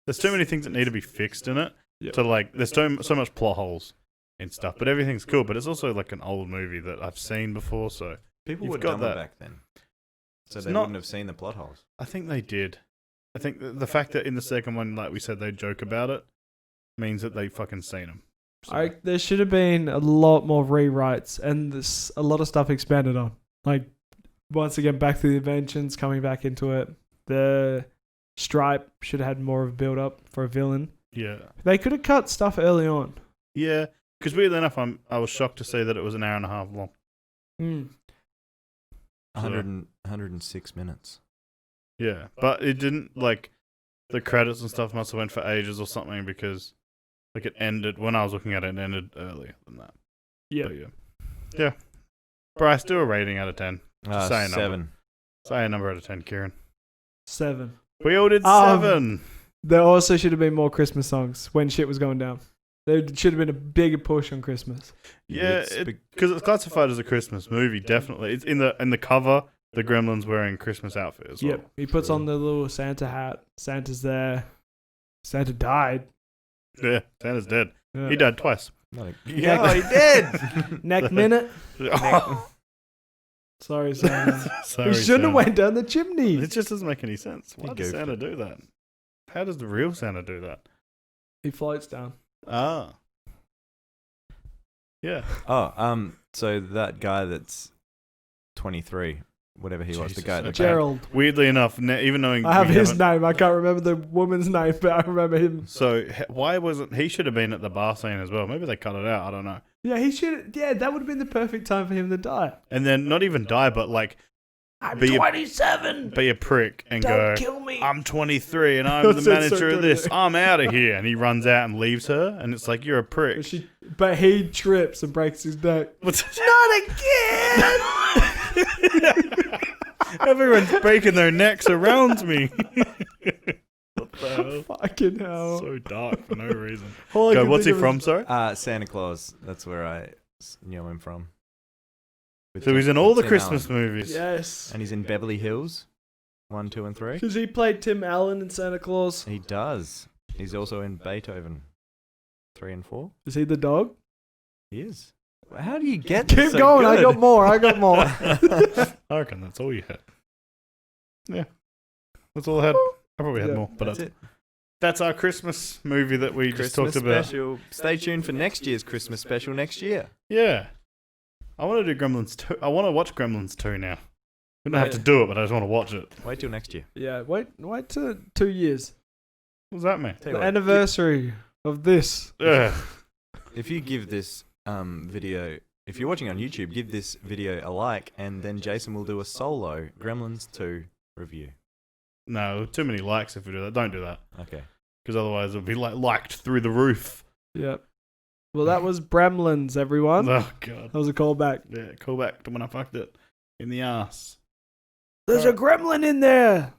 [SPEAKER 2] There's too many things that need to be fixed in it.
[SPEAKER 3] Yep.
[SPEAKER 2] So, like, there's so much plot holes and stuff. But everything's cool. But it's also, like, an old movie that I've seen before. So,
[SPEAKER 1] People
[SPEAKER 2] You've
[SPEAKER 1] were
[SPEAKER 2] got
[SPEAKER 1] dumber
[SPEAKER 2] that.
[SPEAKER 1] back then. So
[SPEAKER 2] It's
[SPEAKER 1] they
[SPEAKER 2] not-
[SPEAKER 1] wouldn't have seen the plot holes.
[SPEAKER 2] I think they did. I think the fact that in the second one, like we said, they joke about it means that they fucking seen them. So,
[SPEAKER 3] There should have been a lot more rewrites and a lot of stuff expanded on. Like, once again, back to the inventions, coming back into it. The Stripe should have had more of a build up for a villain.
[SPEAKER 2] yeah.
[SPEAKER 3] They could have cut stuff early on.
[SPEAKER 2] Yeah. Because weirdly enough, I was shocked to see that it was an hour and a half long.
[SPEAKER 3] Mm.
[SPEAKER 1] 106 minutes.
[SPEAKER 2] Yeah. But it didn't, like, the credits and stuff must have went for ages or something because, like, it ended, when I was looking at it, it ended earlier than that.
[SPEAKER 3] Yeah.
[SPEAKER 2] But yeah. Bryce, do a rating out of 10. Just say a number.
[SPEAKER 1] 7.
[SPEAKER 2] Say a number out of 10, Kieran.
[SPEAKER 3] 7.
[SPEAKER 2] We all did
[SPEAKER 3] Um,
[SPEAKER 2] 7.
[SPEAKER 3] There also should have been more Christmas songs when shit was going down. There should have been a bigger push on Christmas.
[SPEAKER 2] Yeah, because it's classified as a Christmas movie. Definitely, it's in the cover. The Gremlins wearing Christmas outfit as well.
[SPEAKER 3] Yep. He puts on the little Santa hat. Santa's there. Santa died.
[SPEAKER 2] Yeah, Santa's dead.
[SPEAKER 3] Yeah.
[SPEAKER 2] He died twice.
[SPEAKER 1] Yeah, he did.
[SPEAKER 3] Neck minute.
[SPEAKER 2] Oh,
[SPEAKER 3] Sorry, Santa.
[SPEAKER 2] sorry,
[SPEAKER 3] We shouldn't have
[SPEAKER 2] Santa.
[SPEAKER 3] went down the chimney.
[SPEAKER 2] It just doesn't make any sense. Why
[SPEAKER 1] He
[SPEAKER 2] does
[SPEAKER 1] goofed
[SPEAKER 2] Santa
[SPEAKER 1] it.
[SPEAKER 2] do that? How does the real Santa do that?
[SPEAKER 3] He floats down.
[SPEAKER 2] Ah. Yeah.
[SPEAKER 1] Oh, so that guy that's 23, whatever he was, the
[SPEAKER 2] Jesus,
[SPEAKER 1] guy at the
[SPEAKER 2] okay.
[SPEAKER 1] back.
[SPEAKER 3] Gerald.
[SPEAKER 2] Weirdly enough, even knowing
[SPEAKER 3] I have
[SPEAKER 2] we
[SPEAKER 3] his
[SPEAKER 2] haven't-
[SPEAKER 3] name. I can't remember the woman's name, but I remember him.
[SPEAKER 2] So why wasn't he should have been at the bar scene as well? Maybe they cut it out. I don't know.
[SPEAKER 3] Yeah, he should. Yeah, that would have been the perfect time for him to die.
[SPEAKER 2] And then not even die, but like
[SPEAKER 3] I'm
[SPEAKER 2] Be a-
[SPEAKER 3] 27.
[SPEAKER 2] be a prick and
[SPEAKER 3] Don't
[SPEAKER 2] go.
[SPEAKER 3] kill me.
[SPEAKER 2] I'm 23 and I'm the
[SPEAKER 3] That's so
[SPEAKER 2] manager of this.
[SPEAKER 3] 23.
[SPEAKER 2] I'm out of here. And he runs out and leaves her. And it's like, you're a prick.
[SPEAKER 3] But he trips and breaks his neck.
[SPEAKER 2] What's
[SPEAKER 3] Not again!
[SPEAKER 2] Everyone's breaking their necks around me. What the hell?
[SPEAKER 3] Fucking hell.
[SPEAKER 2] So dark for no reason.
[SPEAKER 3] All I
[SPEAKER 2] Go,
[SPEAKER 3] can
[SPEAKER 2] what's he
[SPEAKER 3] think of
[SPEAKER 2] from,
[SPEAKER 3] is-
[SPEAKER 2] sorry?
[SPEAKER 1] Santa Claus. That's where I knew him from. With
[SPEAKER 2] So he's in
[SPEAKER 1] Tim-
[SPEAKER 2] all the
[SPEAKER 1] Tim
[SPEAKER 2] Christmas
[SPEAKER 1] Allen.
[SPEAKER 2] movies.
[SPEAKER 3] Yes.
[SPEAKER 1] And he's in Beverly Hills 1, 2, and 3.
[SPEAKER 3] Because he played Tim Allen in Santa Claus.
[SPEAKER 1] He does. He's also in Beethoven 3 and 4.
[SPEAKER 3] Is he the dog?
[SPEAKER 1] He is. How do you get
[SPEAKER 3] Keep
[SPEAKER 1] this so
[SPEAKER 3] going. I
[SPEAKER 1] good?
[SPEAKER 3] got more. I got more.
[SPEAKER 2] I reckon that's all you had. Yeah. That's all I had. I probably had
[SPEAKER 3] Yeah,
[SPEAKER 2] more. But
[SPEAKER 1] That's it.
[SPEAKER 2] that's our Christmas movie that we just
[SPEAKER 1] Christmas
[SPEAKER 2] talked about.
[SPEAKER 1] special. Stay tuned for next year's Christmas special next year.
[SPEAKER 2] Yeah. I want to do Gremlins 2. I want to watch Gremlins 2 now. We don't have to do it, but I just want to watch it.
[SPEAKER 1] Wait till next year.
[SPEAKER 3] Yeah, wait till 2 years.
[SPEAKER 2] What does that mean?
[SPEAKER 1] Tell you
[SPEAKER 3] The
[SPEAKER 1] what,
[SPEAKER 3] anniversary of this.
[SPEAKER 2] Ugh.
[SPEAKER 1] if you give this video, if you're watching on YouTube, give this video a like, and then Jason will do a solo Gremlins 2 review.
[SPEAKER 2] No, too many likes if we do that. Don't do that.
[SPEAKER 1] Okay.
[SPEAKER 2] Because otherwise it'll be like liked through the roof.
[SPEAKER 3] Yep. Well, that was Gremlins, everyone.
[SPEAKER 2] Oh, God.
[SPEAKER 3] That was a callback.
[SPEAKER 2] Yeah, call back to when I fucked it in the ass.
[SPEAKER 3] There's a gremlin in there.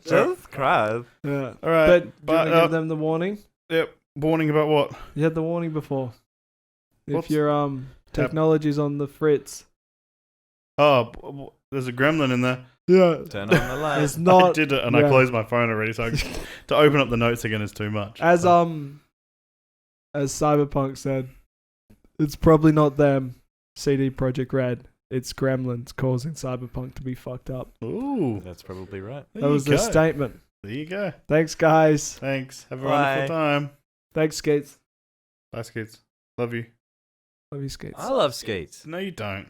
[SPEAKER 1] Just cry.
[SPEAKER 3] Yeah.
[SPEAKER 2] All right.
[SPEAKER 3] But do you
[SPEAKER 2] but,
[SPEAKER 3] want to give them the warning?
[SPEAKER 2] Yep. Warning about what?
[SPEAKER 3] You had the warning before.
[SPEAKER 2] What's-
[SPEAKER 3] If your technology's on the fritz.
[SPEAKER 2] Oh, there's a gremlin in there.
[SPEAKER 3] Yeah.
[SPEAKER 1] Turn on the light.
[SPEAKER 3] It's not
[SPEAKER 2] I did it and I
[SPEAKER 3] yeah.
[SPEAKER 2] closed my phone already, so to open up the notes again is too much.
[SPEAKER 3] as Cyberpunk said, it's probably not them, CD Projekt Red. It's Gremlins causing Cyberpunk to be fucked up.
[SPEAKER 2] Ooh.
[SPEAKER 1] That's probably right.
[SPEAKER 2] There
[SPEAKER 3] That
[SPEAKER 2] you
[SPEAKER 3] was the
[SPEAKER 2] go.
[SPEAKER 3] statement.
[SPEAKER 2] There you go.
[SPEAKER 3] Thanks, guys.
[SPEAKER 2] Thanks. Have a
[SPEAKER 1] Bye.
[SPEAKER 2] wonderful time.
[SPEAKER 3] Thanks, Skates.
[SPEAKER 2] Bye, kids. Love you.
[SPEAKER 3] Love you, Skates.
[SPEAKER 1] I love skates.
[SPEAKER 2] No, you don't.